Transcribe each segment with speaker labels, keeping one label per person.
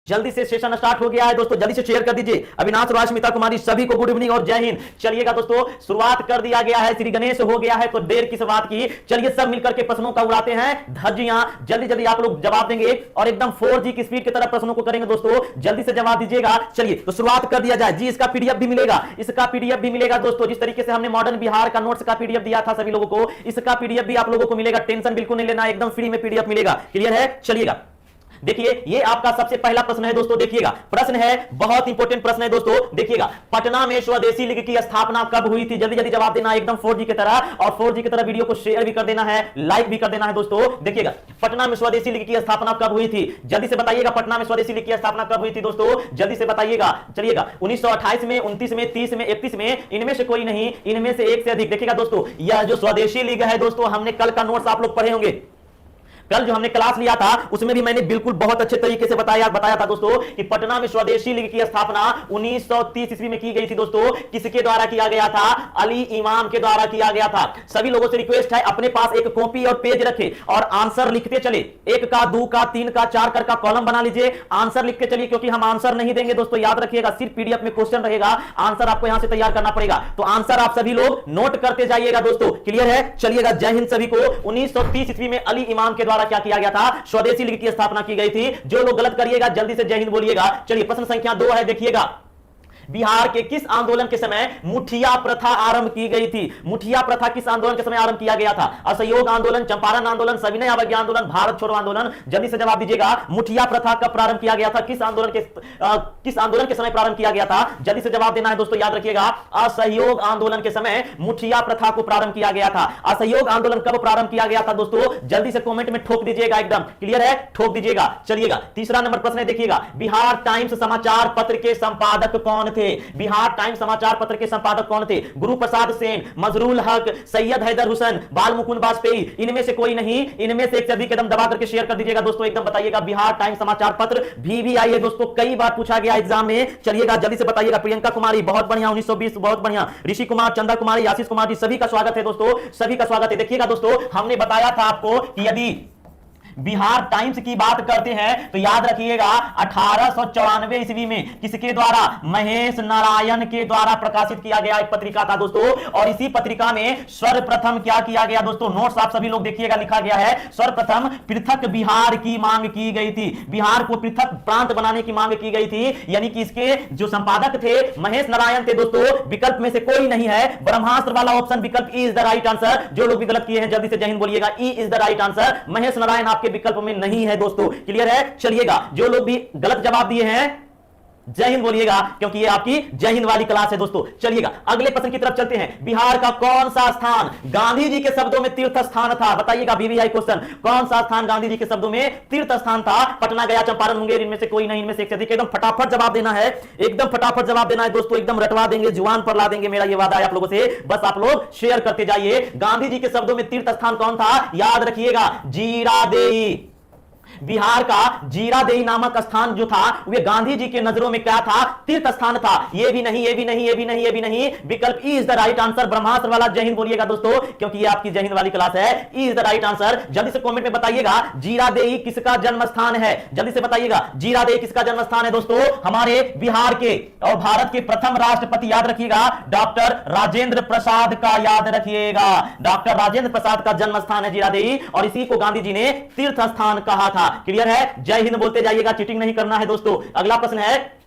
Speaker 1: जल्दी से session start हो गया है दोस्तों, जल्दी से शेयर कर दीजिए। अविनाश राज, स्मिता कुमारी, सभी को गुड इवनिंग और जय हिंद। चलिएगा दोस्तों, शुरुआत कर दिया गया है, श्री गणेश हो गया है तो देर किस बात की। चलिए सब मिलकर के प्रश्नों का उड़ाते हैं धज्जियां। जल्दी जल्दी आप लोग जवाब देंगे और एकदम 4G की स्पीड की तरह प्रश्नों को करेंगे दोस्तों, जल्दी से जवाब दीजिएगा। चलिए तो शुरुआत कर दिया जाए जी। इसका पीडीएफ भी मिलेगा, इसका पीडीएफ भी मिलेगा दोस्तों। जिस तरीके से हमने मॉडर्न बिहार का नोट्स का पीडीएफ दिया था सभी लोगों को, इसका पीडीएफ भी आप लोगों को मिलेगा। टेंशन बिल्कुल नहीं लेना, एकदम फ्री में पीडीएफ मिलेगा। क्लियर है? चलिएगा देखिए, ये आपका सबसे पहला प्रश्न है दोस्तों। देखिएगा प्रश्न है, बहुत इंपॉर्टेंट प्रश्न है दोस्तों। देखिएगा, पटना में स्वदेशी लीग की स्थापना कब हुई थी? जल्दी जल्दी जवाब देना एकदम 4G की तरह, और 4G की तरह वीडियो को शेयर भी कर देना है, लाइक भी कर देना है दोस्तों। देखिएगा, पटना में स्वदेशी लीग की स्थापना कब हुई थी? जल्दी से बताइएगा, पटना में स्वदेशी लीग की स्थापना कब हुई थी दोस्तों? जल्दी से बताइएगा। चलिएगा, 1928 में, 29 में, 30 में, 31 में, इनमें से कोई नहीं, इनमें से एक से अधिक। देखिएगा दोस्तों, यह जो स्वदेशी लीग है दोस्तों, हमने कल का नोट्स आप लोग पढ़े होंगे। कल जो हमने क्लास लिया था उसमें भी मैंने बिल्कुल बहुत अच्छे तरीके से बताया था दोस्तों कि पटना में स्वदेशी लीग की स्थापना 1930 ईस्वी में की गई थी दोस्तों। किसके द्वारा किया गया था? अली इमाम के द्वारा किया गया था। सभी लोगों से रिक्वेस्ट है, अपने पास एक कॉपी और पेज रखे और आंसर लिखते चले। 1 का, 2 का, 3 का, 4 का कॉलम बना लीजिए, आंसर लिखते चलिए, क्योंकि हम आंसर नहीं देंगे दोस्तों, याद रखिएगा। सिर्फ पीडीएफ में क्वेश्चन रहेगा, आंसर आपको यहां से तैयार करना पड़ेगा। तो आंसर आप सभी लोग नोट करते जाइएगा दोस्तों। क्लियर है? चलिएगा, जय हिंद सभी को। 1930 ईस्वी में अली इमाम के द्वारा क्या किया गया था? स्वदेशी लीग की स्थापना की गई थी। जो लोग गलत करिएगा जल्दी से जय हिंद बोलिएगा। चलिए, प्रश्न संख्या 2 है, देखिएगा। बिहार के किस आंदोलन के समय मुठिया प्रथा आरंभ की गई थी? मुठिया प्रथा किस आंदोलन के समय आरंभ किया गया था? असहयोग आंदोलन, चंपारण आंदोलन, सविनय अवज्ञा आंदोलन, भारत छोड़ो आंदोलन? जल्दी से जवाब दीजिएगा। मुठिया प्रथा कब प्रारंभ किया गया था? किस आंदोलन के समय प्रारंभ किया गया था? जल्दी से जवाब देना है दोस्तों, याद रखिएगा। असहयोग आंदोलन के समय मुठिया प्रथा को प्रारंभ किया गया था। असहयोग आंदोलन कब प्रारंभ किया गया था दोस्तों? जल्दी से कॉमेंट में ठोक दीजिएगा, एकदम क्लियर है, ठोक दीजिएगा। चलिएगा, तीसरा नंबर प्रश्न है, देखिएगा। बिहार टाइम्स समाचार पत्र के संपादक कौन थे? बिहार टाइम्स समाचार पत्र के संपादक कौन थे? गुरु प्रसाद सेन, मजरूल हक, सैयद हैदर हुसैन, बाल मुकुंद वाजपेयी? इनमें से कोई नहीं, इनमें से एक से अधिक कदम दबा करके शेयर कर दीजिएगा दोस्तों, एकदम बताइएगा। बिहार टाइम्स समाचार पत्र VVI है दोस्तों, कई बार पूछा गया एग्जाम में। चलिएगा, जल्दी से बताइएगा। प्रियंका कुमारी, बहुत बढ़िया, 1920, बहुत बढ़िया। ऋषि कुमार, चंदा कुमारी, आशीष कुमार जी, सभी का स्वागत है दोस्तों, सभी का स्वागत है। देखिएगा दोस्तों, हमने बताया था आपको कि यदि बिहार टाइम्स की बात करते हैं तो याद रखिएगा 1894 ईस्वी में किसके द्वारा? महेश नारायण के द्वारा प्रकाशित किया गया एक पत्रिका था दोस्तों। और इसी पत्रिका में सर्वप्रथम क्या किया गया दोस्तों? नोट्स आप सभी लोग देखिएगा, लिखा गया है, सर्वप्रथम पृथक बिहार की मांग की गई थी। बिहार को पृथक प्रांत बनाने की मांग की गई थी। यानी कि इसके जो संपादक थे महेश नारायण थे दोस्तों। विकल्प में से कोई नहीं है, ब्रह्मास्त्र वाला ऑप्शन विकल्प E is the right answer. जो लोग भी गलत किए हैं जल्दी से जय हिंद बोलिएगा, E is the right answer. Mahesh Narayan आपके विकल्प में नहीं है दोस्तों। क्लियर है? चलिएगा, जो लोग भी गलत जवाब दिए हैं जय हिंद बोलिएगा, क्योंकि ये आपकी जय हिंद वाली क्लास है दोस्तों। चलिएगा, अगले प्रश्न की तरफ चलते हैं। बिहार का कौन सा स्थान गांधी जी के शब्दों में तीर्थ स्थान था? बताइएगा, VVI क्वेश्चन। कौन सा स्थान गांधी जी के शब्दों में तीर्थ स्थान था? पटना, गया, चंपारण, मुंगेर? इनमें से कोई नहीं, इनमें से एक से अधिक। एकदम फटाफट जवाब देना है, एकदम फटाफट जवाब देना है दोस्तों, एकदम रटवा देंगे, जुबान पर ला देंगे, मेरा ये वादा है आप लोगों से। बस आप लोग शेयर करते जाइए। गांधी जी के शब्दों में तीर्थ स्थान कौन था? याद रखिएगा, जीरादेई। बिहार का जीरादेई नामक स्थान जो था वे गांधी जी के नजरों में क्या था? तीर्थ स्थान था। ये भी नहीं, ये भी नहीं, ये भी नहीं, ये भी नहीं। विकल्प E is the right answer, ब्रह्मास्त्र वाला। जय हिंद बोलिएगा दोस्तों, क्योंकि ये आपकी जय हिंद वाली क्लास है। E is the right answer. जल्दी से कमेंट में बताइएगा, जीरादेई किसका जन्म स्थान है? जल्दी से बताइएगा, जीरादेई किसका जन्म स्थान है दोस्तों? हमारे बिहार के और भारत के प्रथम राष्ट्रपति, याद रखिएगा, डॉक्टर राजेंद्र प्रसाद का, याद रखिएगा, डॉक्टर राजेंद्र प्रसाद का जन्म स्थान है जीरादेई, और इसी को गांधी जी ने तीर्थ स्थान कहा था। क्लियर है? जय हिंद बोलते जाइएगा, चीटिंग नहीं करना है दोस्तों। अगला प्रश्न है,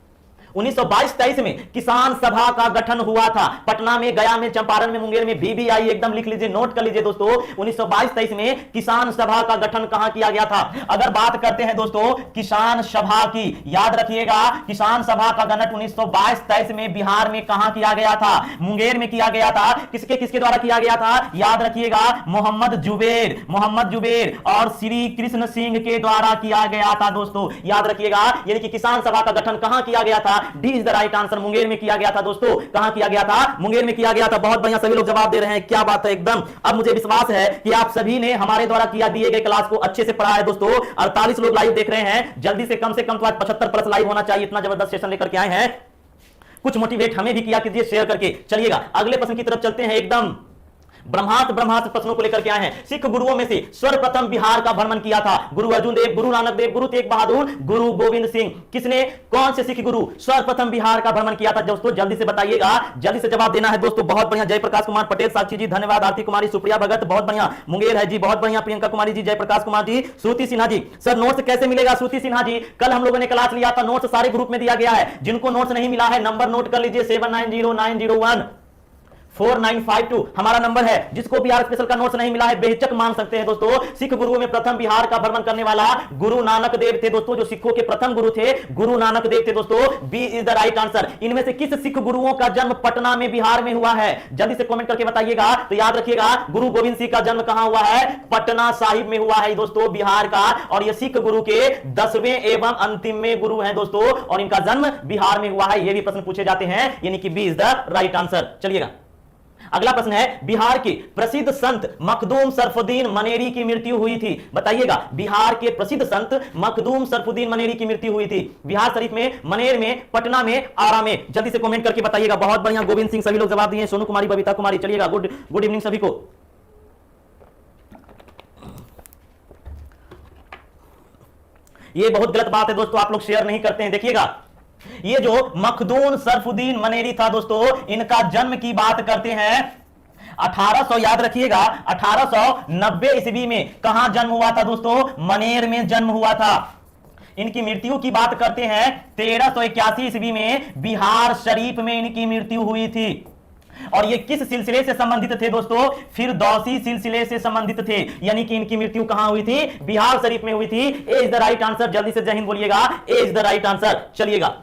Speaker 1: 1922-23 में किसान सभा का गठन हुआ था। पटना में, गया में, चंपारण में, मुंगेर में? VVI एकदम लिख लीजिए, नोट कर लीजिए दोस्तों। 1922-23 में किसान सभा का गठन कहां किया गया था? अगर बात करते हैं दोस्तों किसान सभा की, याद रखिएगा, किसान सभा का गठन 1922-23 में बिहार में कहां किया गया था? मुंगेर में किया गया था। किसके किसके द्वारा किया गया था? याद रखिएगा, मोहम्मद जुबेर और श्री कृष्ण सिंह के द्वारा किया गया था दोस्तों, याद रखिएगा। यानी कि किसान सभा का गठन कहां किया गया था? D is the right answer, Munger में किया गया था दोस्तों। कहां किया गया था? मुंगेर में किया गया था। बहुत बढ़िया, सभी लोग जवाब दे रहे हैं, क्या बात है एकदम। अब मुझे विश्वास है कि आप सभी ने हमारे द्वारा किया दिए गए क्लास को अच्छे से पढ़ा है दोस्तों। 48 लोग लाइव देख रहे हैं, जल्दी से कम तो आज 75+ लाइव होना चाहिए। इतना जबरदस्त सेशन लेकर के आए हैं, कुछ मोटिवेट हमें भी किया कीजिए शेयर करके। चलिएगा, अगले प्रश्न की तरफ चलते हैं। एकदम ब्रह्मास्त्र प्रश्नों को लेकर के आए हैं। सिख गुरुओं में से सर्वप्रथम बिहार का भ्रमण किया था गुरु अर्जुन देव, गुरु नानक देव, गुरु तेग बहादुर, गुरु गोविंद सिंह। किसने, कौन से सिख गुरु सर्वप्रथम बिहार का भ्रमण किया था दोस्तों? जल्दी से बताइएगा, जल्दी से जवाब देना है दोस्तों। बहुत बढ़िया, जयप्रकाश कुमार पटेल, साक्षी जी धन्यवाद, आरती कुमारी, सुप्रिया भगत बहुत बढ़िया, मुंगेर है जी बहुत बढ़िया, प्रियंका कुमारी जी, जयप्रकाश कुमार जी, श्रुति सिन्हा जी। सर नोट्स कैसे मिलेगा श्रुति सिन्हा जी? कल हम लोगों ने क्लास लिया था, नोट्स सारे ग्रुप में दिया गया है। जिनको नोट्स नहीं मिला है नंबर नोट कर लीजिए, 7909014952 हमारा नंबर है। जिसको बिहार स्पेशल का नोट्स नहीं मिला है बेहिचक मांग सकते हैं दोस्तों। सिख गुरुओं में प्रथम बिहार का भ्रमण करने वाला गुरु नानक देव थे दोस्तों, जो सिखों के प्रथम गुरु थे गुरु नानक देव थे दोस्तों। B is the right answer. इनमें से किस सिख गुरुओं का जन्म पटना में बिहार में हुआ है? जल्दी से कमेंट करके बताइएगा। तो याद रखिएगा, गुरु गोविंद सिंह का जन्म कहां हुआ है? पटना साहिब में हुआ है दोस्तों, बिहार का। और ये सिख गुरु के 10वें एवं अंतिमवें गुरु हैं दोस्तों, और इनका जन्म बिहार में हुआ है। ये भी प्रश्न पूछे जाते हैं, यानी कि B is the right answer. चलिएगा, अगला प्रश्न है, बिहार के प्रसिद्ध संत मखदूम सरफुद्दीन मनेरी की मृत्यु हुई थी। बताइएगा, बिहार के प्रसिद्ध संत मखदूम सरफुद्दीन मनेरी की मृत्यु हुई थी बिहार शरीफ में, मनेर में, पटना में, आरा में। जल्दी से कमेंट करके बताइएगा। बहुत बढ़िया, गोविंद सिंह सभी लोग जवाब दिए, सोनू कुमारी, बबीता कुमारी। चलिएगा, गुड इवनिंग सभी को। ये बहुत गलत बात है दोस्तों, आप लोग शेयर नहीं करते हैं। देखिएगा, ये जो मखदूम सरफुद्दीन मनेरी था दोस्तों, इनका जन्म की बात करते हैं 1800, याद रखिएगा 1890 ईस्वी में। कहां जन्म हुआ था दोस्तों? मनेर में जन्म हुआ था। इनकी मृत्यु की बात करते हैं 1381 ईस्वी में बिहार शरीफ में इनकी मृत्यु हुई थी। और ये किस सिलसिले से संबंधित थे दोस्तों? फिरदौसी सिलसिले से संबंधित थे, यानी कि इनकी मृत्यु कहां हुई थी? बिहार शरीफ में हुई थी। ए इज द राइट आंसर। जल्दी से जय हिंद बोलिएगा, ए इज द राइट आंसर। चलिएगा,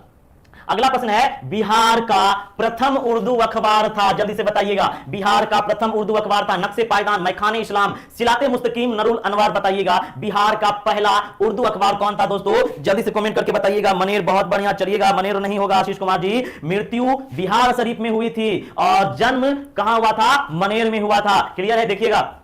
Speaker 1: अगला प्रश्न है, बिहार का प्रथम उर्दू अखबार था। जल्दी से बताइएगा, बिहार का प्रथम उर्दू अखबार था नक्शे पायदान, मैखाने इस्लाम, सिलाते मुस्तकीम, नरुल अनवार। बताइएगा, बिहार का पहला उर्दू अखबार कौन था दोस्तों? जल्दी से कमेंट करके बताइएगा। मनेर बहुत बढ़िया। चलिएगा, मनेर नहीं होगा आशीष कुमार जी। मृत्यु बिहार शरीफ में हुई थी और जन्म कहां हुआ था? मनेर में हुआ था। क्लियर है? देखिएगा,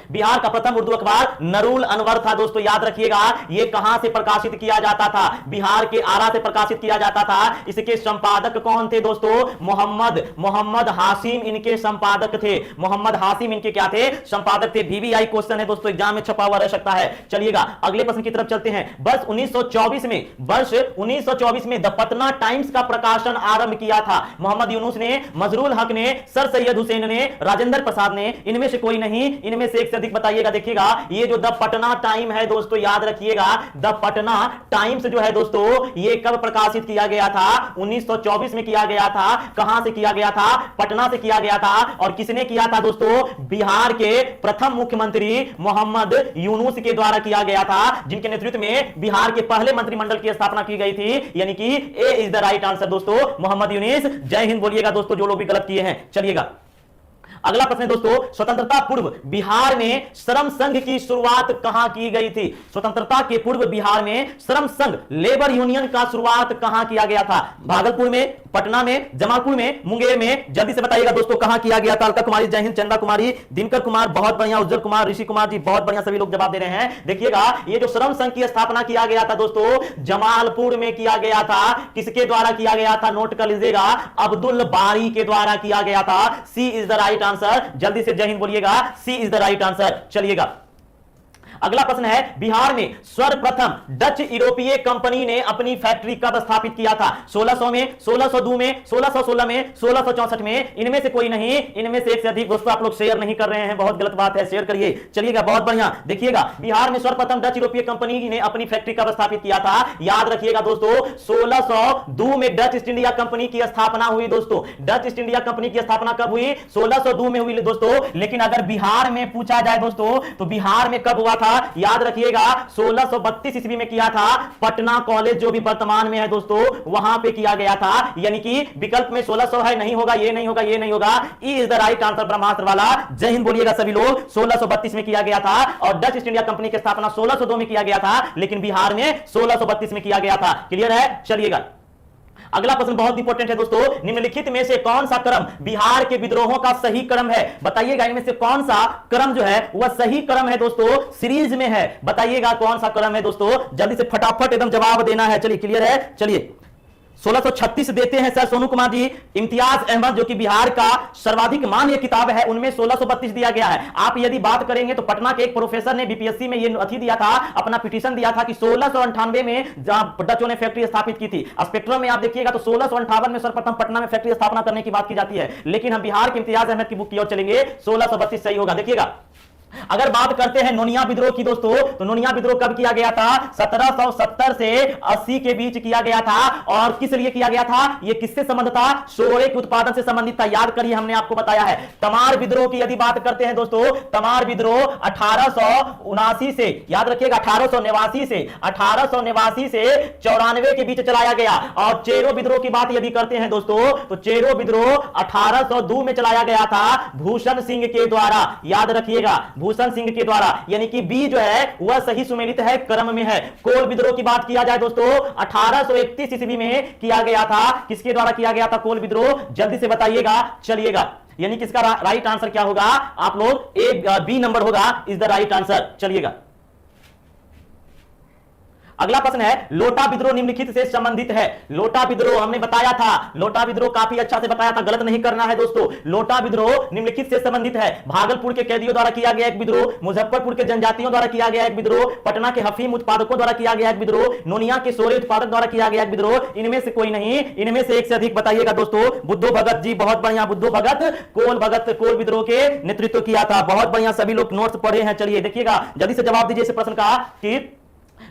Speaker 1: बिहार का प्रथम उर्दू अखबार नरुल अनवर था दोस्तों। याद रखिएगा, यह कहां से प्रकाशित किया जाता था? बिहार के आरा से प्रकाशित किया जाता था। इसके संपादक कौन थे दोस्तों? मोहम्मद हाशिम इनके संपादक थे। मोहम्मद हाशिम इनके क्या थे? संपादक थे। VVI क्वेश्चन है दोस्तों, एग्जाम में छपा हुआ रह सकता है। चलिएगा, अगले प्रश्न की तरफ चलते हैं। वर्ष 1924 में द पटना टाइम्स का प्रकाशन आरंभ किया था। मोहम्मद यूनुस ने, मजरूल हक ने, सर सैयद हुसैन ने, राजेंद्र प्रसाद ने। इनमें से कोई नहीं, इनमें से एक अधिक बताइएगा। देखिएगा, ये जो द पटना टाइम है दोस्तों, याद रखिएगा, द पटना टाइम्स जो है दोस्तों, ये कब प्रकाशित किया गया था? 1924 में किया गया था। कहां से किया गया था? पटना से किया गया था। और किसने किया था दोस्तों? बिहार के प्रथम मुख्यमंत्री मोहम्मद यूनुस के द्वारा किया गया था, जिनके नेतृत्व में बिहार के पहले मंत्रिमंडल की स्थापना की गई थी, यानी कि ए इज द राइट आंसर दोस्तों, मोहम्मद यूनुस। जय हिंद बोलिएगा दोस्तों, जो लोग भी गलत किए हैं। चलिएगा, अगला प्रश्न दोस्तों, स्वतंत्रता पूर्व बिहार में श्रम संघ की शुरुआत कहां की गई थी? स्वतंत्रता के पूर्व बिहार में श्रम संघ, लेबर यूनियन का शुरुआत कहां किया गया था? भागलपुर में, पटना में, जमालपुर में, मुंगेर में। जल्दी से बताइएगा दोस्तों, कहां किया गया था? अलका कुमारी जय हिंद, चंदा कुमारी, दिनकर कुमार बहुत बढ़िया, उज्जवल कुमार, ऋषि कुमार जी बहुत बढ़िया, सभी लोग जवाब दे रहे हैं। देखिएगा, ये जो श्रम संघ की स्थापना किया गया था दोस्तों, जमालपुर में किया गया था। किसके द्वारा किया गया था? नोट कर लीजिएगा, अब्दुल बारी के द्वारा किया गया था। C is the right answer. जल्दी से जय हिंद बोलिएगा, C is the right answer. चलिएगा, अगला प्रश्न है, बिहार में सर्वप्रथम डच यूरोपीय कंपनी ने अपनी फैक्ट्री कब स्थापित किया था? 1600 में, 1602 में, 1616 में, 1664 में। इनमें से कोई नहीं, इनमें से एक से अधिक। दोस्तों आप लोग शेयर नहीं कर रहे हैं, बहुत गलत बात है, शेयर करिए। चलिएगा, बहुत बढ़िया। देखिएगा, बिहार में सर्वप्रथम डच यूरोपीय कंपनी ने अपनी फैक्ट्री कब स्थापित किया था? याद रखिएगा दोस्तों, 1602 में डच ईस्ट इंडिया कंपनी की स्थापना हुई दोस्तों। डच ईस्ट इंडिया कंपनी की स्थापना कब हुई? 1602 में हुई दोस्तों। लेकिन अगर बिहार में पूछा जाए दोस्तों, तो बिहार में कब हुआ था? याद रखिएगा, 1632 ईस्वी में किया था। पटना कॉलेज जो भी वर्तमान में है दोस्तों, वहां पे किया गया था। यानी कि विकल्प में 1600 है, नहीं होगा, ये नहीं होगा, ये नहीं होगा। E is the right answer, ब्रह्मास्त्र वाला। जय हिंद बोलिएगा सभी लोग। 1632 में किया गया था और डच ईस्ट इंडिया कंपनी की स्थापना 1602 में किया गया था, लेकिन बिहार में 1632 में किया गया था। क्लियर है? चलिएगा, अगला प्रश्न बहुत इंपॉर्टेंट है दोस्तों। निम्नलिखित में से कौन सा क्रम बिहार के विद्रोहों का सही क्रम है? बताइएगा, इनमें से कौन सा क्रम जो है वह सही क्रम है दोस्तों, सीरीज में है। बताइएगा कौन सा क्रम है दोस्तों, जल्दी से फटाफट एकदम जवाब देना है। चलिए, क्लियर है? चलिए, 1636 देते हैं सर सोनू कुमार जी। इम्तियाज अहमद जो कि बिहार का सर्वाधिक मान्य किताब है, उनमें 1632 दिया गया है। आप यदि बात करेंगे तो पटना के एक प्रोफेसर ने बीपीएससी में ये अथी दिया था, अपना पिटीशन दिया था कि 1698 में जहां डचों ने फैक्ट्री स्थापित की थी। स्पेक्ट्रम में आप देखिएगा तो 1658 में सर्वप्रथम पटना में फैक्ट्री स्थापना करने की बात की जाती है, लेकिन हम बिहार के इम्तियाज अहमद की बुक की ओर चलेंगे, 1632 सही होगा। देखिएगा अगर बात करते हैं नोनिया विद्रोह की दोस्तों, तो नोनिया विद्रोह कब किया गया था? 1770 से 80 के बीच किया गया था। और किस लिए किया गया था? यह किससे संबंध था? सोरे के उत्पादन से संबंधित था। याद करिए, हमने आपको बताया है। तमार विद्रोह की यदि बात करते हैं दोस्तों, तमार विद्रोह 1879 से, याद रखिएगा 1889 से 94 के बीच चलाया गया। और चेरो विद्रोह की बात यदि करते हैं दोस्तों, तो चेरो विद्रोह 1802 में चलाया गया था भूषण सिंह के द्वारा। याद रखिएगा, भूषण सिंह के द्वारा, यानी कि बी जो है वह सही सुमेलित है, क्रम में है। कोल विद्रोह की बात किया जाए दोस्तों, 1831 ईस्वी में किया गया था। किसके द्वारा किया गया था कोल विद्रोह? जल्दी से बताइएगा, चलिएगा। यानी किसका राइट आंसर क्या होगा? आप लोग बी नंबर होगा इज द राइट आंसर। चलिएगा अगला प्रश्न है, लोटा विद्रोह निम्नलिखित से संबंधित है। लोटा विद्रोह हमने बताया था, लोटा विद्रोह काफी अच्छा से बताया था, गलत नहीं करना है दोस्तों। लोटा विद्रोह निम्नलिखित से संबंधित है। भागलपुर के कैदियों द्वारा किया गया एक विद्रोह, मुजफ्फरपुर के जनजातियों द्वारा किया गया एक विद्रोह, पटना के हफीम उत्पादकों द्वारा किया गया एक विद्रोह, नोनिया के सोरे उत्पादक द्वारा किया गया एक विद्रोह। इनमें से कोई नहीं, इनमें से एक से अधिक बताइएगा दोस्तों। बुद्धो भगत जी, बहुत बढ़िया। बुद्धो भगत कोल विद्रोह के नेतृत्व किया था। बहुत बढ़िया, सभी लोग नोट्स पढ़े हैं। चलिए देखिएगा, जल्दी से जवाब दीजिए इस प्रश्न का कि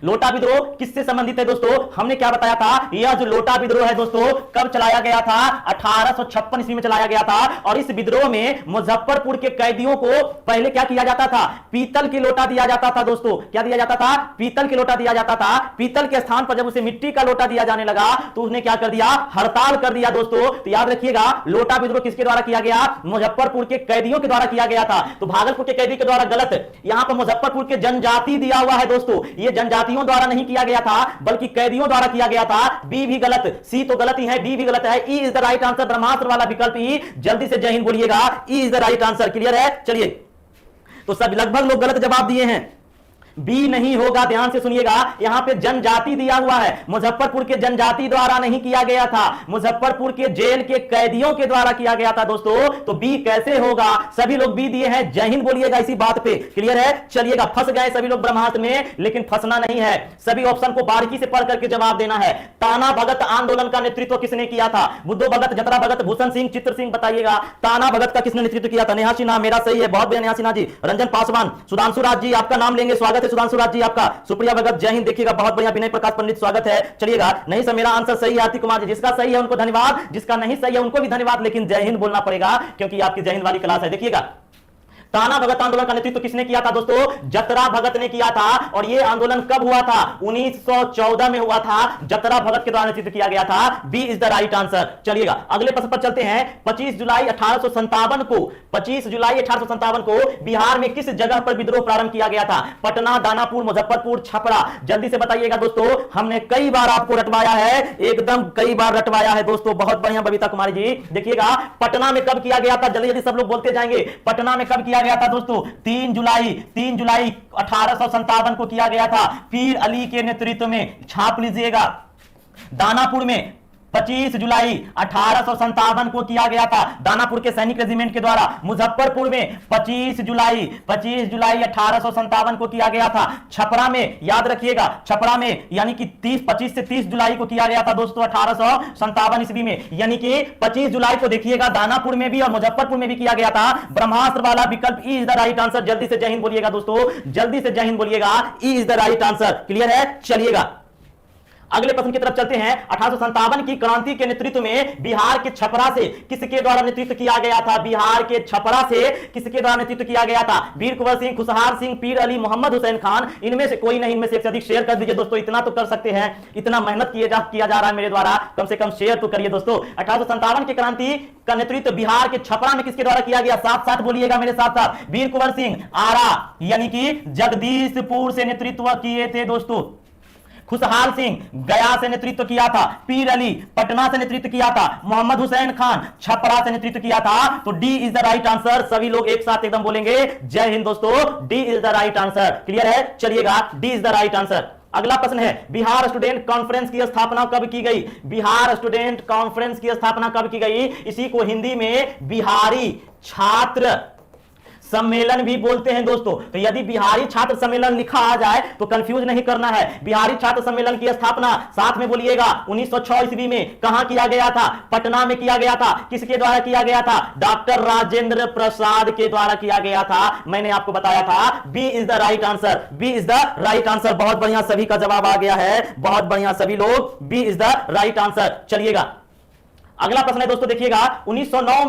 Speaker 1: लोटा विद्रोह किससे संबंधित है दोस्तों। हमने क्या बताया था, यह जो लोटा विद्रोह है दोस्तों कब चलाया गया था? 1856 ईस्वी में चलाया गया था। और इस विद्रोह में मुजफ्फरपुर के कैदियों को पहले क्या किया जाता था? पीतल की लोटा दिया जाता था दोस्तों। क्या दिया जाता था? पीतल की लोटा दिया जाता था। पीतल के स्थान पर जब उसे मिट्टी का लोटा दिया जाने लगा तो उसने क्या कर दिया? हड़ताल कर दिया दोस्तों। तो याद रखिएगा, लोटा विद्रोह किसके द्वारा किया गया? मुजफ्फरपुर के कैदियों के द्वारा किया गया था। तो भागलपुर के कैदी के द्वारा गलत, यहां पर मुजफ्फरपुर के जनजाति दिया हुआ है दोस्तों। यह जनजातियों द्वारा नहीं किया गया था, बल्कि कैदियों द्वारा किया गया था। बी भी गलत, सी तो गलत ही है, बी भी गलत है। E is the right answer, ब्रह्मास्त्र वाला विकल्प ई। जल्दी से जय हिंद बोलिएगा, E is the right answer. Clear है? चलिए, तो सब लगभग लोग गलत जवाब दिए हैं। बी नहीं होगा, ध्यान से सुनिएगा। यहां पे जनजाति दिया हुआ है, मुजफ्फरपुर के जनजाति द्वारा नहीं किया गया था, मुजफ्फरपुर के जेल के कैदियों के द्वारा किया गया था दोस्तों। तो बी कैसे होगा? सभी लोग बी दिए हैं। जय हिंद बोलिएगा इसी बात पे। क्लियर है? चलिएगा, फंस गए सभी लोग ब्रह्मास्त्र में, लेकिन फंसना नहीं है। सभी ऑप्शन को बारीकी से पढ़ करके जवाब देना है। ताना भगत आंदोलन का नेतृत्व किसने किया था? बुद्धो भगत, जतरा भगत, भूषण सिंह, चित्र सिंह, बताइएगा। ताना भगत का किसने नेतृत्व किया था? नेहा सिन्हा, मेरा सही है, बहुत बढ़िया नेहा सिन्हा जी। रंजन पासवान, सुधांशु राज जी, आपका नाम लेंगे, स्वागत है सुधांशु राज जी आपका। सुप्रिया भगत, जय हिंद, देखिएगा बहुत बढ़िया। विनय प्रकाश पंडित, स्वागत है। चलिएगा, नहीं सर मेरा आंसर सही है। आरती कुमार जी, जिसका सही है उनको धन्यवाद, जिसका नहीं सही है उनको भी धन्यवाद, लेकिन जय हिंद बोलना पड़ेगा क्योंकि आपकी जय हिंद वाली क्लास है। देखिएगा, ताना भगत आंदोलन का नेतृत्व किसने किया था दोस्तों? जतरा भगत ने किया था। और यह आंदोलन कब हुआ था? 1914 में हुआ था। जतरा भगत के द्वारा नेतृत्व किया गया था। B is the right answer. चलिएगा अगले प्रश्न पर चलते हैं। 25 जुलाई 1857 को बिहार में किस जगह पर विद्रोह प्रारंभ किया गया था? पटना, दानापुर, मुजफ्फरपुर, छपरा। जल्दी से बताइएगा दोस्तों। हमने कई बार आपको रटवाया है, एकदम कई बार रटवाया है दोस्तों। बहुत बढ़िया बबीता कुमारी जी। देखिएगा, पटना में कब किया गया था? जल्दी जल्दी सब लोग बोलते जाएंगे। पटना में कब किया गया था दोस्तों? 3 जुलाई 1857 को किया गया था, पीर अली के नेतृत्व में। छाप लीजिएगा। दानापुर में 25 जुलाई 1857 को किया गया था, दानापुर के सैनिक रेजिमेंट के द्वारा। मुजफ्फरपुर में 25 जुलाई 1857 को किया गया था। छपरा में, याद रखिएगा, छपरा में यानी कि 25 से 30 जुलाई को किया गया था दोस्तों 1857 ईस्वी में। यानी कि 25 जुलाई को देखिएगा दानापुर में भी और मुजफ्फरपुर में भी किया गया था। ब्रह्मास्त्र वाला विकल्प E is the right answer. जल्दी से जय हिंद बोलिएगा दोस्तों, जल्दी से जय हिंद बोलिएगा, E is the right answer. Clear है? चलिएगा अगले प्रश्न की तरफ चलते हैं। 1857 की क्रांति के नेतृत्व में बिहार के छपरा से किसके द्वारा नेतृत्व किया गया था? बिहार के छपरा से किसके द्वारा नेतृत्व किया गया था? वीर कुंवर सिंह, खुशहाल सिंह, पीर अली, मोहम्मद हुसैन खान। इनमें से कोई नहीं, इनमें से एक से अधिक शेयर कर दीजिए दोस्तों। इतना तो कर सकते हैं, इतना मेहनत किया जा रहा है मेरे द्वारा, कम से कम शेयर तो करिए दोस्तों। 1857 की क्रांति का नेतृत्व बिहार के छपरा में किसके द्वारा किया गया? साथ साथ बोलिएगा मेरे साथ साथ। वीर कुंवर सिंह आरा यानी कि जगदीशपुर से नेतृत्व किए थे दोस्तों। खुशहाल सिंह गया से नेतृत्व किया था। पीर अली पटना से नेतृत्व किया था। मोहम्मद हुसैन खान छपरा से नेतृत्व किया था। तो D is the right answer. सभी लोग एक साथ एकदम बोलेंगे जय हिंद दोस्तों, D is the right answer. Clear है? चलिएगा, D is the right answer. अगला प्रश्न है, बिहार स्टूडेंट कॉन्फ्रेंस की स्थापना कब की गई? बिहार स्टूडेंट कॉन्फ्रेंस की स्थापना कब की गई? इसी को हिंदी में बिहारी छात्र सम्मेलन भी बोलते हैं दोस्तों। तो यदि बिहारी छात्र सम्मेलन लिखा आ जाए तो कंफ्यूज नहीं करना है। बिहारी छात्र सम्मेलन की स्थापना साथ में बोलिएगा 1906 ईस्वी में कहां किया गया था? पटना में किया गया था। किसके द्वारा किया गया था? डॉक्टर राजेंद्र प्रसाद के द्वारा किया गया था। मैंने आपको बताया था B is the right answer, B is the right answer. बहुत बढ़िया, सभी का जवाब आ गया है, बहुत बढ़िया सभी लोग, B is the right answer. चलिएगा अगला प्रश्न है दोस्तों, देखिएगा 1909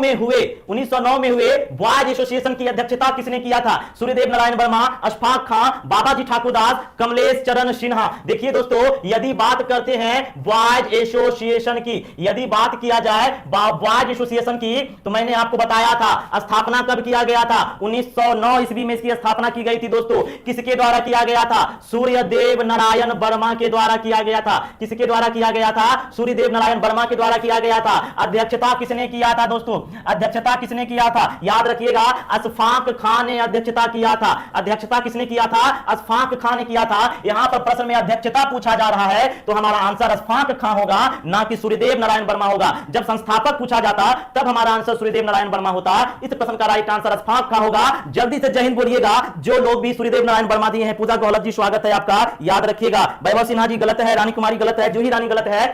Speaker 1: में हुए बॉयज एसोसिएशन की अध्यक्षता किसने किया था? सूर्यदेव नारायण वर्मा, अशफाक खां, बाबाजी ठाकुरदास, कमलेश चरण सिन्हा। देखिए दोस्तों, यदि बात करते हैं बॉयज एसोसिएशन की, यदि बात किया जाए बॉयज एसोसिएशन की, तो मैंने आपको बताया था स्थापना कब किया गया था? 1909 ईस्वी में इसकी स्थापना की गई थी दोस्तों। किसके द्वारा किया गया था? सूर्यदेव नारायण वर्मा के द्वारा किया गया था। किसके द्वारा किया गया था? सूर्यदेव नारायण वर्मा के द्वारा किया गया था। अध्यक्षता किसने किया था दोस्तों? अध्यक्षता किसने किया था? याद रखिएगा, अशफाक खान ने अध्यक्षता किया था। अध्यक्षता किसने किया था? अशफाक खान ने किया था। यहां पर प्रश्न में अध्यक्षता पूछा जा रहा है तो हमारा आंसर अशफाक खान होगा, ना कि सूर्यदेव नारायण वर्मा होगा। जब संस्थापक पूछा जाता तब हमारा आंसर सूर्यदेव नारायण वर्मा होता। इस प्रश्न का राइट आंसर अशफाक खान होगा। जल्दी से जय हिंद बोलिएगा जो लोग भी सूर्यदेव नारायण वर्मा दिए हैं। पूजा गौलत जी स्वागत है आपका, याद रखिएगा। वैभव सिन्हा जी गलत है, रानी कुमारी गलत है, जूही रानी गलत है।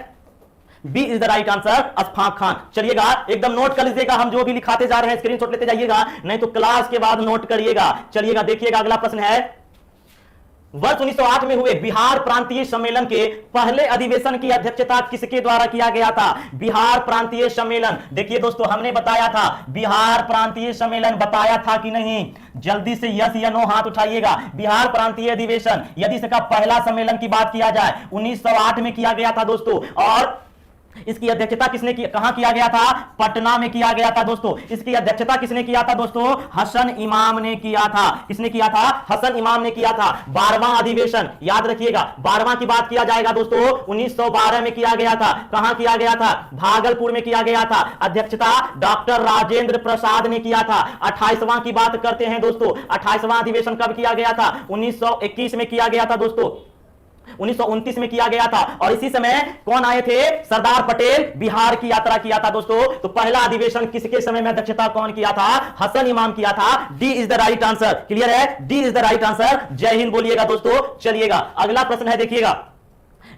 Speaker 1: B is the right answer Ashfaq Khan. चलिएगा एकदम नोट कर लीजिएगा, हम जो भी लिखाते जा रहे हैं स्क्रीनशॉट लेते जाइएगा, नहीं तो क्लास के बाद नोट करिएगा। चलिएगा देखिएगा अगला प्रश्न है, वर्ष 1908 में हुए बिहार प्रांतीय सम्मेलन के पहले अधिवेशन की अध्यक्षता किसके द्वारा किया गया था? बिहार प्रांतीय सम्मेलन। देखिए दोस्तों, हमने बताया था बिहार प्रांतीय सम्मेलन, बताया था कि नहीं? जल्दी से यस या नो हाथ उठाइएगा। बिहार प्रांतीय अधिवेशन यदि इसका पहला सम्मेलन की बात किया जाए 1908 में किया गया था दोस्तों। और इसकी अध्यक्षता किसने की, कहां किया गया था? पटना में किया गया था दोस्तों। इसकी अध्यक्षता किसने किया था दोस्तों? हसन इमाम ने किया था। किसने किया था? हसन इमाम ने किया था। 12वां अधिवेशन, याद रखिएगा 12वां की बात किया जाएगा दोस्तों, 1912 में किया गया था। कहां किया गया था? भागलपुर में किया गया था। अध्यक्षता डॉक्टर राजेंद्र प्रसाद ने किया था। 28वां की बात करते हैं दोस्तों, 28वां अधिवेशन कब किया गया था? 1921 में किया गया था दोस्तों, 1929 में किया गया था। और इसी समय कौन आए थे? सरदार पटेल बिहार की यात्रा किया था दोस्तों। तो पहला अधिवेशन किसके समय में अध्यक्षता कौन किया था? हसन इमाम किया था। D is the right answer. Clear है? D is the right answer. जय हिंद बोलिएगा दोस्तों। चलिएगा अगला प्रश्न है, देखिएगा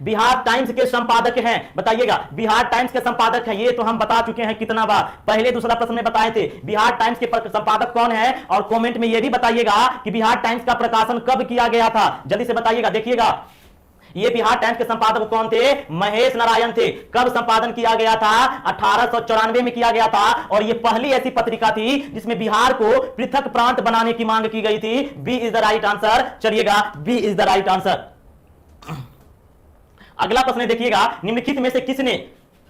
Speaker 1: बिहार टाइम्स के संपादक हैं, बताइएगा बिहार टाइम्स के संपादक हैं। ये तो हम बता चुके हैं कितना बार, पहले दूसरा प्रश्न में बताए थे। बिहार टाइम्स के संपादक कौन है? और कमेंट में ये भी बताइएगा कि बिहार टाइम्स का प्रकाशन कब किया गया था, जल्दी से बताइएगा। देखिएगा ये बिहार टाइम्स के संपादक कौन थे? महेश नारायण थे। कब संपादन किया गया था? 1894 में किया गया था। और ये पहली ऐसी पत्रिका थी जिसमें बिहार को पृथक प्रांत बनाने की मांग की गई थी। B is the right answer. चलिएगा B is the right answer. अगला प्रश्न देखिएगा, निम्नलिखित में से किसने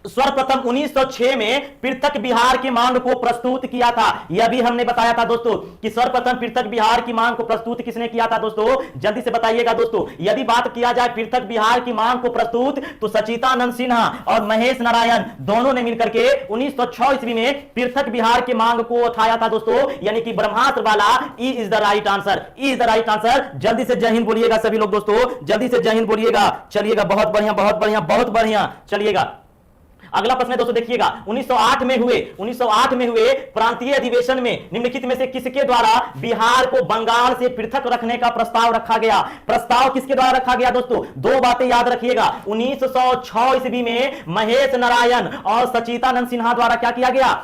Speaker 1: सर्वप्रथम 1906 में पृथक बिहार की मांग को प्रस्तुत किया था? यह भी हमने बताया था दोस्तों कि सर्वप्रथम पृथक बिहार की मांग को प्रस्तुत किसने किया था दोस्तों? जल्दी से बताइएगा दोस्तों। यदि बात किया जाए पृथक बिहार की मांग को प्रस्तुत, तो सचिदानंद सिन्हा और महेश नारायण दोनों ने मिलकर के 1906 ईस्वी में पृथक बिहार की मांग को उठाया था दोस्तों, यानी कि ब्रह्मास्त्र वाला। ई is the right answer. E is the right answer. जल्दी से जय हिंद बोलिएगा सभी लोग दोस्तों, जल्दी से जय हिंद बोलिएगा। चलिएगा बहुत बढ़िया, बहुत बढ़िया, बहुत बढ़िया। चलिएगा अगला प्रश्न है दोस्तों, देखिएगा 1908 में हुए प्रांतीय अधिवेशन में निम्नलिखित में से किसके द्वारा बिहार को बंगाल से पृथक रखने का प्रस्ताव रखा गया? प्रस्ताव किसके द्वारा रखा गया दोस्तों? दो बातें याद रखिएगा। 1906 ईस्वी में महेश नारायण और सचिदानंद सिन्हा द्वारा क्या किया गया?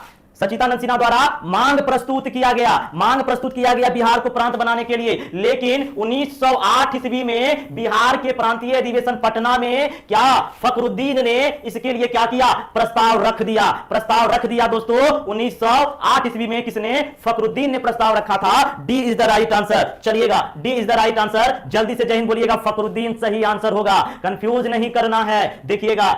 Speaker 1: सचिदानंद सिन्हा द्वारा मांग प्रस्तुत किया गया, मांग प्रस्तुत किया गया बिहार को प्रांत बनाने के लिए। लेकिन 1908 ईस्वी में बिहार के प्रांतीय अधिवेशन पटना में क्या फखरुद्दीन ने इसके लिए क्या किया? प्रस्ताव रख दिया। प्रस्ताव रख दिया दोस्तों 1908 ईस्वी में। किसने? फखरुद्दीन ने प्रस्ताव रखा था। D is the right answer. चलिएगा D is the right answer. जल्दी से जय हिंद बोलिएगा। फखरुद्दीन सही आंसर होगा, कंफ्यूज नहीं करना है। देखिएगा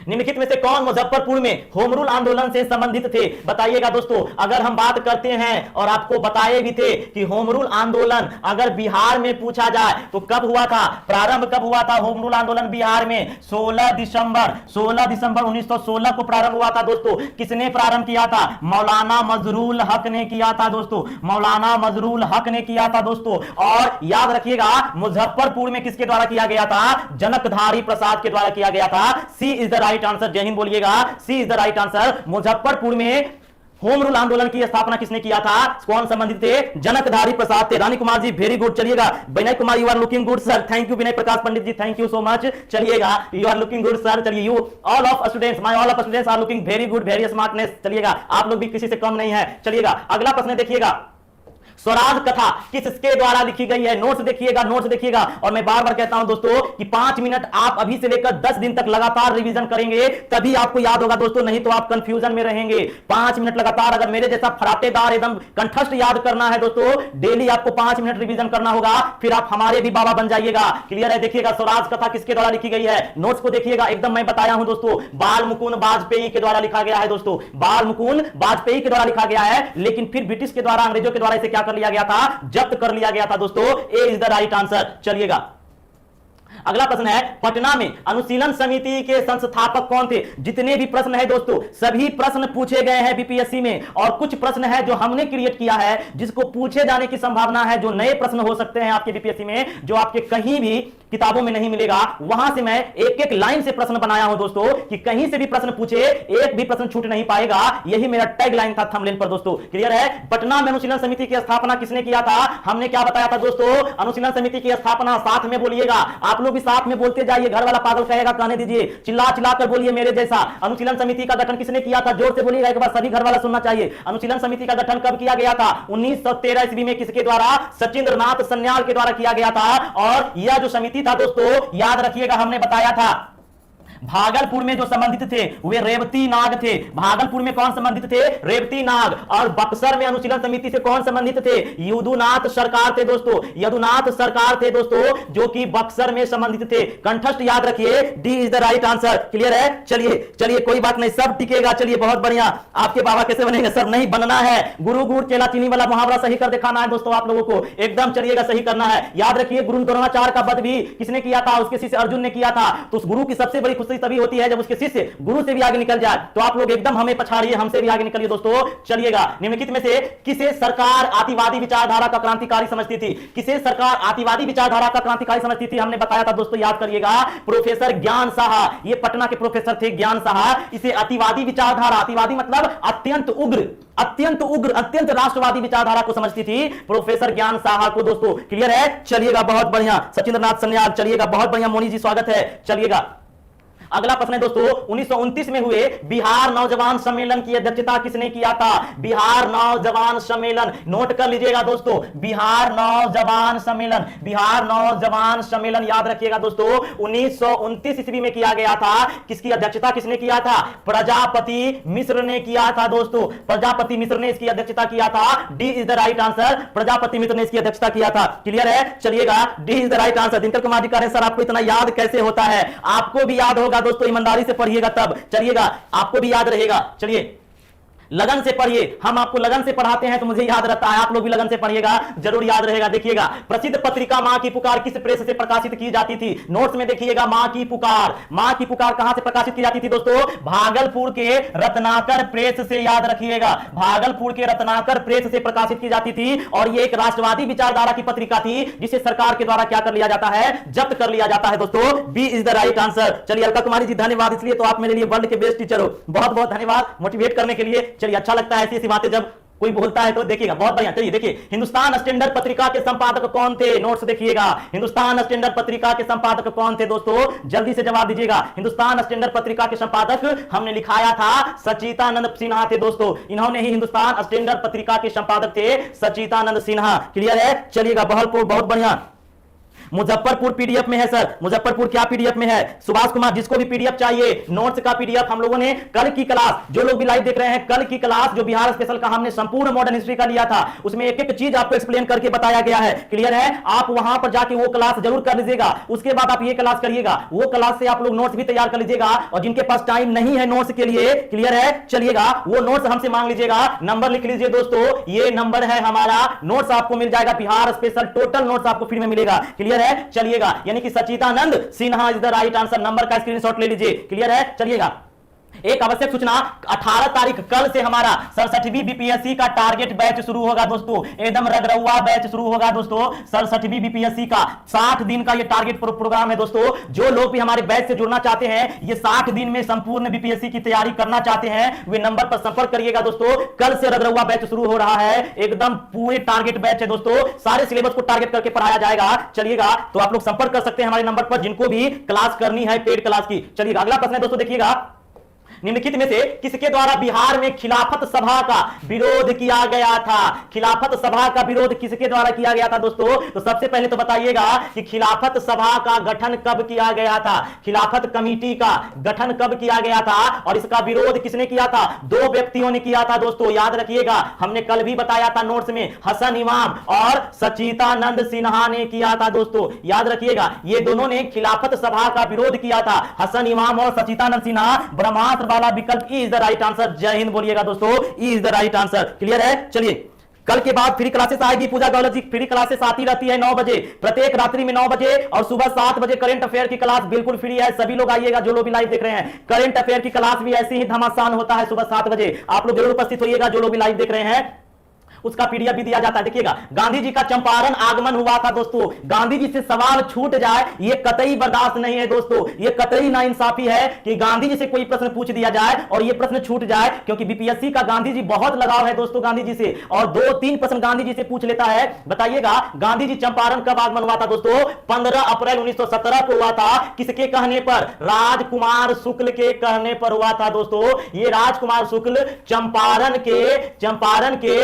Speaker 1: निम्नलिखित में से कौन मुजफ्फरपुर में होम रूल आंदोलन से संबंधित थे? बताइएगा दोस्तों। अगर हम बात करते हैं और आपको बताए भी थे कि होम रूल आंदोलन अगर बिहार में पूछा जाए तो कब हुआ था, प्रारंभ कब हुआ था होम रूल आंदोलन बिहार में? 16 दिसंबर 1916 को प्रारंभ हुआ था दोस्तों। किसने प्रारंभ किया था? मौलाना मजरूल हक ने किया था दोस्तों, मौलाना मजरूल हक ने किया था दोस्तों। और याद रखिएगा मुजफ्फरपुर में किसके द्वारा किया गया था? जनकधारी प्रसाद के द्वारा किया गया था। C is the right answer. जय हिंद बोलिएगा, C is the right answer. Muzaffarpur में होम रूल आंदोलन की स्थापना किसने किया था? कौन संबंधित थे? जनकधारी प्रसाद थे। Rani Kumar ji very good. चलिएगा Vinay Kumar you are looking good sir, thank you. Vinay Prakash Pandit ji thank you so much. चलिएगा you are looking good sir. चलिए you all of students, my all of students are looking very good, very smartness. चलिएगा आप लोग भी किसी से कम नहीं है। चलिएगा अगला प्रश्न देखिएगा, स्वराज कथा किसके द्वारा लिखी गई है? नोट्स देखिएगा, नोट्स देखिएगा। और मैं बार बार कहता हूं दोस्तों कि 5 मिनट आप अभी से लेकर 10 दिन तक लगातार रिवीजन करेंगे तभी आपको याद होगा दोस्तों, नहीं तो आप कंफ्यूजन में रहेंगे। 5 मिनट लगातार अगर मेरे जैसा फराटेदार एकदम कंठस्थ याद करना है दोस्तों, डेली आपको 5 मिनट रिवीजन करना होगा, फिर आप हमारे भी बाबा बन जाइएगा। क्लियर है? देखिएगा स्वराज कथा किसके द्वारा लिखी गई है, नोट्स को देखिएगा। एकदम मैं बताया हूं दोस्तों, बाल मुकुंद वाजपेयी के द्वारा लिखा गया है दोस्तों, बाल मुकुंद वाजपेयी के द्वारा लिखा गया है। लेकिन फिर ब्रिटिश के द्वारा, अंग्रेजों के द्वारा इसे क्या कर लिया गया था? जब्त कर लिया गया था दोस्तों। A is the right answer. चलिएगा अगला प्रश्न है, पटना में अनुशीलन समिति के संस्थापक कौन थे? जितने भी प्रश्न है दोस्तों सभी प्रश्न पूछे गए हैं बीपीएससी में, और कुछ प्रश्न है जो हमने क्रिएट किया है जिसको पूछे जाने की संभावना है, जो नए प्रश्न हो सकते हैं आपके बीपीएससी में, जो आपके कहीं भी किताबों में नहीं मिलेगा। वहां से मैं एक एक लाइन से प्रश्न बनाया हूं दोस्तों कि कहीं से भी प्रश्न पूछे, एक भी प्रश्न छूट नहीं पाएगा। यही मेरा टैग लाइन था थंबनेल पर दोस्तों। क्लियर है? पटना में अनुशीलन समिति की स्थापना किसने किया था? हमने क्या बताया था दोस्तों? अनुशीलन समिति की स्थापना, साथ में बोलिएगा, आप लोग भी साथ में बोलते जाइए, घर वाला पागल कहेगा कहने दीजिए, चिल्ला चिल्ला कर बोलिए मेरे जैसा। अनुशीलन समिति का गठन किसने किया था? जोर से बोलिएगा एक बार, सभी घर वाला सुनना चाहिए। अनुशीलन समिति का गठन कब किया गया था? 1913 ईस्वी में। किसके द्वारा? सचिंद्रनाथ सन्याल के द्वारा किया गया था। और यह जो समिति था दोस्तों, याद रखिएगा हमने बताया था भागलपुर में जो संबंधित थे वे रेवती नाग थे। भागलपुर में कौन संबंधित थे? रेवती नाग। और बक्सर में अनुशीलन समिति से कौन संबंधित थे? यदुनाथ सरकार थे दोस्तों, यदुनाथ सरकार थे दोस्तों, जो कि बक्सर में संबंधित थे। कंठस्थ याद रखिए, D is the right answer. Clear है? चलिए चलिए कोई बात नहीं, सब टिकेगा। चलिए बहुत बढ़िया। आपके बाबा कैसे बनेंगे सर? नहीं बनना है। गुरु गुड़ चेला चीनी वाला मुहावरा सही कर दिखाना है दोस्तों आप लोगों को, एकदम चलिएगा सही करना है। याद रखिए गुरु द्रोणाचार्य का वध भी किसने किया था? उसके शिष्य अर्जुन ने किया था। तो उस गुरु की सबसे बड़ी खुशी तभी होती है जब उसके शिष्य गुरु से भी आगे निकल जाए। तो आप लोग एकदम हमें पछाड़िए, हमसे भी आगे निकलिए दोस्तों। चलिएगा निम्नलिखित में से किसे सरकार आतिवादी विचारधारा का क्रांतिकारी समझती थी? किसे सरकार आतिवादी विचारधारा का क्रांतिकारी समझती थी? हमने बताया था दोस्तों, याद करिएगा, प्रोफेसर ज्ञान साहा। ये पटना के प्रोफेसर थे ज्ञान साहा। इसे अतिवादी विचारधारा, अतिवादी मतलब अत्यंत उग्र, अत्यंत उग्र, अत्यंत राष्ट्रवादी विचारधारा को समझती थी प्रोफेसर ज्ञान साहा को दोस्तों। क्लियर है? चलिएगा बहुत बढ़िया। सचिंद्रनाथ सन्याल, चलिएगा बहुत बढ़िया। मोनी जी स्वागत है। चलिएगा अगला प्रश्न है दोस्तों, 1929 में हुए बिहार नौजवान सम्मेलन की अध्यक्षता किसने किया था? बिहार नौजवान सम्मेलन, नोट कर लीजिएगा दोस्तों, बिहार नौजवान सम्मेलन, बिहार नौजवान सम्मेलन याद रखिएगा दोस्तों, 1929 ईस्वी में किया गया था। किसकी अध्यक्षता किसने किया था? प्रजापति मिश्र ने किया था दोस्तों, प्रजापति मिश्र ने इसकी अध्यक्षता किया था। D is the right answer. Prajapati Mishra ने इसकी अध्यक्षता किया था। क्लियर है? चलिएगा D is the right answer. Dinkar Kumar ji कह रहे हैं सर आपको इतना याद कैसे होता है? आपको भी याद होगा दोस्तों, ईमानदारी से पढ़िएगा तब चलिएगा, आपको भी याद रहेगा। चलिए लगन से पढ़िए, हम आपको लगन से पढ़ाते हैं तो मुझे याद रहता है, आप लोग भी लगन से पढ़िएगा, जरूर याद रहेगा। देखिएगा प्रसिद्ध पत्रिका मां की पुकार किस प्रेस से प्रकाशित की जाती थी? नोट्स में देखिएगा, मां की पुकार, मां की पुकार कहां से प्रकाशित की जाती थी दोस्तों? भागलपुर के रत्नाकर प्रेस से, याद रखिएगा, भागलपुर के रत्नाकर प्रेस से प्रकाशित की जाती थी। और ये एक राष्ट्रवादी विचारधारा की पत्रिका थी जिसे सरकार के द्वारा क्या कर लिया जाता है? जब्त कर लिया जाता है दोस्तों। B is the right answer. चलिए अलका कुमारी जी धन्यवाद, इसलिए तो आप मेरे लिए वर्ल्ड के बेस्ट टीचर हो, बहुत बहुत धन्यवाद मोटिवेट करने के लिए। चलिए अच्छा लगता है ऐसी ऐसी बातें जब कोई बोलता है तो देखिएगा, बहुत बढ़िया। चलिए देखिए, हिंदुस्तान स्टैंडर्ड पत्रिका के संपादक कौन थे? नोट्स देखिएगा, हिंदुस्तान स्टैंडर्ड पत्रिका के संपादक कौन थे दोस्तों? जल्दी से जवाब दीजिएगा। हिंदुस्तान स्टैंडर्ड पत्रिका के संपादक हमने लिखाया था सचितानंद सिन्हा थे दोस्तों, इन्होंने ही हिंदुस्तान स्टैंडर्ड पत्रिका के संपादक थे, सचितानंद सिन्हा। क्लियर है? चलिएगा बहुत बहुत बढ़िया। मुजफ्फरपुर पीडीएफ में है सर, मुजफ्फरपुर क्या पीडीएफ में है? सुभाष कुमार, जिसको भी पीडीएफ चाहिए नोट्स का पीडीएफ, हम लोगों ने कल की क्लास, जो लोग भी लाइव देख रहे हैं, कल की क्लास जो बिहार स्पेशल का हमने संपूर्ण मॉडर्न हिस्ट्री का लिया था, उसमें एक एक चीज आपको एक्सप्लेन करके बताया गया है। क्लियर है? आप वहां पर जाके वो क्लास जरूर कर लीजिएगा, उसके बाद आप ये क्लास करिएगा, वो क्लास से आप लोग नोट्स भी तैयार कर लीजिएगा। और जिनके पास टाइम नहीं है नोट्स के लिए, क्लियर है, चलिएगा वो नोट्स हमसे मांग लीजिएगा। नंबर लिख लीजिए दोस्तों, ये नंबर है हमारा, नोट्स आपको मिल जाएगा बिहार स्पेशल, टोटल नोट्स आपको फ्री में मिलेगा। क्लियर है? चलिएगा, यानी कि Sachidanand Sinha is the right answer. Number का स्क्रीनशॉट ले लीजिए। क्लियर है? चलिएगा, एक आवश्यक सूचना, 18 तारीख कल से हमारा 67वीं बीपीएससी का टारगेट बैच शुरू होगा दोस्तों, एकदम रगरौआ बैच शुरू होगा दोस्तों। 67वीं बीपीएससी का 60 दिन का ये टारगेट प्रोग्राम है दोस्तों। जो लोग भी हमारे बैच से जुड़ना चाहते हैं, ये 60 दिन में संपूर्ण बीपीएससी की तैयारी करना चाहते हैं, वे नंबर पर संपर्क करिएगा दोस्तों। कल से रगरौआ बैच शुरू हो रहा है, एकदम पूरे टारगेट बैच है दोस्तों, सारे सिलेबस को टारगेट करके पढ़ाया जाएगा। चलिएगा, तो आप लोग संपर्क कर सकते हैं हमारे नंबर पर, जिनको भी क्लास करनी है पेड क्लास की। चलिएगा, अगला प्रश्न है दोस्तों, देखिएगा, निम्नलिखित में से किसके द्वारा बिहार में खिलाफत सभा का विरोध किया गया था? खिलाफत सभा का विरोध किसके द्वारा किया गया था दोस्तों? तो सबसे पहले तो बताइएगा कि खिलाफत सभा का गठन कब किया गया था, खिलाफत कमेटी का गठन कब किया गया था, और इसका विरोध किसने किया था? 2 व्यक्तियों ने किया था दोस्तों, याद रखिएगा। हमने कल भी बताया था नोट्स में, हसन इमाम और सचिदानंद सिन्हा ने किया था दोस्तों, याद रखिएगा। ये दोनों ने खिलाफत सभा का विरोध किया था, हसन इमाम और सचिदानंद सिन्हा। ब्रह्मास्त्र वाला विकल्प E is the right answer. जय हिंद बोलिएगा दोस्तों, E is the right answer. Clear है? चलिए, कल के बाद फ्री क्लासेस आएगी, पूजा गौलत जी फ्री क्लासेस आती रहती है 9 बजे, प्रत्येक रात्रि में 9 बजे, और सुबह 7 बजे करंट अफेयर की क्लास बिल्कुल फ्री है। सभी लोग आइएगा जो लोग भी लाइव देख रहे हैं, करंट अफेयर की क्लास भी ऐसे ही घमासान होता है सुबह 7 बजे, आप लोग जरूर उपस्थित होइएगा जो लोग भी लाइव देख रहे हैं। उसका पीडीएफ भी दिया जाता है। देखिएगा, गांधी जी का चंपारण आगमन हुआ था दोस्तों, गांधी जी से सवाल छूट जाए ये कतई बर्दाश्त नहीं है दोस्तों, ये कतई नाइंसाफी है कि गांधी जी से कोई प्रश्न पूछ दिया जाए और ये प्रश्न छूट जाए, क्योंकि बीपीएससी का गांधी जी बहुत लगाव है दोस्तों गांधी जी से, और 2-3 प्रश्न गांधी जी से पूछ लेता है। बताइएगा, गांधी जी चंपारण कब आगमन हुआ था दोस्तों? 15 अप्रैल 1917 को हुआ था। किसके कहने पर? राजकुमार शुक्ल के कहने पर हुआ था दोस्तों। ये राजकुमार शुक्ल चंपारण के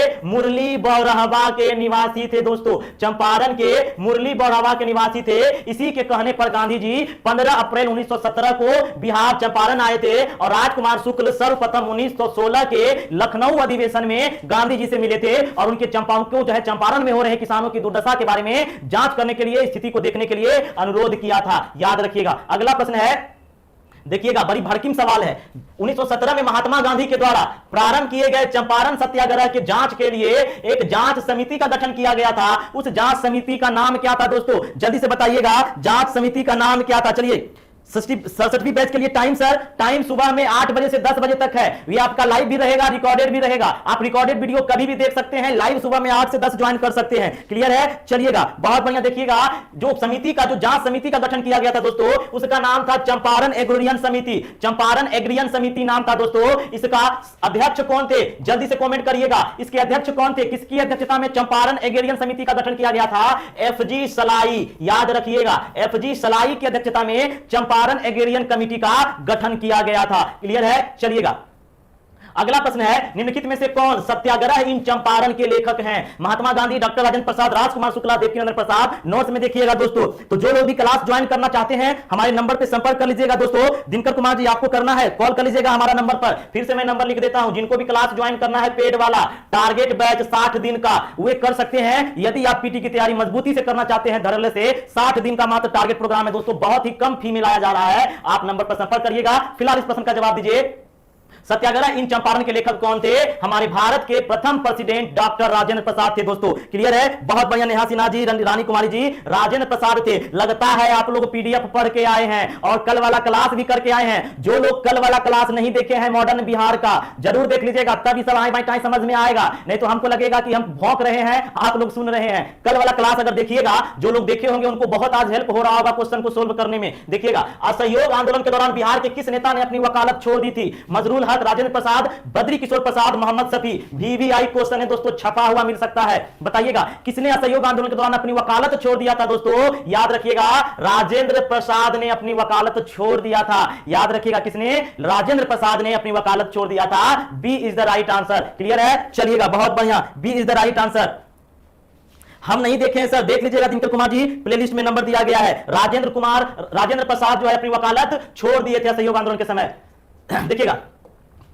Speaker 1: मुरली बौरहवा के निवासी थे दोस्तों, चंपारण के मुरली बौरहवा के निवासी थे। इसी के कहने पर गांधी जी 15 अप्रैल 1917 को बिहार चंपारण आए थे, और राजकुमार शुक्ल सर्वप्रथम 1916 के लखनऊ अधिवेशन में गांधी जी से मिले थे, और उनके चंपारण में हो रहे किसानों की दुर्दशा के बारे में जांच करने के लिए, स्थिति को देखने के लिए अनुरोध किया था। याद रखिएगा। अगला प्रश्न है, देखिएगा, बड़ी भड़कीम सवाल है। 1917 में महात्मा गांधी के द्वारा प्रारंभ किए गए चंपारण सत्याग्रह के जांच के लिए एक जांच समिति का गठन किया गया था। उस जांच समिति का नाम क्या था दोस्तों? जल्दी से बताइएगा, जांच समिति का नाम क्या था? चलिए, 67वीं बैच के लिए टाइम सर, टाइम सुबह में 8 बजे से 10 बजे तक है। ये आपका लाइव भी रहेगा, रिकॉर्डेड भी रहेगा। आप रिकॉर्डेड वीडियो कभी भी देख सकते हैं, लाइव सुबह में 8 से 10 ज्वाइन कर सकते हैं। क्लियर है? चलिएगा, बहुत बढ़िया। देखिएगा, जो समिति का, जो जांच समिति का गठन किया गया था दोस्तों, उसका नाम था चंपारण एग्रीरियन समिति। चंपारण एग्रीरियन समिति नाम था दोस्तों। इसका अध्यक्ष कौन थे? जल्दी से कॉमेंट करिएगा, इसके अध्यक्ष कौन थे? किसकी अध्यक्षता में चंपारण एग्रीरियन समिति का गठन किया गया था? FG सलाई। याद रखिएगा, FG सलाई की अध्यक्षता में चंपारण एग्रीरियन कमेटी का गठन किया गया था। क्लियर है? चलिएगा, अगला प्रश्न है, निम्नलिखित में से कौन सत्याग्रह इन चंपारण के लेखक हैं? महात्मा गांधी, डॉक्टर राजेंद्र प्रसाद, राजकुमार शुक्ला, देवकीनंदन प्रसाद। नोट्स में देखिएगा दोस्तों। तो जो लोग भी क्लास ज्वाइन करना चाहते हैं, हमारे नंबर पे संपर्क कर लीजिएगा दोस्तों। दिनकर कुमार जी, आपको करना है, कॉल कर लीजिएगा हमारा नंबर पर। फिर से मैं नंबर लिख देता हूं, जिनको भी क्लास ज्वाइन करना है पेड वाला, टारगेट बैच 60 दिन का, वे कर सकते हैं। यदि आप पीटी की तैयारी मजबूती से करना चाहते हैं धड़ल्ले से, 60 दिन का मात्र टारगेट प्रोग्राम है दोस्तों, बहुत ही कम फी में लाया जा रहा है। आप नंबर पर संपर्क करिएगा। फिलहाल इस प्रश्न का जवाब दीजिए, सत्याग्रह इन चंपारण के लेखक कौन थे? हमारे भारत के प्रथम प्रेसिडेंट डॉक्टर राजेंद्र प्रसाद थे दोस्तों। क्लियर है? बहुत बढ़िया। नेहा सिन्हा जी, रानी कुमारी जी, राजेंद्र प्रसाद थे। लगता है आप लोग पीडीएफ पढ़ के आए हैं और कल वाला क्लास भी करके आए हैं। जो लोग कल वाला क्लास नहीं देखे हैं मॉडर्न बिहार का, जरूर देख लीजिएगा, तभी सब आए समझ में आएगा, नहीं तो हमको लगेगा कि हम भौंक रहे हैं, आप लोग सुन रहे हैं। कल वाला क्लास अगर देखिएगा, जो लोग देखे होंगे उनको बहुत आज हेल्प हो रहा होगा क्वेश्चन को सोल्व करने में। देखिएगा, असहयोग आंदोलन के दौरान बिहार के किस नेता ने अपनी वकालत छोड़ दी थी? मजरूल हक, राजेंद्र प्रसाद, बद्री किशोर प्रसाद, मोहम्मद शफी। VVI क्वेश्चन है दोस्तों, छपा हुआ मिल सकता है। बताइएगा, किसने असहयोग आंदोलन के दौरान अपनी वकालत छोड़ दिया था दोस्तों? याद रखिएगा, राजेंद्र प्रसाद ने अपनी वकालत छोड़ दिया था। याद रखिएगा, किसने? राजेंद्र प्रसाद ने अपनी वकालत छोड़ दिया था। B is the right answer. Clear है? चलिएगा, बहुत बढ़िया, B is the right answer. हम नहीं देखे हैं सर, देख लीजिएगा दिनकर कुमार जी, प्लेलिस्ट में नंबर दिया गया है। राजेंद्र प्रसाद जो है अपनी वकालत छोड़ दिए थे असहयोग आंदोलन के समय। देखिएगा,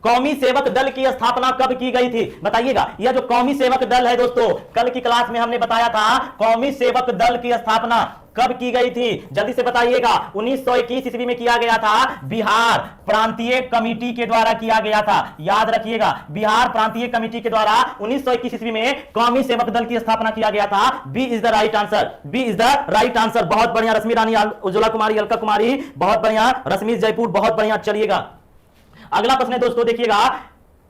Speaker 1: कौमी सेवक दल की स्थापना कब की गई थी बताइएगा। यह जो कौमी सेवक दल है दोस्तों, कल की क्लास में हमने बताया था कौमी सेवक दल की स्थापना कब की गई थी, जल्दी से बताइएगा। 1921 ईस्वी में किया गया था, बिहार प्रांतीय कमेटी के द्वारा किया गया था। याद रखिएगा, बिहार प्रांतीय कमेटी के द्वारा 1921 ईस्वी में कौमी सेवक दल की स्थापना किया गया था। B is the right answer, B is the right answer. बहुत बढ़िया रश्मि रानी, उज्ज्वला कुमारी, अलका कुमारी, बहुत बढ़िया, रश्मि जयपुर, बहुत बढ़िया। चलिएगा अगला प्रश्न है दोस्तों, देखिएगा,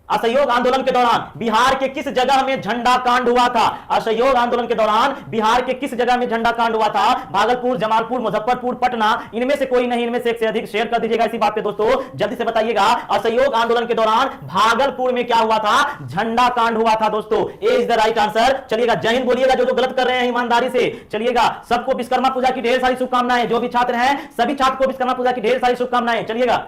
Speaker 1: असहयोग आंदोलन के दौरान बिहार के किस जगह में झंडा कांड हुआ था? असहयोग आंदोलन के दौरान बिहार के किस जगह में झंडा कांड हुआ था? भागलपुर, जमालपुर, मुजफ्फरपुर, पटना, इनमें से कोई नहीं, इनमें से एक से अधिक। शेयर कर दीजिएगा इसी बात पे दोस्तों, जल्दी से बताइएगा। असहयोग आंदोलन के दौरान भागलपुर में क्या हुआ था? झंडा कांड हुआ था दोस्तों। A is the right answer. चलिएगा, जय हिंद बोलिएगा जो गलत कर रहे हैं ईमानदारी से। चलिएगा, सबको विश्वकर्मा पूजा की ढेर सारी शुभकामनाएं। जो भी छात्र हैं सभी छात्र को विश्वकर्मा पूजा की ढेर सारी शुभकामनाएं। चलिएगा,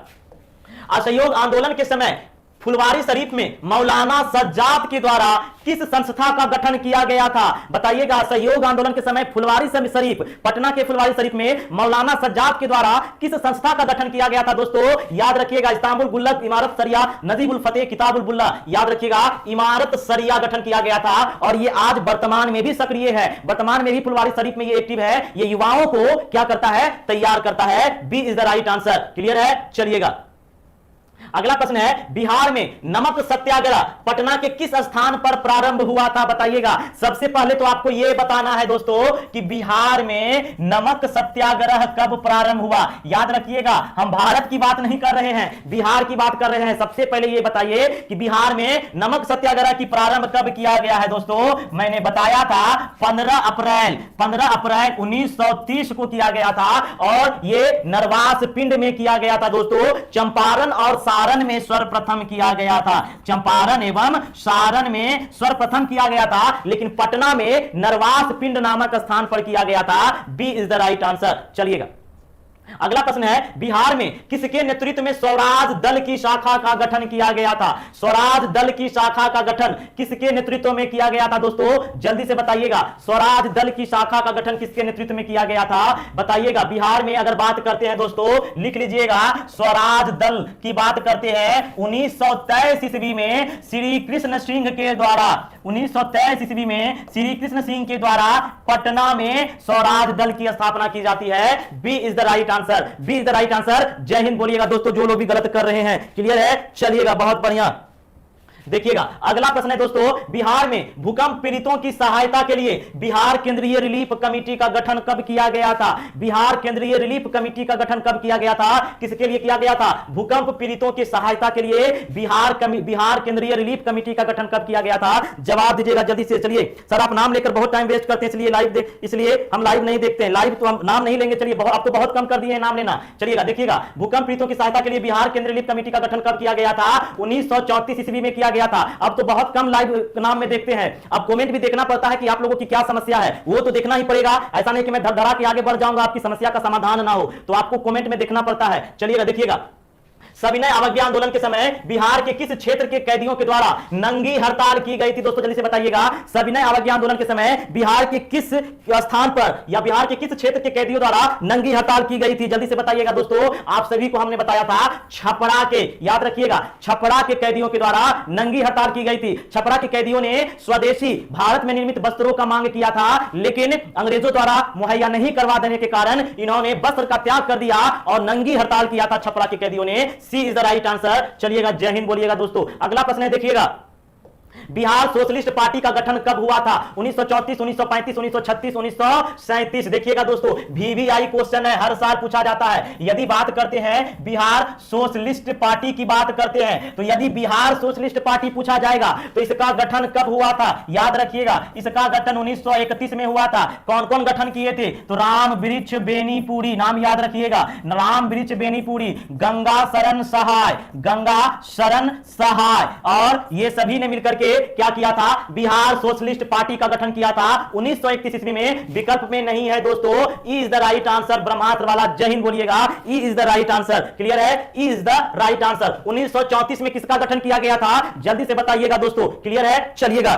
Speaker 1: असहयोग आंदोलन के समय फुलवारी शरीफ में मौलाना सज्जाद के द्वारा किस संस्था का गठन किया गया था? बताइएगा, असहयोग आंदोलन के समय फुलवारी शरीफ, पटना के फुलवारी शरीफ में मौलाना सज्जाद के द्वारा किस संस्था का गठन किया गया था दोस्तों? याद रखिएगा, इस्तांबुल गुल्लक, इमारत सरिया, नजीबुल फतेह, किताबुल बुल्ला। याद रखिएगा, इमारत सरिया गठन किया गया था और ये आज वर्तमान में भी सक्रिय है। वर्तमान में भी फुलवारी शरीफ में ये एक्टिव है। ये युवाओं को क्या करता है? तैयार करता है। B is the right answer. Clear है? चलिएगा, अगला प्रश्न है, बिहार में नमक सत्याग्रह पटना के किस स्थान पर प्रारंभ हुआ था? बताइएगा। सबसे पहले तो आपको यह बताना है दोस्तों कि बिहार में नमक सत्याग्रह कब प्रारंभ हुआ। याद रखिएगा, हम भारत की बात नहीं कर रहे हैं, बिहार की बात कर रहे हैं। सबसे पहले यह बताइए कि बिहार में नमक सत्याग्रह की प्रारंभ कब किया गया है दोस्तों? मैंने बताया था 15 अप्रैल 1930 को किया गया था और यह नरवास पिंड में किया गया था दोस्तों। चंपारण और सारण में सर्वप्रथम किया गया था। चंपारण एवं सारण में सर्वप्रथम किया गया था, लेकिन पटना में नरवास पिंड नामक स्थान पर किया गया था। B is the right answer. चलिएगा, अगला प्रश्न है, बिहार में किसके नेतृत्व में स्वराज दल की शाखा का गठन किया गया था? स्वराज दल की शाखा का गठन किसके नेतृत्व में किया गया था दोस्तों? जल्दी से बताइएगा, स्वराज दल की शाखा का गठन किसके नेतृत्व में किया गया था? बताइएगा। बिहार में अगर बात करते हैं दोस्तों, लिख लीजिएगा, स्वराज दल की बात करते हैं 1923 ईस्वी में श्री कृष्ण सिंह के द्वारा, 1923 ईस्वी में श्री कृष्ण सिंह के द्वारा पटना में स्वराज दल की स्थापना की जाती है। B is the right answer, B is the right answer. जय हिंद बोलिएगा दोस्तों जो लोग भी गलत कर रहे हैं। क्लियर है? चलिएगा, बहुत बढ़िया। देखिएगा, अगला प्रश्न है दोस्तों, बिहार में भूकंप पीड़ितों की सहायता के लिए बिहार केंद्रीय रिलीफ कमेटी का गठन कब किया गया था? बिहार केंद्रीय रिलीफ कमेटी का गठन कब किया गया था? किसके लिए किया गया था? भूकंप पीड़ितों की सहायता के लिए बिहार केंद्रीय रिलीफ कमेटी का गठन कब किया गया था? जवाब दीजिएगा जल्दी से। चलिए सर, आप नाम लेकर बहुत टाइम वेस्ट करते हैं, इसलिए हम लाइव नहीं देखते हैं। लाइव तो हम नाम नहीं लेंगे। चलिए, आप तो बहुत कम कर दिए हैं नाम लेना। चलिएगा, देखिएगा, भूकंप पीड़ितों की सहायता के लिए बिहार केंद्रीय रिलीफ कमेटी का गठन कब किया गया था? 1934 ईस्वी में किया गया था। अब तो बहुत कम लाइव नाम में देखते हैं। अब कमेंट भी देखना पड़ता है कि आप लोगों की क्या समस्या है, वो तो देखना ही पड़ेगा। ऐसा नहीं कि मैं धड़धड़ा के आगे बढ़ जाऊंगा, आपकी समस्या का समाधान ना हो, तो आपको कमेंट में देखना पड़ता है। चलिएगा, देखिएगा, सविनय अवज्ञा आंदोलन के समय बिहार के किस क्षेत्र के कैदियों के द्वारा नंगी हड़ताल की गई थी दोस्तों? जल्दी से बताइएगा। सविनय अवज्ञा आंदोलन के समय बिहार के किस स्थान पर या बिहार के किस क्षेत्र के कैदियों द्वारा नंगी हड़ताल की गई थी? जल्दी से बताइएगा दोस्तों। आप सभी को हमने बताया था छपरा के, याद रखिएगा, छपरा के कैदियों के द्वारा नंगी हड़ताल की गई थी। छपरा के कैदियों ने स्वदेशी भारत में निर्मित वस्त्रों का मांग किया था, लेकिन अंग्रेजों द्वारा मुहैया नहीं करवा देने के कारण इन्होंने वस्त्र का त्याग कर दिया और नंगी हड़ताल किया था छपरा के कैदियों ने। सी इज द राइट आंसर। चलिएगा, जय हिंद बोलिएगा दोस्तों। अगला प्रश्न है, देखिएगा, बिहार सोशलिस्ट पार्टी का गठन कब हुआ था? 1934, 1935, 1936, 1937। देखिएगा दोस्तों, वीवीआई क्वेश्चन है, हर साल पूछा जाता है। यदि बात करते हैं बिहार सोशलिस्ट पार्टी की बात करते हैं, तो यदि बिहार सोशलिस्ट पार्टी पूछा जाएगा तो इसका गठन कब हुआ था? याद रखिएगा, इसका गठन 1931 में हुआ था। कौन कौन गठन किए थे? तो राम वृक्ष बेनीपुरी, नाम याद रखिएगा, राम वृक्ष बेनीपुरी, गंगा शरण सहाय, गंगा शरण सहाय, और ये सभी ने मिलकर के क्या किया था? बिहार सोशलिस्ट पार्टी का गठन किया था 1931 ईस्वी में। विकल्प में नहीं है दोस्तों। E is the right answer, ब्रह्मास्त्र वाला। जय हिंद बोलिएगा। E is the right answer. Clear है? E is the right answer. 1934 में किसका गठन किया गया था? जल्दी से बताइएगा दोस्तों। क्लियर है? चलिएगा,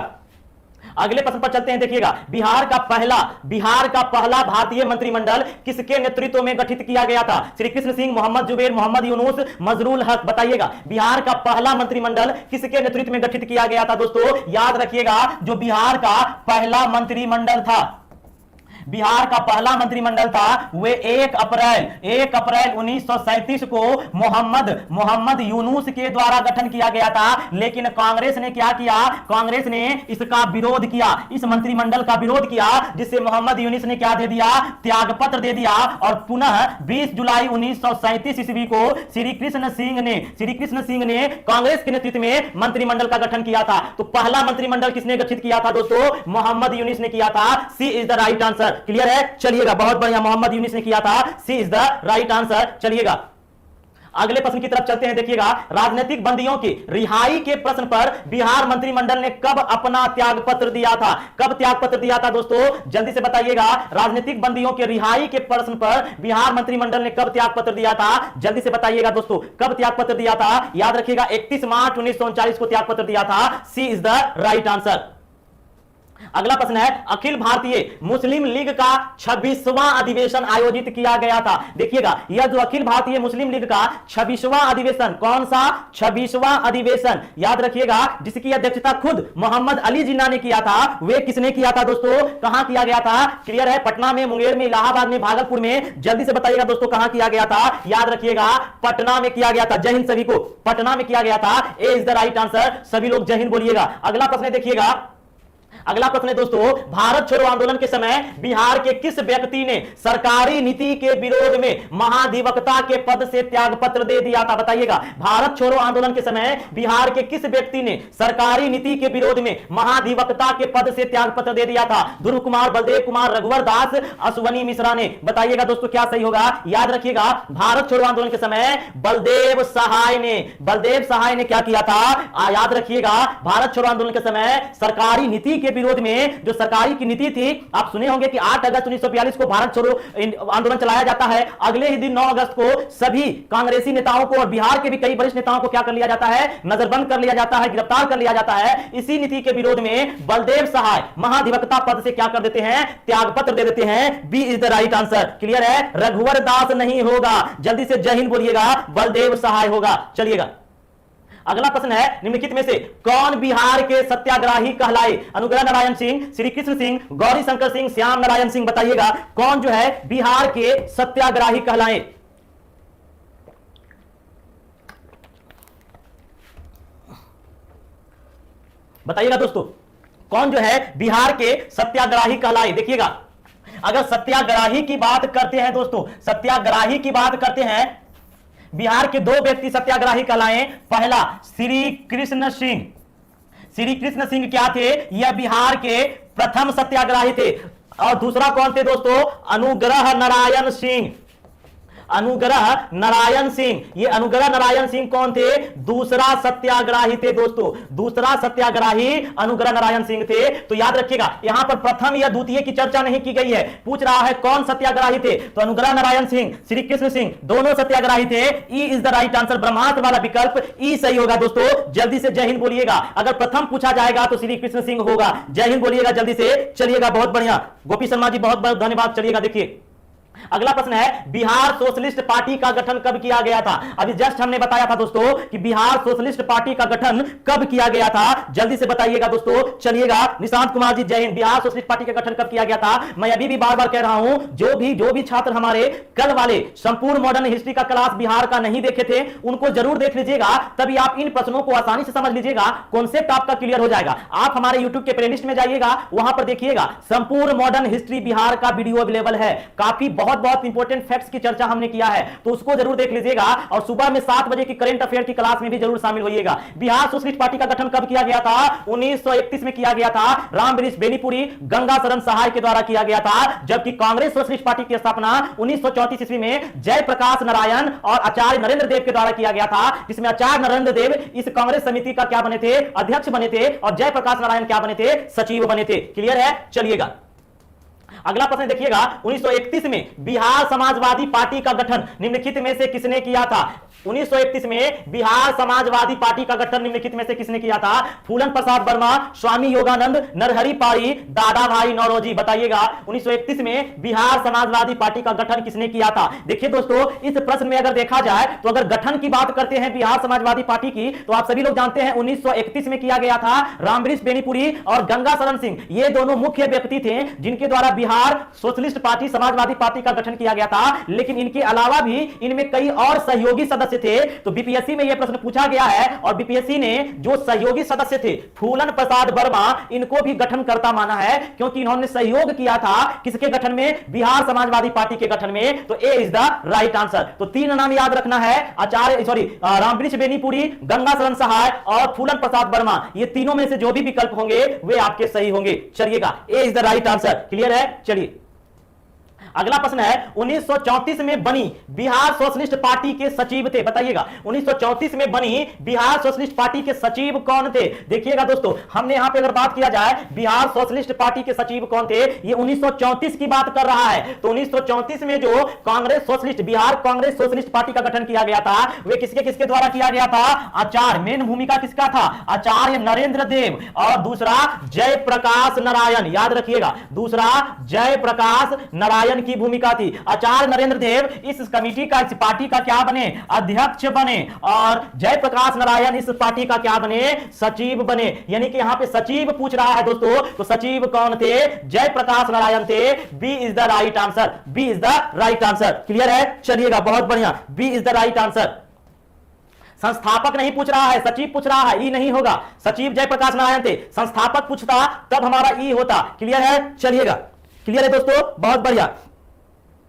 Speaker 1: अगले प्रश्न पर चलते हैं, देखिएगा बिहार का पहला भारतीय मंत्रिमंडल किसके नेतृत्व में गठित किया गया था? श्री कृष्ण सिंह, मोहम्मद जुबैर, मोहम्मद यूनुस, मजरूल हक। बताइएगा बिहार का पहला मंत्रिमंडल किसके नेतृत्व में गठित किया गया था? दोस्तों याद रखिएगा, जो बिहार का पहला मंत्रिमंडल था, बिहार का पहला मंत्रिमंडल था, वे 1 अप्रैल 1937 को मोहम्मद यूनुस के द्वारा गठन किया गया था। लेकिन कांग्रेस ने क्या किया? कांग्रेस ने इसका विरोध किया, इस मंत्रिमंडल का विरोध किया, जिससे मोहम्मद यूनुस ने क्या दे दिया? त्यागपत्र दे दिया। और पुनः 20 जुलाई 1937 ईस्वी को श्री कृष्ण सिंह ने कांग्रेस के नेतृत्व में मंत्रिमंडल का गठन किया था। तो पहला मंत्रिमंडल किसने गठित किया था दोस्तों? मोहम्मद यूनुस ने किया था। C is the right answer. Clear है? चलिएगा, बहुत बढ़िया, मोहम्मद यूनुस ने किया था। C is the right answer. चलिएगा अगले प्रश्न की तरफ चलते हैं, देखिएगा राजनीतिक बंदियों की रिहाई के प्रश्न पर बिहार मंत्रिमंडल ने कब अपना त्यागपत्र दिया था? कब त्यागपत्र दिया था दोस्तों? जल्दी से बताइएगा। राजनीतिक बंदियों के रिहाई के प्रश्न पर बिहार मंत्रिमंडल ने कब त्यागपत्र दिया था? जल्दी से बताइएगा दोस्तों, कब त्यागपत्र दिया था? याद रखिएगा 31 मार्च 1939 को त्यागपत्र दिया था। C is the right answer. अगला प्रश्न है, अखिल भारतीय मुस्लिम लीग का 26वां अधिवेशन आयोजित किया गया था। देखिएगा, यह जो अखिल भारतीय मुस्लिम लीग का 26वां अधिवेशन, कौन सा 26वां अधिवेशन? याद रखिएगा, जिसकी अध्यक्षता खुद मोहम्मद अली जिन्ना ने किया था। वे किसने किया था दोस्तों? कहां किया गया था? क्लियर है? पटना में, मुंगेर में, इलाहाबाद में, भागलपुर में। जल्दी से बताइएगा दोस्तों, कहां किया गया था? याद रखिएगा, पटना में किया गया था। जय हिंद सभी को, पटना में किया गया था। A is the right answer. सभी लोग जय हिंद बोलिएगा। अगला प्रश्न देखिएगा, अगला प्रश्न है दोस्तों, भारत छोड़ो आंदोलन के समय बिहार के किस व्यक्ति ने सरकारी नीति के विरोध में महाधिवक्ता के पद से त्यागपत्र दे दिया था? बताइएगा, भारत छोड़ो आंदोलन के समय बिहार के किस व्यक्ति ने सरकारी नीति के विरोध में महाधिवक्ता के पद से त्यागपत्र दे दिया था? ध्रुव कुमार, बलदेव कुमार, रघुवर दास, अश्वनी मिश्रा ने। बताइएगा दोस्तों, क्या सही होगा? याद रखिएगा, भारत छोड़ो आंदोलन के समय बलदेव सहाय ने क्या किया था? याद रखिएगा, भारत छोड़ो आंदोलन के समय सरकारी नीति के विरोध में जो सरकारी की नीति थी, आप सुने होंगे कि 8 अगस्त 1942 को भारत छोड़ो आंदोलन चलाया जाता है। अगले ही दिन 9 अगस्त को सभी कांग्रेसी नेताओं को और बिहार के भी कई वरिष्ठ नेताओं को क्या कर लिया जाता है? नजरबंद कर लिया जाता है, गिरफ्तार कर लिया जाता है। इसी नीति के विरोध में बलदेव सहाय महाधिवक्ता पद से क्या कर देते हैं? त्यागपत्र दे देते हैं। B is the right answer. Clear है? रघुवर दास नहीं होगा। जल्दी से जय हिंद बोलिएगा, बलदेव सहाय होगा। चलिएगा अगला प्रश्न है, निम्नलिखित में से कौन बिहार के सत्याग्रही कहलाए? अनुग्रह नारायण सिंह, श्री कृष्ण सिंह, गौरी शंकर सिंह, श्याम नारायण सिंह। बताइएगा, कौन जो है बिहार के सत्याग्रही कहलाए? बताइएगा दोस्तों, कौन जो है बिहार के सत्याग्रही कहलाए? देखिएगा, अगर सत्याग्रही की बात करते हैं दोस्तों, सत्याग्रही की बात करते हैं, बिहार के 2 व्यक्ति सत्याग्रही कहलाए। पहला श्री कृष्ण सिंह क्या थे? यह बिहार के प्रथम सत्याग्रही थे। और दूसरा कौन थे दोस्तों? अनुग्रह नारायण सिंह। ये अनुग्रह नारायण सिंह कौन थे? दूसरा सत्याग्रही थे दोस्तों, दूसरा सत्याग्रही अनुग्रह नारायण सिंह थे। तो याद रखिएगा, यहां पर प्रथम या द्वितीय की चर्चा नहीं की गई है, पूछ रहा है कौन सत्याग्रही थे। तो अनुग्रह नारायण सिंह, श्री कृष्ण सिंह दोनों सत्याग्रही थे। E is the right answer. ब्रह्मास्त्र वाला विकल्प ई सही होगा दोस्तों। जल्दी से जय हिंद बोलिएगा। अगर प्रथम पूछा जाएगा तो श्री कृष्ण सिंह होगा। जय हिंद बोलिएगा जल्दी से। चलिएगा, बहुत बढ़िया, गोपी शर्मा जी बहुत बहुत धन्यवाद। चलिएगा देखिए, अगला प्रश्न है, बिहार सोशलिस्ट पार्टी का गठन कब किया गया था? अभी जस्ट हमने बताया था दोस्तों कि बिहार सोशलिस्ट पार्टी का गठन कब किया गया था। जल्दी से बताइएगा दोस्तों। चलिएगा, निशांत कुमार जी जय हिंद। बिहार सोशलिस्ट पार्टी का गठन कब किया गया था? मैं अभी भी बार बार कह रहा हूं, जो भी छात्र हमारे कल वाले संपूर्ण मॉडर्न हिस्ट्री का क्लास बिहार का नहीं देखे थे, उनको जरूर देख लीजिएगा, तभी आप इन प्रश्नों को आसानी से समझ लीजिएगा, कॉन्सेप्ट आपका क्लियर हो जाएगा। आप हमारे यूट्यूब के प्लेलिस्ट में जाइएगा, वहां पर देखिएगा संपूर्ण मॉडर्न हिस्ट्री बिहार का वीडियो अवेलेबल है। काफी बहुत इंपॉर्टेंट फैक्ट्स की चर्चा हमने किया है, तो उसको जरूर देख लीजिएगा। और सुबह में 7 बजे की करंट अफेयर की क्लास में भी जरूर शामिल होइएगा। बिहार सोशलिस्ट पार्टी का गठन कब किया गया था? 1931 में किया गया था। रामवृक्ष बेनीपुरी, गंगा शरण सहाय के द्वारा किया गया था। जबकि कांग्रेस सोशलिस्ट पार्टी की स्थापना 1934 ईस्वी में जयप्रकाश नारायण और आचार्य नरेंद्र देव के द्वारा किया गया था, जिसमें आचार्य नरेंद्र देव इस कांग्रेस समिति का क्या बने थे? अध्यक्ष बने थे। और जयप्रकाश नारायण क्या बने थे? सचिव बने थे। क्लियर है? चलिएगा, अगला प्रश्न देखिएगा, 1931 में बिहार समाजवादी पार्टी का गठन निम्नलिखित में से किसने किया था? 1931 में बिहार समाजवादी पार्टी का गठन निम्नलिखित में से किसने किया था? फूलन प्रसाद वर्मा, स्वामी योगानंद, नरहरि पारी, दादा भाई नौरोजी। बताइएगा 1931 में बिहार समाजवादी पार्टी का गठन किसने किया था? देखिए दोस्तों, इस प्रश्न में अगर देखा जाए तो अगर गठन की बात करते हैं बिहार समाजवादी पार्टी की, तो आप सभी लोग जानते हैं 1931 में किया गया था। रामवृक्ष बेनीपुरी और गंगा शरण सिंह, ये दोनों मुख्य व्यक्ति थे जिनके द्वारा Bihar socialist party Samajwadi party का गठन किया गया था। लेकिन इनके अलावा भी इनमें कई और सहयोगी सदस्य थे। तो बीपीएससी में यह प्रश्न पूछा गया है और बीपीएससी ने जो सहयोगी सदस्य थे फूलन प्रसाद वर्मा, इनको भी गठनकर्ता माना है क्योंकि इन्होंने सहयोग किया था किसके गठन में? बिहार समाजवादी पार्टी के गठन में। तो ए इज द राइट आंसर। तो तीन नाम याद रखना है, रामवृक्ष बेनीपुरी, गंगा शरण सहाय और फूलन प्रसाद वर्मा। ये तीनों में से जो भी विकल्प होंगे वे आपके सही होंगे। चलिएगा, A is the right answer. Clear है? चलिए अगला प्रश्न है, 1934 में बनी बिहार सोशलिस्ट पार्टी के सचिव थे। बताइएगा 1934 में बनी बिहार सोशलिस्ट पार्टी के सचिव कौन थे? देखिएगा दोस्तों, हमने यहां पे अगर बात किया जाए बिहार सोशलिस्ट पार्टी के सचिव कौन थे, ये 1934 की बात कर रहा है। तो 1934 में जो Congress socialist Bihar Congress socialist party का गठन किया गया था, वे किसके किसके द्वारा किया गया था? आचार्य, मेन भूमिका किसका था? आचार्य नरेंद्र देव, और दूसरा जयप्रकाश नारायण। याद रखिएगा, दूसरा जयप्रकाश नारायण की भूमिका थी। आचार्य नरेंद्र देव इस कमेटी का, इस पार्टी का क्या बने? अध्यक्ष बने, और जयप्रकाश नारायण इस पार्टी का क्या बने? सचिव बने। यानी कि यहां पे सचिव पूछ रहा है दोस्तों, तो सचिव कौन थे? जयप्रकाश नारायण थे। B is the right answer. B is the right answer. Clear है? चलिएगा, बहुत बढ़िया, B is the right answer. संस्थापक नहीं पूछ रहा है, सचिव पूछ रहा है, ई नहीं होगा। सचिव जयप्रकाश नारायण थे, संस्थापक पूछता तब हमारा ई होता। क्लियर है? चलिएगा, क्लियर है दोस्तों, बहुत बढ़िया।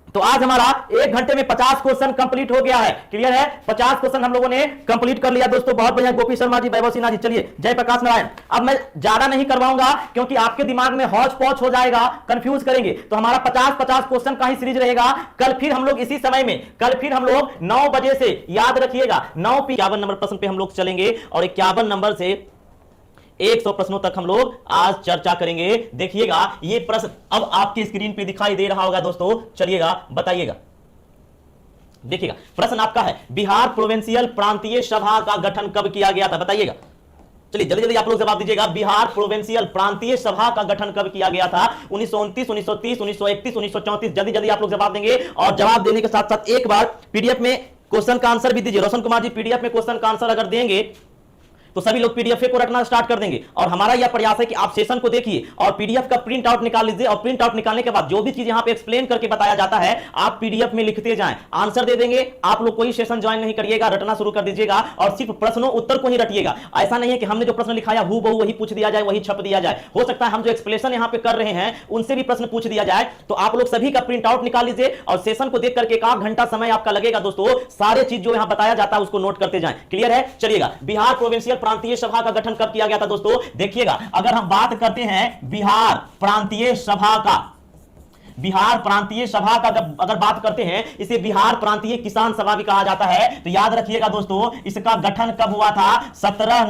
Speaker 1: तो आज हमारा 1 घंटे में 50 क्वेश्चन कंप्लीट हो गया है। क्लियर है? 50 क्वेश्चन हम लोगों ने कंप्लीट कर लिया दोस्तों, बहुत बढ़िया। गोपी शर्मा जी, वैभव सिन्हा जी। चलिए, जयप्रकाश नारायण। अब मैं ज्यादा नहीं करवाऊंगा क्योंकि आपके दिमाग में हौच पौच हो जाएगा, कंफ्यूज करेंगे। तो हमारा 50 क्वेश्चन का ही सीरीज रहेगा। कल फिर हम लोग इसी समय में, कल फिर हम लोग 9 बजे से, याद रखिएगा 51 नंबर प्रश्न पे हम लोग चलेंगे और 51 नंबर से 100 प्रश्नों तक हम लोग आज चर्चा करेंगे। देखिएगा, ये प्रश्न अब आपकी स्क्रीन पे दिखाई दे रहा होगा दोस्तों। चलिएगा, बताइएगा। देखिएगा, प्रश्न आपका है, बिहार प्रोविंशियल प्रांतीय सभा का गठन कब किया गया था? बताइएगा। चलिए जल्दी जल्दी आप लोग जवाब दीजिएगा। बिहार प्रोविंशियल प्रांतीय सभा का गठन कब किया गया था? 1929, 1930, 1931, 1934। जल्दी जल्दी आप लोग जवाब देंगे और जवाब देने के साथ साथ एक बार पीडीएफ में क्वेश्चन का आंसर भी दीजिए। रोशन कुमार जी, पीडीएफ में क्वेश्चन का आंसर अगर देंगे तो सभी लोग पीडीएफ को रखना स्टार्ट कर देंगे। और हमारा यह प्रयास है कि आप सेशन को देखिए और पीडीएफ का प्रिंट आउट निकाल लीजिए, और प्रिंट आउट निकालने के बाद जो भी चीज यहां पे एक्सप्लेन करके बताया जाता है आप पीडीएफ में लिखते जाएं। आंसर दे देंगे, आप लोग कोई सेशन ज्वाइन नहीं करिएगा, रटना शुरू कर दीजिएगा और सिर्फ प्रश्नों उत्तर को ही रटिएगा। ऐसा नहीं है कि हमने जो प्रश्न लिखाया हूबहू वही पूछ दिया जाए, वही छप दिया जाए। हो सकता है हम जो एक्सप्लेनेशन यहां पे कर रहे हैं उनसे भी प्रश्न पूछ दिया जाए। तो आप लोग सभी का प्रिंट आउट निकाल लीजिए और सेशन को देख करके 1 घंटा समय आपका लगेगा दोस्तों। सारे चीज जो यहां बताया जाता है उसको नोट करते जाएं। क्लियर है? चलिएगा, बिहार प्रोविंशियल प्रांतीय सभा का गठन कब किया गया था दोस्तों? देखिएगा, अगर हम बात करते हैं बिहार प्रांतीय सभा का, बिहार प्रांतीय सभा का अगर बात करते हैं, इसे बिहार प्रांतीय किसान सभा भी कहा जाता है। तो याद रखिएगा दोस्तों, इसका गठन कब हुआ था? 17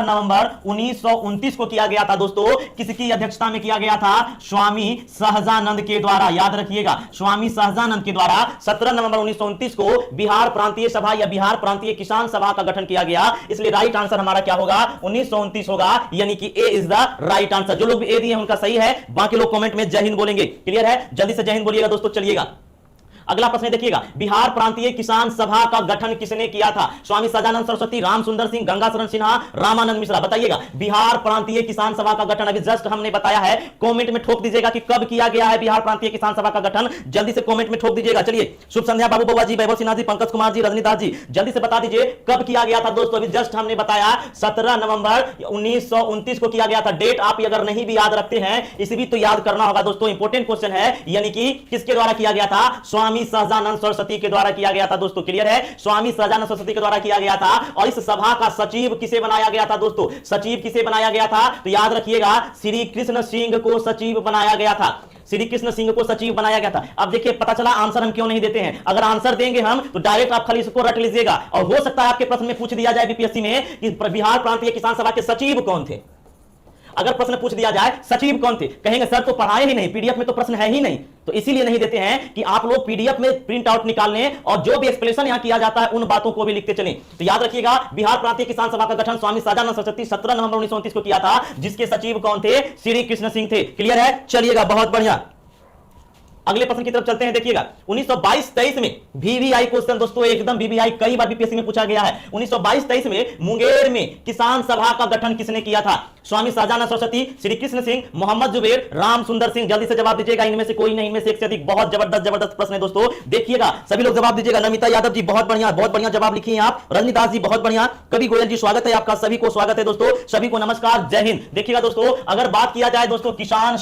Speaker 1: नवंबर 1929 को किया गया था दोस्तों। किसकी अध्यक्षता में किया गया था? स्वामी सहजानंद के द्वारा। याद रखिएगा, स्वामी सहजानंद के द्वारा 17 नवंबर 1929 को बिहार प्रांतीय सभा या बिहार प्रांतीय किसान सभा का गठन किया गया। इसलिए राइट आंसर हमारा क्या होगा? 1929 होगा, यानी कि ए इज द राइट आंसर। जो लोग भी ए दिए उनका सही है, बाकी लोग कमेंट में जय हिंद बोलेंगे। क्लियर है? जल्दी से जय हिंद बोलिएगा दोस्तों। चलिएगा, अगला प्रश्न देखिएगा, बिहार प्रांतीय किसान सभा का गठन किसने किया था? स्वामी सदानंद सरस्वती, राम सुंदर सिंह, गंगा शरण सिन्हा, रामानंद मिश्रा। बताइएगा, बिहार प्रांतीय किसान सभा का गठन अभी जस्ट हमने बताया है। कमेंट में ठोक दीजिएगा कि कब किया गया है बिहार प्रांतीय किसान सभा का गठन। जल्दी से कमेंट में ठोक दीजिएगा। चलिए, शुभ संध्या बाबू बउआ जी, वैभव सिन्हा जी, पंकज कुमार जी, रजनीदास जी, जल्दी से बता दीजिए कब किया गया था दोस्तों। अभी जस्ट हमने बताया 17 नवंबर 1929 को किया गया था। डेट आप अगर नहीं भी याद रखते हैं, इसे भी तो याद करना होगा दोस्तों। इंपॉर्टेंट क्वेश्चन है, यानी कि किसके द्वारा किया गया था? स्वामी सहजानंद सरस्वती के द्वारा किया गया था दोस्तों। क्लियर है? स्वामी सहजानंद सरस्वती के द्वारा किया गया था। और इस सभा का सचिव किसे बनाया गया था दोस्तों? सचिव किसे बनाया गया था? तो याद रखिएगा, श्री कृष्ण सिंह को सचिव बनाया गया था। श्री कृष्ण सिंह को सचिव बनाया गया था। अब देखिए, पता चला आंसर हम क्यों नहीं देते हैं। अगर आंसर देंगे हम तो डायरेक्ट आप खाली इसको रट लीजिएगा, और हो सकता है आपके प्रश्न में पूछ दिया जाए बीपीएससी में कि बिहार प्रांतीय किसान सभा के सचिव कौन थे। अगर प्रश्न पूछ दिया जाए सचिव कौन थे, कहेंगे सर तो पढ़ाए ही नहीं, पीडीएफ में तो प्रश्न है ही नहीं। तो इसीलिए नहीं देते हैं कि आप लोग पीडीएफ में प्रिंट आउट निकाल लें और जो भी एक्सप्लेनेशन यहां किया जाता है उन बातों को भी लिखते चलें। तो याद रखिएगा, बिहार प्रांतीय किसान सभा का गठन स्वामी सदानंद सरस्वती 17 नवंबर 1929 को किया था, जिसके सचिव कौन थे, श्री कृष्ण सिंह थे। क्लियर है, चलिएगा बहुत बढ़िया। अगले प्रश्न की तरफ चलते हैं। देखिएगा 1922-23 में वीवीआई क्वेश्चन दोस्तों, एकदम वीवीआई कई बार बीपीएससी में पूछा गया है। 1922-23 में मुंगेर में किसान सभा का गठन किसने किया था? स्वामी सदानंद सरस्वती, श्री कृष्ण सिंह, मोहम्मद जुबेर, राम सुंदर सिंह। जल्दी से जवाब दीजिएगा, इनमें से कोई नहीं, इनमें से एक से अधिक। बहुत जबरदस्त प्रश्न है दोस्तों, देखिएगा सभी लोग जवाब दीजिएगा। नमिता यादव जी बहुत बढ़िया जवाब लिखिए आप। रजनीदास जी बहुत बढ़िया। कवि गोयल जी स्वागत है आपका, सभी को स्वागत है दोस्तों, सभी को नमस्कार, जय हिंद। देखिएगा दोस्तों, अगर बात किया जाए दोस्तों किसान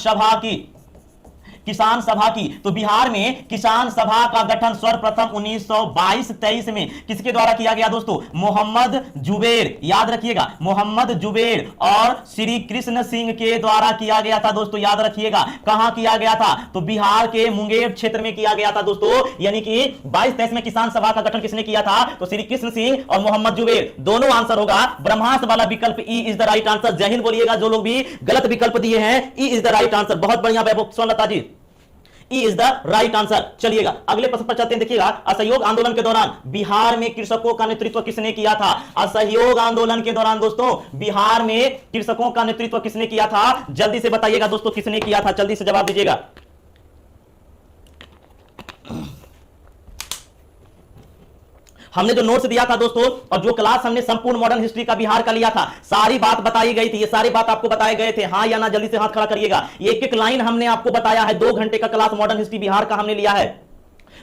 Speaker 1: सभा की, तो बिहार में किसान सभा का गठन सर्वप्रथम 1922-23 में किसके द्वारा किया गया दोस्तों? मोहम्मद जुबेर, याद रखिएगा, मोहम्मद जुबेर और श्री कृष्ण सिंह के द्वारा किया गया था दोस्तों। याद रखिएगा कहां किया गया था? तो बिहार के मुंगेर क्षेत्र में किया गया था दोस्तों। यानी कि 22-23 में किसान सभा का गठन किसने किया था? तो श्री कृष्ण सिंह और मोहम्मद जुबेर। दोनों आंसर होगा ब्रह्मास्त्र वाला विकल्प, E is the right answer. जय हिंद बोलिएगा जो लोग भी गलत विकल्प दिए हैं, E is the right answer. बहुत बढ़िया Vaibhav Sonlata ji, E is the right answer. चलिएगा अगले प्रश्न पर चलते हैं। देखिएगा असहयोग आंदोलन के दौरान बिहार में कृषकों का नेतृत्व किसने किया था? असहयोग आंदोलन के दौरान दोस्तों बिहार में कृषकों का नेतृत्व किसने किया था? जल्दी से बताइएगा दोस्तों किसने किया था, जल्दी से जवाब दीजिएगा। हमने जो नोट्स दिया था दोस्तों और जो क्लास हमने संपूर्ण मॉडर्न हिस्ट्री का बिहार का लिया था, सारी बात बताई गई थी, ये सारी बात आपको बताए गए थे, हाँ या ना? जल्दी से हाथ खड़ा करिएगा। एक एक लाइन हमने आपको बताया है। 2 घंटे का क्लास मॉडर्न हिस्ट्री बिहार का हमने लिया है।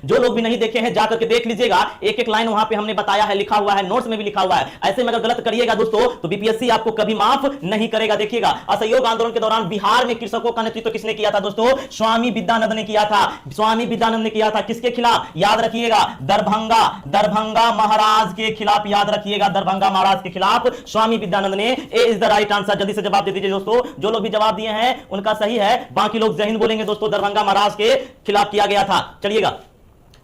Speaker 1: जो लोग भी नहीं देखे हैं जाकर के देख लीजिएगा, एक एक लाइन वहां पे हमने बताया है, लिखा हुआ है, नोट्स में भी लिखा हुआ है। ऐसे में अगर गलत करिएगा दोस्तों तो बीपीएससी आपको कभी माफ नहीं करेगा। देखिएगा असहयोग आंदोलन के दौरान बिहार में कृषकों का नेतृत्व किसने किया था दोस्तों? स्वामी विद्यानंद ने किया था। स्वामी विद्यानंद ने किया था। किसके खिलाफ? याद रखिएगा, दरभंगा महाराज के खिलाफ। याद रखिएगा, दरभंगा महाराज के खिलाफ स्वामी विद्यानंद ने। ए इज द राइट आंसर। जल्दी से जवाब दे दीजिए दोस्तों, जो लोग भी जवाब दिए हैं उनका सही है, बाकी लोग जय हिंद बोलेंगे दोस्तों। दरभंगा महाराज के खिलाफ किया गया था। चलिएगा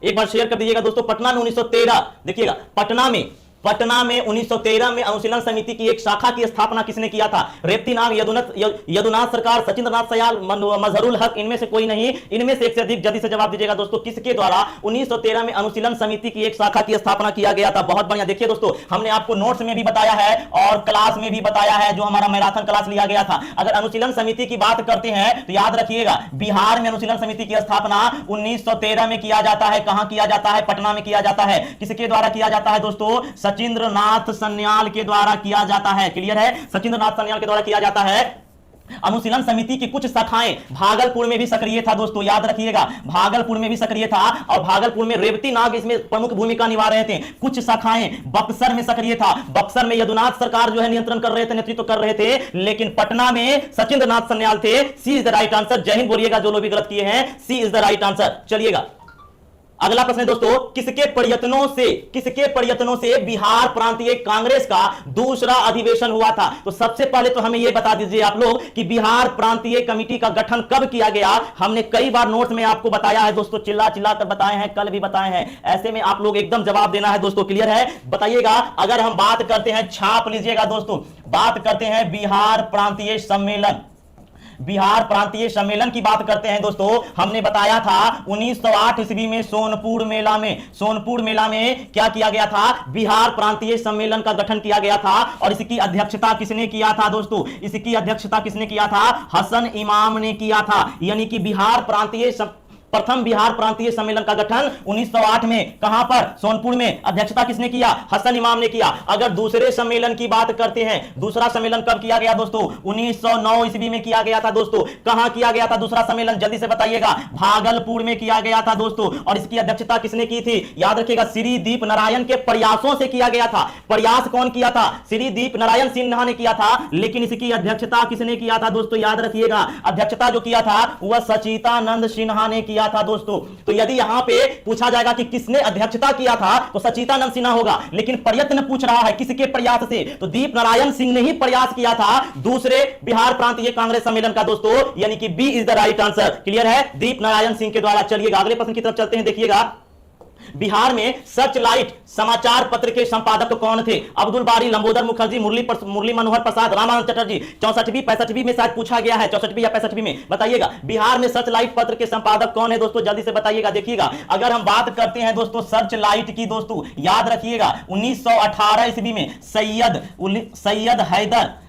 Speaker 1: एक बार शेयर कर दीजिएगा दोस्तों। पटना में 1913, देखिएगा पटना में 1913 में अनुशीलन समिति की एक शाखा की स्थापना किसने किया था? रेप्तीनाग, यदुनाथ सरकार, सचिंद्रनाथ सयाल, मजहरुल हक। इनमें से कोई नहीं, इनमें से एक से अधिक। जल्दी से जवाब दीजिएगा दोस्तों, किसके द्वारा 1913 में अनुशीलन समिति की एक शाखा की स्थापना किया गया था? बहुत बढ़िया। देखिए दोस्तों, हमने आपको नोट्स में भी बताया है और क्लास में भी बताया है, जो हमारा मैराथन क्लास लिया गया था। अगर अनुशीलन समिति की बात करते हैं तो याद रखिएगा बिहार में अनुशीलन समिति की स्थापना 1913 में किया जाता है। कहां किया जाता है? पटना में किया जाता है। किसके द्वारा किया जाता है दोस्तों? सचिंद्रनाथ सन्याल के द्वारा किया जाता है। क्लियर है, सचिंद्रनाथ सन्याल के द्वारा किया जाता है। अनुशीलन समिति की कुछ शाखाएं भागलपुर में भी सक्रिय था दोस्तों। याद रखिएगा, भागलपुर में भी सक्रिय था और भागलपुर में रेवती नाग इसमें प्रमुख भूमिका निभा रहे थे। कुछ शाखाएं बक्सर में सक्रिय था। बक्सर में यदुनाथ सरकार जो है नियंत्रण कर रहे थे, नेतृत्व कर रहे थे, लेकिन पटना में सचिंद्रनाथ सन्याल थे। C is the right answer. जय हिंद बोलिएगा जो लोग भी गलत किए हैं, सी इज द राइट आंसर। चलिएगा अगला प्रश्न है दोस्तों, किसके प्रयत्नों से बिहार प्रांतीय कांग्रेस का दूसरा अधिवेशन हुआ था? तो सबसे पहले तो हमें यह बता दीजिए आप लोग कि बिहार प्रांतीय कमेटी का गठन कब किया गया? हमने कई बार नोट्स में आपको बताया है दोस्तों, चिल्ला कर बताए हैं, कल भी बताए हैं। ऐसे में आप लोग एकदम जवाब देना है दोस्तों। क्लियर है, बताइएगा। अगर हम बात करते हैं, छाप लीजिएगा दोस्तों, बात करते हैं बिहार प्रांतीय सम्मेलन की बात करते हैं दोस्तों। हमने बताया था 1908 ईस्वी में सोनपुर मेला में क्या किया गया था? बिहार प्रांतीय सम्मेलन का गठन किया गया था। और इसकी अध्यक्षता किसने किया था दोस्तों? इसकी अध्यक्षता किसने किया था? हसन इमाम ने किया था। यानी कि प्रथम बिहार प्रांतीय सम्मेलन का गठन 1908 में कहां पर? सोनपुर में। अध्यक्षता किसने किया? हसन इमाम ने किया। अगर दूसरे सम्मेलन की बात करते हैं, दूसरा सम्मेलन कब किया गया दोस्तों? 1909 ईस्वी में किया गया था दोस्तों। कहां किया गया था दूसरा सम्मेलन? जल्दी से बताइएगा। भागलपुर में किया गया था दोस्तों। और इसकी अध्यक्षता किसने की थी? याद रखिएगा, श्री दीप नारायण के प्रयासों से किया गया था। प्रयास कौन किया था? श्री दीप नारायण सिन्हा ने किया था। लेकिन इसकी अध्यक्षता किसने किया था दोस्तों? याद रखिएगा, अध्यक्षता जो किया था वह सचितानंद सिन्हा ने किया था दोस्तों। तो यदि यहां पे पूछा जाएगा कि किसने अध्यक्षता किया था तो सचितानंद सिन्हा होगा। लेकिन प्रयत्न पूछ रहा है किसके प्रयास से? तो दीप नारायण सिंह ने ही प्रयास किया था दूसरे बिहार प्रांतीय कांग्रेस सम्मेलन का दोस्तों। यानी कि B is the right answer. Clear है, दीप नारायण सिंह के द्वारा। चलिएगा अगले प्रश्न की तरफ चलते हैं। देखिएगा बिहार में सर्च लाइट समाचार पत्र के संपादक कौन थे? अब्दुल बारी, लंबोदर मुखर्जी, मुरली मनोहर प्रसाद, रामानंद चटर्जी। 64वीं 65वीं में शायद पूछा गया है, 64वीं या 65वीं में बताइएगा। बिहार में सर्च लाइट पत्र के संपादक कौन है दोस्तों? जल्दी से बताइएगा। देखिएगा, अगर हम बात करते हैं दोस्तों सर्च लाइट की, दोस्तों याद रखिएगा 1918 ईस्वी में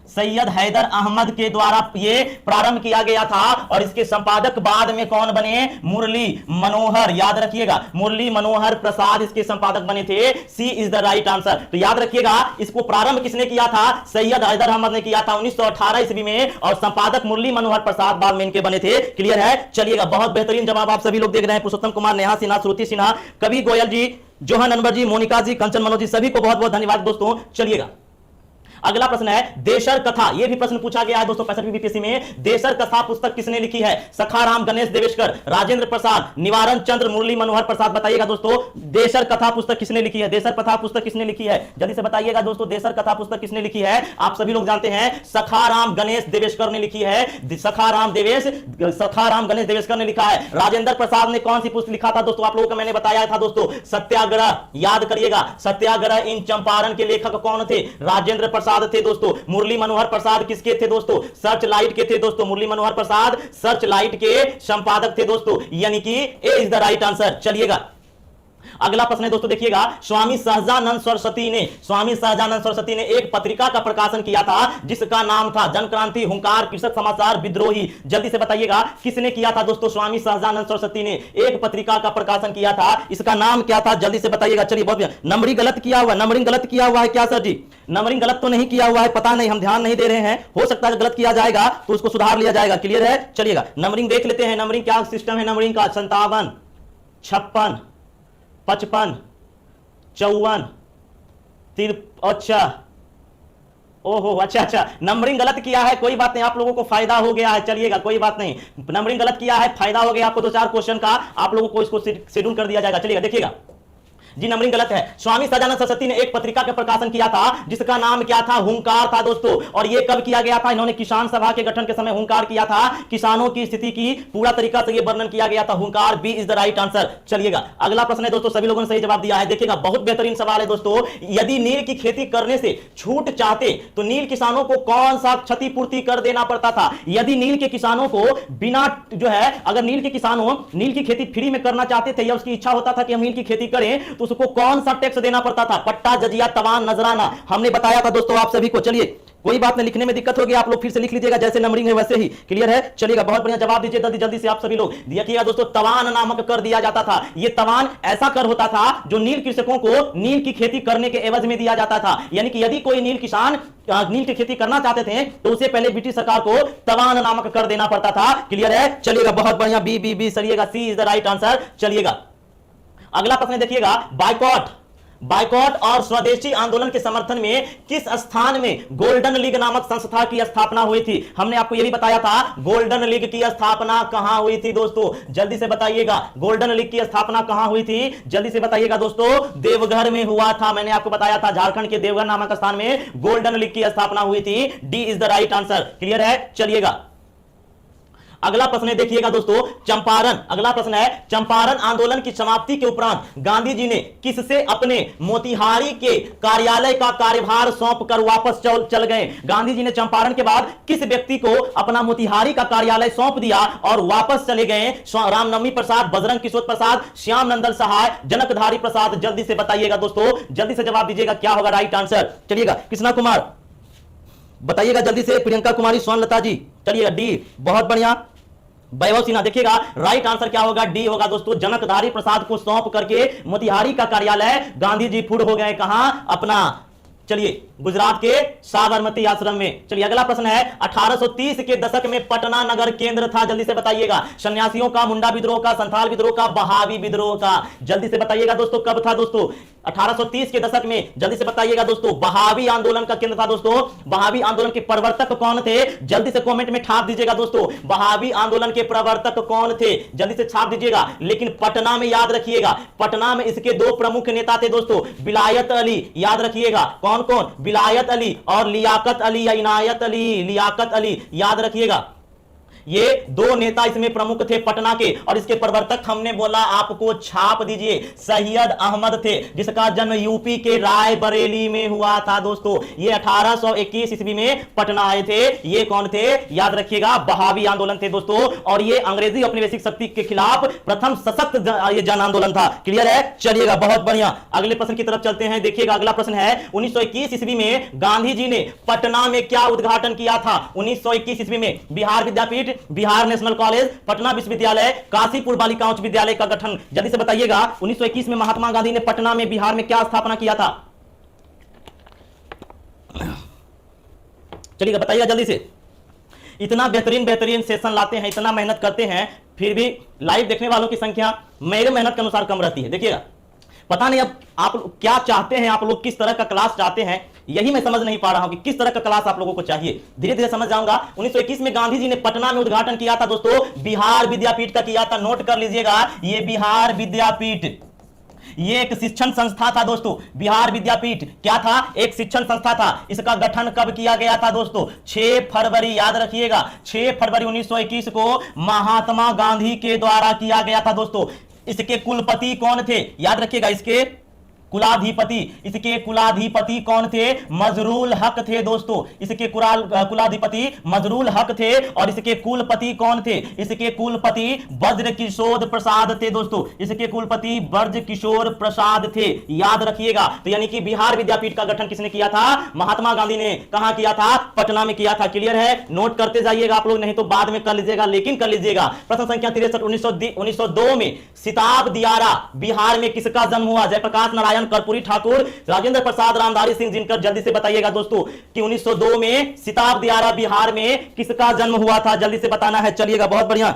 Speaker 1: सैयद हैदर अहमद के द्वारा यह प्रारंभ किया गया था और इसके संपादक बाद में कौन बने? मुरली मनोहर। याद रखिएगा, मुरली मनोहर प्रसाद इसके संपादक बने थे। C is the right answer. तो याद रखिएगा, इसको प्रारंभ किसने किया था? सैयद हैदर अहमद ने किया था 1918 ईस्वी में, और संपादक मुरली मनोहर प्रसाद बाद में इनके बने थे। क्लियर है? चलिएगा, बहुत बेहतरीन जवाब आप सभी लोग देख रहे हैं। पुरुषोत्तम कुमार, नेहा सिन्हा, श्रुति सिन्हा, कवि गोयल जी, जोहन अनवर जी, मोनिका जी, कंचन मनोज जी, सभी को बहुत बहुत धन्यवाद दोस्तों। चलिएगा, अगला प्रश्न है देशर कथा। यह भी प्रश्न पूछा गया है दोस्तों 65वीं बीपीएससी में। देशर कथा पुस्तक किसने लिखी है? सखाराम, गणेश देवेशकर, राजेंद्र प्रसाद, निवारण चंद्र, मुरली मनोहर प्रसाद। बताइएगा दोस्तों, देशर कथा पुस्तक किसने लिखी है? देशर कथा पुस्तक किसने लिखी है? जल्दी से बताइएगा दोस्तों, देशर कथा पुस्तक किसने लिखी है? आप सभी लोग जानते हैं, सखाराम गणेश देवेशकर ने लिखी है। सखाराम गणेश देवेशकर ने लिखा है। राजेंद्र प्रसाद ने कौन सी पुस्तक लिखा था दोस्तों? आप लोगों को मैंने बताया था दोस्तों, सत्याग्रह। याद करिएगा, सत्याग्रह इन चंपारण के लेखक कौन थे? राजेंद्र प्रसाद थे दोस्तों। मुरली मनोहर प्रसाद किसके थे दोस्तों? सर्च लाइट के थे दोस्तों। मुरली मनोहर प्रसाद सर्च लाइट के संपादक थे दोस्तों, यानी कि ए इज द राइट आंसर। चलिएगा, अगला प्रश्न है दोस्तों, देखिएगा, स्वामी सहजानंद सरस्वती ने एक पत्रिका का प्रकाशन किया था जिसका नाम था जनक्रांति, हुंकार, कृषक समाचार, विद्रोही। जल्दी से बताइएगा, किसने किया था दोस्तों? स्वामी सहजानंद सरस्वती ने एक पत्रिका का प्रकाशन किया था, इसका नाम क्या था? जल्दी से बताइएगा। चलिए, बहुत नंबरिंग गलत किया हुआ है क्या सर जी? नंबरिंग गलत तो नहीं किया हुआ है, पता नहीं, हम ध्यान नहीं दे रहे हैं, हो सकता है गलत किया जाएगा तो उसको सुधार लिया जाएगा। क्लियर है? चलिएगा, नंबरिंग देख लेते हैं। नंबरिंग क्या सिस्टम है नंबरिंग का? 57, 56, 55, 54, अच्छा, ओहो, अच्छा, नंबरिंग गलत किया है, कोई बात नहीं, आप लोगों को फायदा हो गया है। चलिएगा, कोई बात नहीं, नंबरिंग गलत किया है, फायदा हो गया आपको। 2-4 क्वेश्चन का आप लोगों को इसको शेड्यूल कर दिया जाएगा। चलिएगा, देखिएगा जी, नंबरिंग गलत है। स्वामी सहजानंद सरस्वती ने एक पत्रिका का प्रकाशन किया था जिसका नाम क्या था? हुंकार था दोस्तों। और यह कब किया गया था? इन्होंने किसान सभा के गठन के समय हुंकार किया था। किसानों की स्थिति की पूरा तरीका से यह वर्णन किया गया था। हुंकार, B is the right answer. चलिएगा, अगला प्रश्न है दोस्तों, सभी लोगों ने सही जवाब दिया है। देखिएगा, बहुत बेहतरीन सवाल है दोस्तों। यदि नील की खेती करने से छूट चाहते तो नील किसानों को कौन सा क्षतिपूर्ति कर देना पड़ता था? यदि नील के किसानों को बिना जो है, अगर नील के किसानों नील की खेती फ्री में करना चाहते थे या उसकी इच्छा होता था कि हम नील की खेती करें, तो उसको कौन सा टैक्स देना पड़ता था? पट्टा, जजिया, तवान, नजराना, हमने बताया था दोस्तों आप सभी को। चलिए, कोई बात नहीं, लिखने में दिक्कत होगी, आप लोग फिर से लिख लीजिएगा, जैसे नंबरिंग है वैसे ही। क्लियर है? चलिएगा, बहुत बढ़िया, जवाब दीजिए जल्दी से आप सभी लोग। देखिएगा दोस्तों, तवान नामक कर दिया जाता था। यह तवान ऐसा कर होता था जो नील कृषकों को नील की खेती करने के एवज में दिया जाता था। यानी कि यदि कोई नील किसान नील की खेती करना चाहते थे तो उसे पहले ब्रिटिश सरकार को तवान नामक कर देना पड़ता था। क्लियर है? चलिएगा, बहुत बढ़िया, बी, चलिएगा, सी इज द राइट आंसर। चलिएगा, अगला प्रश्न देखिएगा, बाइकॉट और स्वदेशी आंदोलन के समर्थन में किस स्थान में गोल्डन लीग नामक संस्था की स्थापना हुई थी? हमने आपको यह भी बताया था, गोल्डन लीग की स्थापना कहां हुई थी दोस्तों? जल्दी से बताइएगा, गोल्डन लीग की स्थापना कहां हुई थी? जल्दी से बताइएगा दोस्तों। देवघर में हुआ था, मैंने आपको बताया था, झारखंड के देवघर नामक स्थान में गोल्डन लीग की स्थापना हुई थी। D is the right answer. Clear है? चलिएगा, अगला प्रश्न है, देखिएगा दोस्तों, चंपारण। अगला प्रश्न है, चंपारण आंदोलन की समाप्ति के उपरांत गांधी जी ने किससे अपने मोतिहारी के कार्यालय का कार्यभार सौंपकर वापस चल गए? गांधी जी ने चंपारण के बाद किस व्यक्ति को अपना मोतिहारी का कार्यालय सौंप दिया और वापस चले गए? रामनवमी प्रसाद, बजरंग किशोर प्रसाद, श्याम नंदन सहाय, जनकधारी प्रसाद। जल्दी से बताइएगा दोस्तों, जल्दी से जवाब दीजिएगा, क्या होगा राइट आंसर? चलिएगा, कृष्णा कुमार बताइएगा जल्दी से, प्रियंका कुमारी, स्वर्णलता जी। चलिएगा, डी, बहुत बढ़िया, वैभव सिन्हा। देखिएगा, राइट आंसर क्या होगा? डी होगा दोस्तों। जनकधारी प्रसाद को सौंप करके मोतिहारी का कार्यालय गांधी जी फुड़ हो गए कहां? अपना, चलिए, गुजरात के साबरमती आश्रम में। चलिए, अगला प्रश्न है, 1830 के दशक में पटना नगर केंद्र था। जल्दी से बताइएगा, सन्यासियों का, मुंडा विद्रोह का, संथाल विद्रोह का, बहावी विद्रोह का। जल्दी से बताइएगा दोस्तों, कब था दोस्तों? 1830 के दशक में। जल्दी से बताइएगा दोस्तों, बहावी आंदोलन का केंद्र था दोस्तों। बहावी आंदोलन के प्रवर्तक कौन थे? जल्दी से कमेंट में छाप दीजिएगा दोस्तों, बहावी आंदोलन के प्रवर्तक कौन थे? जल्दी से छाप दीजिएगा। लेकिन पटना में याद रखिएगा, पटना में इसके 2 प्रमुख नेता थे दोस्तों, विलायत अली। याद रखिएगा, कौन कौन? विलायत अली और लियाकत अली या इनायत अली, लियाकत अली। याद रखिएगा, ये दो नेता इसमें प्रमुख थे पटना के, और इसके प्रवर्तक हमने बोला आपको छाप दीजिए, सैयद अहमद थे, जिसका जन्म यूपी के रायबरेली में हुआ था दोस्तों। ये 1821 ईस्वी में पटना आए थे। ये कौन थे? याद रखिएगा, बहावी आंदोलन थे दोस्तों, और ये अंग्रेजी औपनिवेशिक शक्ति के खिलाफ प्रथम सशक्त ये जन आंदोलन था। क्लियर है? चलिएगा, बहुत बढ़िया। अगले प्रश्न की तरफ चलते हैं। देखिएगा, अगला प्रश्न है 1921 ईस्वी में गांधी जी ने पटना में क्या उद्घाटन किया था? 1921 ईस्वी में बिहार विद्यापीठ, बिहार नेशनल कॉलेज, पटना विश्वविद्यालय, काशीपुर बालिका उच्च विद्यालय का गठन। जल्दी से बताइएगा, 1921 में महात्मा गांधी ने पटना में, बिहार में क्या स्थापना किया था? चलिएगा, बताइएगा जल्दी से। इतना बेहतरीन सेशन लाते हैं, इतना मेहनत करते हैं, फिर भी लाइव देखने वालों की संख्या मेरे मेहनत के अनुसार कम रहती है। देखिएगा, पता नहीं अब आप क्या चाहते हैं, आप लोग किस तरह का क्लास चाहते हैं, यही मैं समझ नहीं पा रहा हूं कि किस तरह का क्लास आप लोगों को चाहिए। धीरे धीरे समझ जाऊंगा। 1921 में गांधी जी ने पटना में उद्घाटन किया था दोस्तों, बिहार विद्यापीठ का किया था। नोट कर लीजिएगा, ये बिहार विद्यापीठ ये एक शिक्षण संस्था था दोस्तों। बिहार विद्यापीठ क्या था? एक शिक्षण संस्था था। इसका गठन कब किया गया था दोस्तों? 6 फरवरी, याद रखिएगा, 6 फरवरी 1921 को महात्मा गांधी के द्वारा किया गया था दोस्तों। इसके कुलपति कौन थे? याद रखिएगा, इसके कुलाधिपति कौन थे? मजरूल हक थे दोस्तों। इसके कुलाधिपति मजरूल हक थे, और इसके कुलपति कौन थे? इसके कुलपति ब्रज किशोर प्रसाद थे दोस्तों। इसके कुलपति ब्रज किशोर प्रसाद थे, याद रखिएगा। तो यानी कि बिहार विद्यापीठ का गठन किसने किया था? महात्मा गांधी ने। कहां किया था? पटना में किया था। क्लियर है? नोट करते जाइएगा आप लोग, नहीं तो बाद में कर लीजिएगा, लेकिन कर लीजिएगा। प्रश्न संख्या 63, 1902 में सिताब दियारा बिहार में किसका जन्म हुआ? जयप्रकाश नारायण, कर्पूरी ठाकुर, राजेंद्र प्रसाद, रामधारी सिंह जिनकर। जल्दी से बताइएगा दोस्तों कि 1902 में सिताब दियारा बिहार में किसका जन्म हुआ था? जल्दी से बताना है। चलिएगा, बहुत बढ़िया,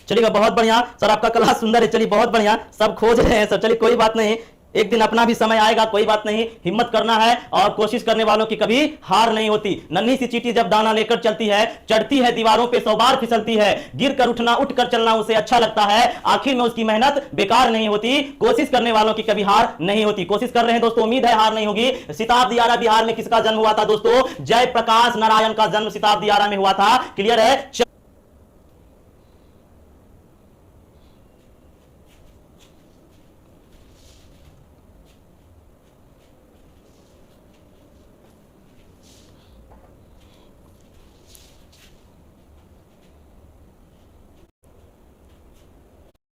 Speaker 1: चलिएगा, बहुत बढ़िया सर, आपका क्लास सुंदर है। चलिए, बहुत बढ़िया, सब खोज रहे हैं सर। चलिए, कोई बात नहीं, एक दिन अपना भी समय आएगा, कोई बात नहीं, हिम्मत करना है, और कोशिश करने वालों की कभी हार नहीं होती। नन्ही सी चींटी जब दाना लेकर चलती है, चढ़ती है दीवारों पे 100 बार फिसलती है, गिर कर उठना, उठ कर चलना उसे अच्छा लगता है, आखिर में उसकी मेहनत बेकार नहीं होती। कोशिश करने वालों की कभी हार नहीं होती। कोशिश कर रहे हैं दोस्तों, उम्मीद है हार नहीं होगी। सिताब दियारा बिहार में किसका जन्म हुआ था दोस्तों? जयप्रकाश नारायण का जन्म सिताब दियारा में हुआ था। क्लियर है?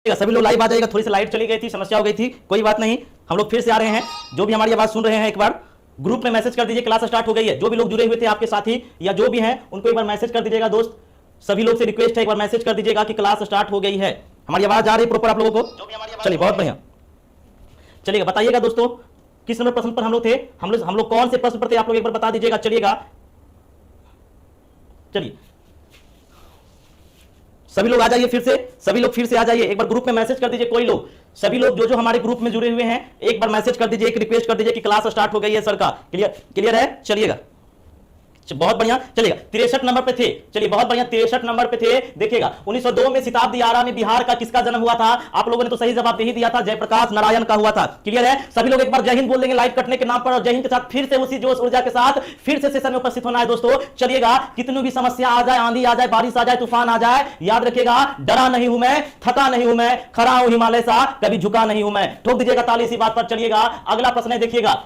Speaker 1: सभी लोग लाइव आ जाएगा। थोड़ी सी लाइट चली गई थी, समस्या हो गई थी, कोई बात नहीं, हम लोग फिर से आ रहे हैं। जो भी हमारी आवाज सुन रहे हैं, एक बार ग्रुप में मैसेज कर दीजिए, क्लास स्टार्ट हो गई है। जो भी लोग जुड़े हुए थे आपके साथी या जो भी हैं, उनको एक बार मैसेज कर दीजिएगा दोस्त। सभी लोग से रिक्वेस्ट है, एक बार मैसेज कर दीजिएगा कि क्लास स्टार्ट हो गई है। हमारी आवाज आ रही है प्रॉपर आप लोगों को? चलिए, बहुत बढ़िया। चलिएगा, बताइएगा दोस्तों किस नंबर प्रश्न पर हम लोग थे? हम लोग कौन से प्रश्न पर थे, आप लोग एक बार बता दीजिएगा। चलिएगा, चलिए सभी लोग आ जाइए, फिर से सभी लोग फिर से आ जाइए। एक बार ग्रुप में मैसेज कर दीजिए, कोई लोग, सभी लोग जो हमारे ग्रुप में जुड़े हुए हैं, एक बार मैसेज कर दीजिए, एक रिक्वेस्ट कर दीजिए कि क्लास स्टार्ट हो गई है सर का। क्लियर है? चलिएगा, बहुत बढ़िया। चलिएगा, 63 नंबर पे थे। चलिए, बहुत बढ़िया, 63 नंबर पे थे। देखिएगा, 1902 में सिताब दियारा में बिहार का किसका जन्म हुआ था? आप लोगों ने तो सही जवाब दे दिया था, जयप्रकाश नारायण का हुआ था। क्लियर है? सभी लोग एक बार जय हिंद बोल देंगे लाइव कटने के नाम पर, और जय हिंद के साथ फिर से उसी जोश ऊर्जा के साथ फिर से सेशन में उपस्थित होना है दोस्तों। चलिएगा, कितनी भी समस्या आ जाए, आंधी आ जाए, बारिश आ जाए, तूफान आ जाए, याद रखिएगा, डरा नहीं हूं मैं, थका नहीं हूं मैं, खड़ा हूं हिमालय सा, कभी झुका नहीं हूं मैं। ठोक दीजिएगा ताली इसी बात पर। चलिएगा, अगला प्रश्न है, देखिएगा,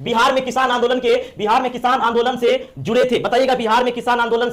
Speaker 1: बिहार में किसान आंदोलन से जुड़े थे। बताइएगा, बिहार में किसान आंदोलन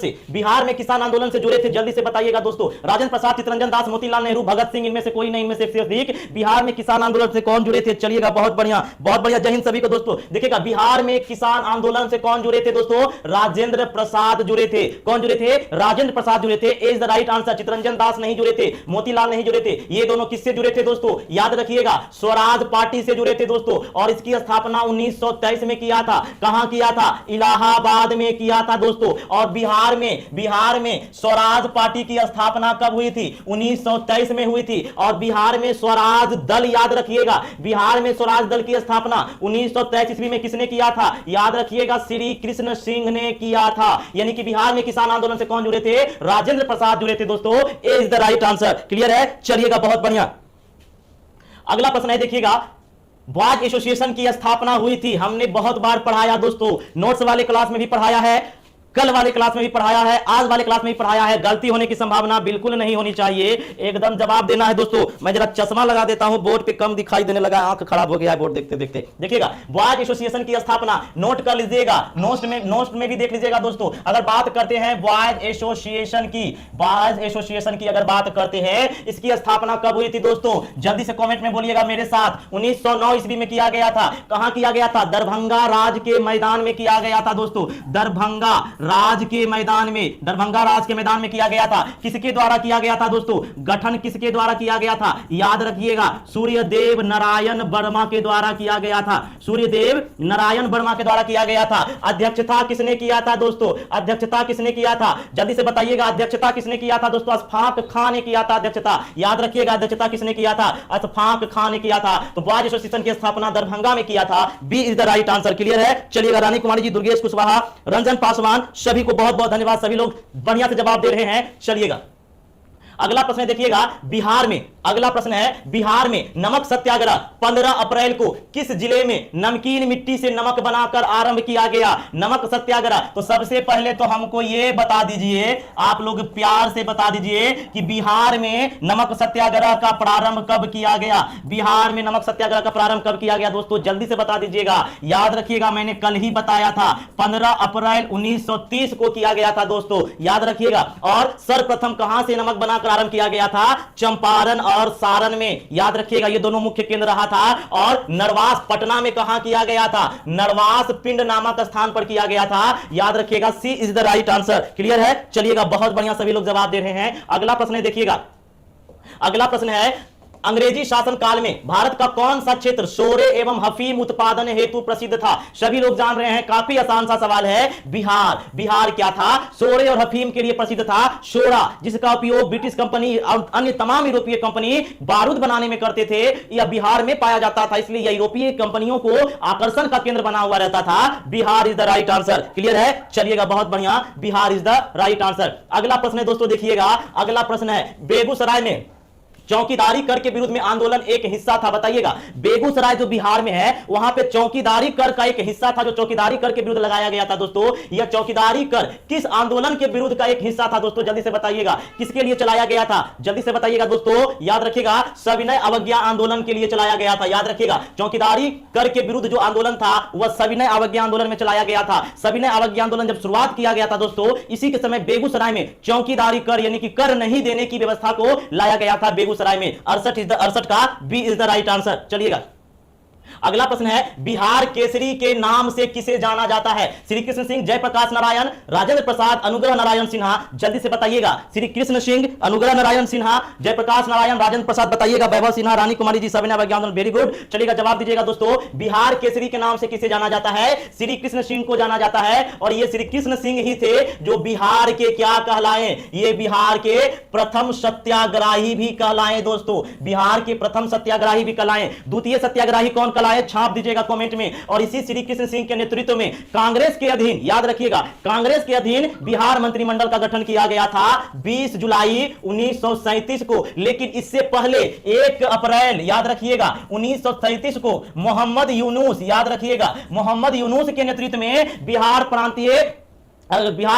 Speaker 1: से जुड़े थे। जल्दी से बताइएगा दोस्तों। राजेंद्र प्रसाद, चित्तरंजन दास, मोतीलाल नेहरू, भगत सिंह, इनमें से कोई नहीं, इनमें से अधिक बिहार में किसान आंदोलन से कौन जुड़े थे? चलिएगा, बहुत बढ़िया, बहुत बढ़िया। जय हिंद सभी को दोस्तों। देखिएगा, बिहार में किसान आंदोलन से कौन जुड़े थे दोस्तों? राजेंद्र प्रसाद जुड़े थे। कौन जुड़े थे? राजेंद्र प्रसाद जुड़े थे। Is the right answer. Chittaranjan Das नहीं जुड़े थे, मोतीलाल नहीं जुड़े थे। ये दोनों किससे जुड़े थे दोस्तों? याद रखिएगा, स्वराज पार्टी से जुड़े थे दोस्तों, और इसकी स्थापना 1923 में किया था। कहां किया था? इलाहाबाद में किया था दोस्तों। और बिहार में स्वराज पार्टी की स्थापना कब हुई थी? 1923 में हुई थी। और बिहार में स्वराज दल, याद रखिएगा, बिहार में स्वराज दल की स्थापना 1923 ईस्वी में किसने किया था? याद रखिएगा, श्री कृष्ण सिंह ने किया था। यानी कि बिहार में किसान आंदोलन से कौन जुड़े थे? राजेंद्र प्रसाद जुड़े थे दोस्तों। A is the right answer. Clear है? चलिएगा, बहुत बढ़िया। अगला प्रश्न है, देखिएगा, बॉयज एसोसिएशन की स्थापना हुई थी। हमने बहुत बार पढ़ाया दोस्तों, नोट्स वाले क्लास में भी पढ़ाया है, कल वाले क्लास में भी पढ़ाया है, आज वाले क्लास में भी पढ़ाया है। गलती होने की संभावना बिल्कुल नहीं होनी चाहिए, एकदम जवाब देना है दोस्तों। मैं जरा चश्मा लगा देता हूं, बोर्ड पे कम दिखाई देने लगा, आंख खराब हो गया है बोर्ड देखते देखते। देखिएगा, बॉयज एसोसिएशन की स्थापना नोट कर लीजिएगा, नोट में भी देख लीजिएगा दोस्तों। अगर बात करते हैं बॉयज एसोसिएशन की अगर बात करते हैं, इसकी स्थापना कब हुई थी दोस्तों? जल्दी से कमेंट में बोलिएगा मेरे साथ। 1909 ईस्वी में किया गया था। कहां किया गया था? दरभंगा राज के मैदान में किया गया था दोस्तों। दरभंगा राज के मैदान में किया गया था। किसके द्वारा किया गया था दोस्तों? गठन किसके द्वारा किया गया था? याद रखिएगा, सूर्यदेव नारायण वर्मा के द्वारा किया गया था। सूर्यदेव नारायण वर्मा के द्वारा किया गया था। अध्यक्षता किसने किया था दोस्तों? अध्यक्षता किसने किया था? जल्दी से बताइएगा, अध्यक्षता किसने किया था दोस्तों? अशफाक खान ने किया था अध्यक्षता। याद रखिएगा, अध्यक्षता किसने किया था? अशफाक खान ने किया था। तो बॉयज एसोसिएशन की स्थापना दरभंगा में किया था। B is the right answer. Clear है? चलिएगा, रानी कुमारी जी, दुर्गेश कुशवाहा, रंजन पासवान, सभी को बहुत बहुत धन्यवाद। सभी लोग बढ़िया से जवाब दे रहे हैं। चलिएगा, अगला प्रश्न देखिएगा, बिहार में। अगला प्रश्न है, बिहार में नमक सत्याग्रह 15 अप्रैल को किस जिले में नमकीन मिट्टी से नमक बनाकर आरंभ किया गया? नमक सत्याग्रह। तो सबसे पहले तो हमको यह बता दीजिए, आप लोग प्यार से बता दीजिए कि बिहार में नमक सत्याग्रह का प्रारंभ कब किया गया? बिहार में नमक सत्याग्रह का प्रारंभ कब किया गया दोस्तों? जल्दी से बता दीजिएगा। याद रखिएगा, मैंने कल ही बताया था, 15 अप्रैल 1930 को किया गया था दोस्तों। याद रखिएगा। और सर्वप्रथम कहां से नमक बनाकर आरंभ किया गया था? चंपारण और सारण में। याद रखिएगा, ये दोनों मुख्य केंद्र रहा था। और नरवास पटना में कहां किया गया था? नरवास पिंड नामक स्थान पर किया गया था। याद रखिएगा, C is the right answer. Clear है? चलिएगा, बहुत बढ़िया, सभी लोग जवाब दे रहे हैं। अगला प्रश्न है, देखिएगा, अगला प्रश्न है, अंग्रेजी शासन काल में भारत का कौन सा क्षेत्र शोरे एवं हफीम उत्पादन हेतु प्रसिद्ध था? सभी लोग जान रहे हैं, काफी आसान सा सवाल है। बिहार। बिहार क्या था? शोरे और हफीम के लिए प्रसिद्ध था। शोरा, जिसका उपयोग ब्रिटिश कंपनी और अन्य तमाम यूरोपीय कंपनी बारूद बनाने में करते थे, यह बिहार में पाया जाता था। इसलिए यह यूरोपीय कंपनियों को आकर्षण का केंद्र बना हुआ रहता था। Bihar is the right answer. Clear है? चलिएगा, बहुत बढ़िया, Bihar is the right answer. अगला प्रश्न है दोस्तों, देखिएगा, अगला प्रश्न है, बेगूसराय में चौकीदारी कर के विरुद्ध में आंदोलन एक हिस्सा था। बताइएगा, बेगूसराय जो बिहार में है, वहां पे चौकीदारी कर का एक हिस्सा था, जो चौकीदारी कर के विरुद्ध लगाया गया था दोस्तों। यह चौकीदारी कर किस आंदोलन के विरुद्ध का एक हिस्सा था दोस्तों? जल्दी से बताइएगा, किसके लिए चलाया गया था? जल्दी से बताइएगा दोस्तों। याद रखिएगा, सविनय अवज्ञा आंदोलन के लिए चलाया गया था। याद रखिएगा, चौकीदारी कर के विरुद्ध जो आंदोलन था, वह सविनय अवज्ञा आंदोलन में चलाया गया था। सविनय अवज्ञा आंदोलन जब शुरुआत किया गया था दोस्तों, इसी के समय बेगूसराय में चौकीदारी कर यानी कि कर नहीं देने की व्यवस्था को लाया गया था बेगूसराय में। 68 का B is the right answer. चलिएगा, अगला प्रश्न है, बिहार केसरी के नाम से किसे जाना जाता है? श्री कृष्ण सिंह, जयप्रकाश नारायण, राजेंद्र प्रसाद, अनुग्रह नारायण सिन्हा। जल्दी से बताइएगा, श्री कृष्ण सिंह, अनुग्रह नारायण सिन्हा, जयप्रकाश नारायण, राजेंद्र प्रसाद। बताइएगा, वैभव सिन्हा, रानी कुमारी जी, सविनय अवज्ञा आंदोलन। Very good. चलिएगा, जवाब दीजिएगा दोस्तों। बिहार केसरी के नाम से किसे जाना जाता है? श्री कृष्ण सिंह को जाना जाता है। और ये श्री कृष्ण सिंह ही थे जो बिहार के क्या कहलाए? ये बिहार के प्रथम सत्याग्रही भी कहलाए दोस्तों। बिहार के प्रथम सत्याग्रही भी कहलाए। द्वितीय सत्याग्रही कौन कहलाए? छाप दीजिएगा कमेंट में। और इसी श्री कृष्ण सिंह के नेतृत्व में कांग्रेस के अधीन, याद रखिएगा, कांग्रेस के अधीन बिहार मंत्रिमंडल का गठन किया गया था 20 जुलाई 1937 को। लेकिन इससे पहले 1 अप्रैल, याद रखिएगा, 1937 को मोहम्मद यूनुस, याद रखिएगा, मोहम्मद यूनुस के नेतृत्व में बिहार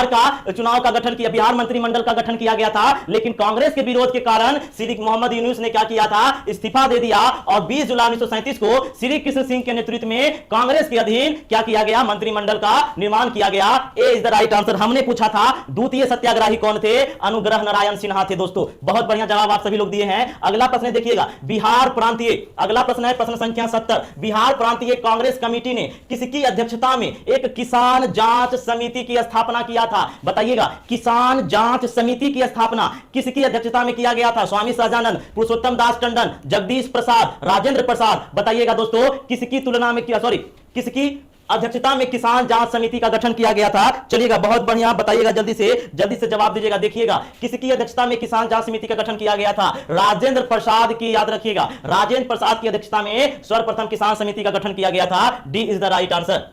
Speaker 1: का चुनाव का गठन किया, बिहार मंत्रिमंडल का गठन किया गया था। लेकिन कांग्रेस के विरोध के कारण श्री मोहम्मद यूनुस ने क्या किया था? इस्तीफा दे दिया। और 20 जुलाई 1937 को श्री कृष्ण सिंह के नेतृत्व में कांग्रेस के अधीन क्या किया गया? मंत्रिमंडल का निर्माण किया गया। A is the right answer. हमने पूछा था द्वितीय सत्याग्रही कौन थे? अनुग्रह नारायण सिन्हा थे दोस्तों। बहुत बढ़िया जवाब आप सभी लोग दिए हैं। अगला प्रश्न देखिएगा, बिहार प्रांतीय, अगला प्रश्न है प्रश्न संख्या 70। बिहार प्रांतीय कांग्रेस कमेटी ने किसकी अध्यक्षता में एक किसान जांच समिति की स्थापना किया था? बताइएगा, किसान जांच समिति की स्थापना किसकी अध्यक्षता में किया गया था? स्वामी सहजानंद, पुरुषोत्तम दास टंडन, जगदीश प्रसाद, राजेंद्र प्रसाद। बताइएगा दोस्तों, किसकी तुलना में किया, सॉरी, किसकी अध्यक्षता में किसान जांच समिति का गठन किया गया था? चलिएगा, बहुत बढ़िया, बताइएगा, जल्दी से जवाब दीजिएगा। देखिएगा, किसकी अध्यक्षता में किसान जांच समिति का गठन किया गया था? राजेंद्र प्रसाद की, याद रखिएगा, राजेंद्र प्रसाद की अध्यक्षता में सर्वप्रथम किसान समिति का गठन किया गया था। D is the right answer.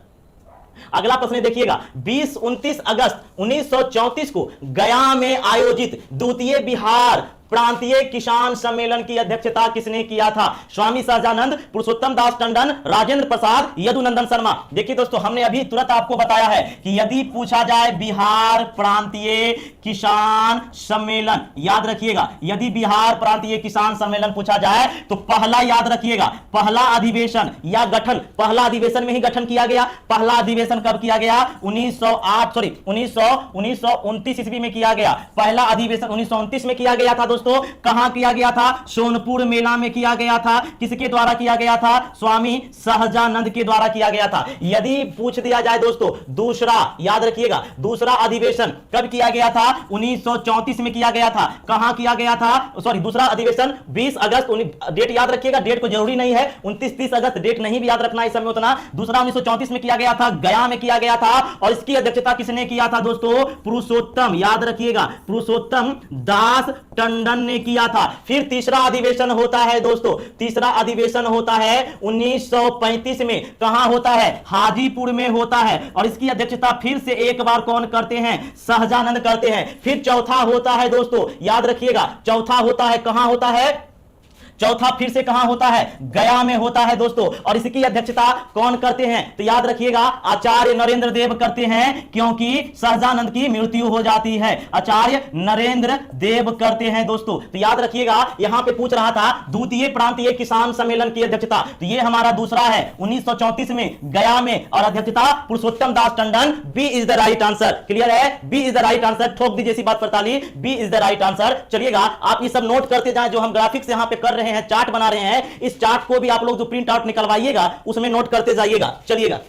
Speaker 1: अगला प्रश्न देखिएगा, 20-29 अगस्त 1934 को गया में आयोजित द्वितीय बिहार प्रांतीय किसान सम्मेलन की अध्यक्षता किसने किया था? स्वामी सहजानंद, पुरुषोत्तम दास टंडन, राजेंद्र प्रसाद, यदुनंदन शर्मा। देखिए दोस्तों, हमने अभी तुरंत आपको बताया है कि यदि पूछा जाए बिहार प्रांतीय किसान सम्मेलन, याद रखिएगा, यदि बिहार प्रांतीय किसान सम्मेलन पूछा जाए तो पहला याद रखिएगा, पहला अधिवेशन या गठन, पहला अधिवेशन में ही गठन किया गया। पहला अधिवेशन कब किया गया? 1929 ईस्वी में किया गया। पहला अधिवेशन 1929 में किया गया था दोस्तों। कहां किया गया था? सोनपुर मेला में किया गया था। किसके द्वारा किया गया था? स्वामी सहजानंद के द्वारा किया गया था। यदि पूछ दिया जाए दोस्तों दूसरा, याद रखिएगा, दूसरा अधिवेशन कब किया गया था? 1934 में किया गया था। कहां किया गया था? दूसरा अधिवेशन 20 अगस्त, डेट याद रखिएगा, डेट को जरूरी नहीं है, 29-30 अगस्त डेट नहीं भी याद रखना इस समय उतना। दूसरा 1934 में किया गया था, गया में किया गया था। और इसकी अध्यक्षता किसने किया था दोस्तों? पुरुषोत्तम, याद रखिएगा, पुरुषोत्तम दास टंडन ने किया था। फिर तीसरा अधिवेशन होता है दोस्तों, तीसरा अधिवेशन होता है 1935 में। कहां होता है? हाजीपुर में होता है। और इसकी अध्यक्षता फिर से एक बार कौन करते हैं? सहजानंद करते हैं। फिर चौथा होता है दोस्तों, याद रखिएगा, चौथा होता है, कहां होता है? चौथा फिर से कहां होता है? गया में होता है दोस्तों। और इसकी अध्यक्षता कौन करते हैं? तो याद रखिएगा, आचार्य नरेंद्र देव करते हैं, क्योंकि सहजानंद की मृत्यु हो जाती है। आचार्य नरेंद्र देव करते हैं दोस्तों। तो याद रखिएगा, यहां पे पूछ रहा था द्वितीय प्रांतीय किसान सम्मेलन की अध्यक्षता, तो ये हमारा दूसरा है 1934 में गया में, और अध्यक्षता Purushottam Das Tandon. B is the right answer. Clear है? B is the right answer. ठोक दीजिए इसी बात पर ताली, B is the right answer. चलिएगा, आप ये सब नोट करते जाएं, जो हम ग्राफिक्स यहां पे कर रहे हैं, चार्ट बना रहे हैं, इस चार्ट को भी आप लोग जो प्रिंट आउट निकलवाइएगा उसमें नोट करते जाइएगा। चलिएगा,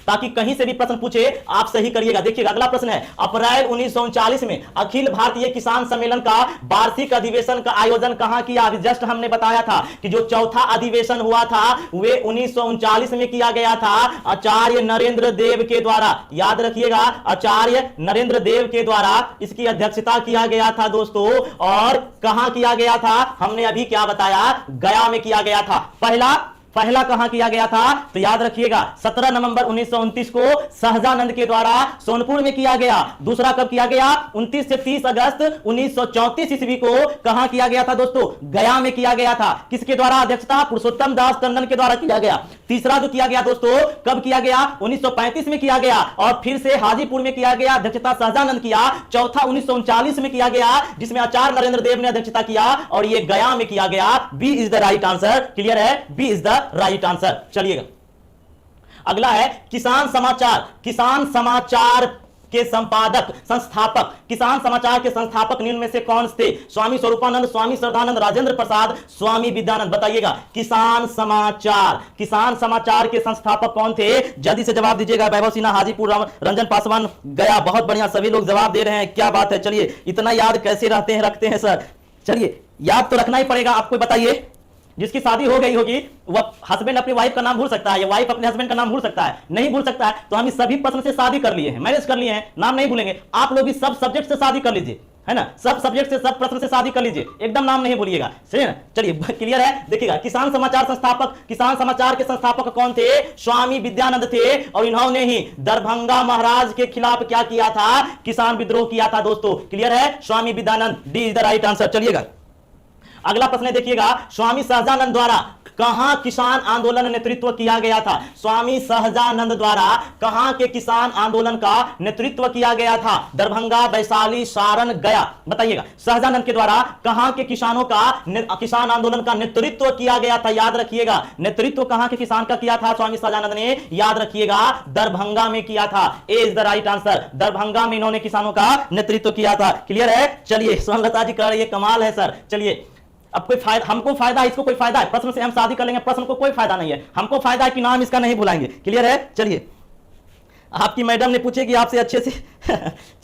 Speaker 1: ताकि कहीं से भी प्रश्न पूछे आप सही करिएगा। देखिएगा, अगला प्रश्न है, अप्रैल 1939 में अखिल भारतीय किसान सम्मेलन का वार्षिक अधिवेशन का आयोजन कहां किया? अभी जस्ट हमने बताया था कि जो चौथा अधिवेशन हुआ था वे 1939 में किया गया था, आचार्य नरेंद्र देव के द्वारा। याद रखिएगा, आचार्य नरेंद्र देव के द्वारा इसकी अध्यक्षता किया गया था दोस्तों। और कहां किया गया था? हमने अभी क्या बताया? गया में किया गया था। पहला कहां किया गया था? तो याद रखिएगा, 17 नवंबर 1929 को सहजानंद के द्वारा सोनपुर में किया गया। दूसरा कब किया गया? 29 से 30 अगस्त 1934 ईस्वी को कहां किया गया था दोस्तों? गया में किया गया था। किसके द्वारा अध्यक्षता? पुरुषोत्तम दास टंडन के द्वारा किया गया। तीसरा जो किया गया दोस्तों, कब किया गया? 1935 में किया गया, और फिर से हाजीपुर में किया गया, अध्यक्षता सहजानंद किया। चौथा 1939 में किया गया, जिसमें आचार्य नरेंद्र देव ने अध्यक्षता किया, और यह गया में किया गया। B is the right answer. Clear है? B is the right answer. चलिएगा, अगला है किसान समाचार। किसान समाचार के संपादक, संस्थापक, किसान समाचार के संस्थापक निम्न में से कौन थे? स्वामी स्वरूपानंद, स्वामी श्रद्धानंद, राजेंद्र प्रसाद, स्वामी विद्यानंद। बताइएगा, किसान समाचार के संस्थापक कौन थे? जल्दी से जवाब दीजिएगा। वैभव सिन्हा, हाजीपुर, रंजन पासवान, गया। बहुत बढ़िया, सभी लोग जवाब दे रहे हैं, क्या बात है। चलिए, इतना याद कैसे रखते हैं सर? चलिए, याद तो रखना ही पड़ेगा आपको। बताइए, जिसकी शादी हो गई होगी वह हस्बैंड अपनी वाइफ का नाम भूल सकता है, या वाइफ अपने हस्बैंड का नाम भूल सकता है? नहीं भूल सकता है। तो हम इस सभी प्रश्न से शादी कर लिए हैं, मैरिज कर लिए हैं, नाम नहीं भूलेंगे। आप लोग भी सब सब्जेक्ट से शादी कर लीजिए, है ना, सब सब्जेक्ट से, सब प्रश्न से शादी कर लीजिए, एकदम नाम नहीं भूलिएगा। सही है ना? चलिए, क्लियर है? देखिएगा, किसान समाचार संस्थापक, किसान समाचार के संस्थापक कौन थे? स्वामी विद्यानंद थे। और इन्होंने ही दरभंगा महाराज के खिलाफ क्या किया था? किसान विद्रोह किया था दोस्तों। क्लियर है? Swami Vidyanand, D is the right answer. चलिएगा, अगला प्रश्न देखिएगा, स्वामी सहजानंद द्वारा कहां किसान आंदोलन नेतृत्व किया गया था? स्वामी सहजानंद द्वारा कहां के किसान आंदोलन का नेतृत्व किया गया था? दरभंगा, वैशाली, सारण, गया। बताइएगा, सहजानंद के द्वारा कहां के किसानों का किसान आंदोलन का नेतृत्व किया गया था? याद रखिएगा, नेतृत्व कहां के किसान का किया था स्वामी सहजानंद ने? याद रखिएगा, दरभंगा में किया था। A is the right answer. Darbhanga में इन्होंने किसानों का नेतृत्व किया था। क्लियर है? चलिए, सोनलता जी कह रही है कमाल है सर। चलिए, अब कोई फायदा, हमको फायदा है, इसको कोई फायदा है? प्रश्न से हम शादी कर लेंगे, प्रश्न को कोई फायदा नहीं है। हमको फायदा है कि नाम इसका नहीं भुलाएंगे। क्लियर है? चलिए, आपकी मैडम ने पूछेगी आपसे अच्छे से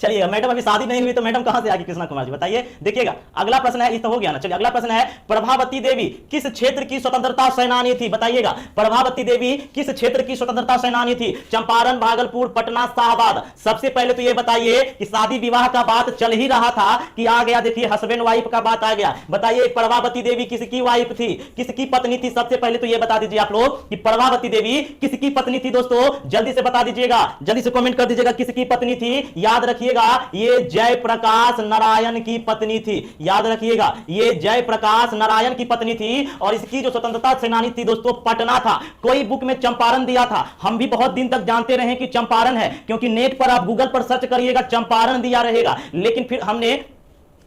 Speaker 1: चलिए, मैडम अभी शादी नहीं हुई तो मैडम कहां से आगे? कृष्णा कुमार जी बताइए। देखिएगा, अगला प्रश्न है, ये तो हो गया ना। चलिए, अगला प्रश्न है, प्रभावती देवी किस क्षेत्र की स्वतंत्रता सेनानी थी? बताइएगा, प्रभावती देवी किस क्षेत्र की स्वतंत्रता सेनानी थी? चंपारण, भागलपुर, पटना, शाहबाद। सबसे पहले तो ये बताइए कि शादी विवाह का बात चल ही रहा था कि आ गया, देखिए हस्बैंड वाइफ का बात आ गया। बताइए, प्रभावती देवी किसकी वाइफ थी, किसकी पत्नी थी? सबसे पहले तो ये बता दीजिए आप लोग कि प्रभावती देवी किसकी पत्नी थी दोस्तों? जल्दी से बता दीजिएगा। जल्दी से कमेंट कर दीजिएगा किसकी पत्नी थी। याद रखिएगा ये जयप्रकाश नारायण की पत्नी थी। याद रखिएगा ये जयप्रकाश नारायण की पत्नी थी। और इसकी जो स्वतंत्रता सेनानी थी दोस्तों पटना था। कोई बुक में चंपारण दिया था, हम भी बहुत दिन तक जानते रहे कि चंपारण है, क्योंकि नेट पर आप गूगल पर सर्च करिएगा चंपारण दिया रहेगा। लेकिन फिर हमने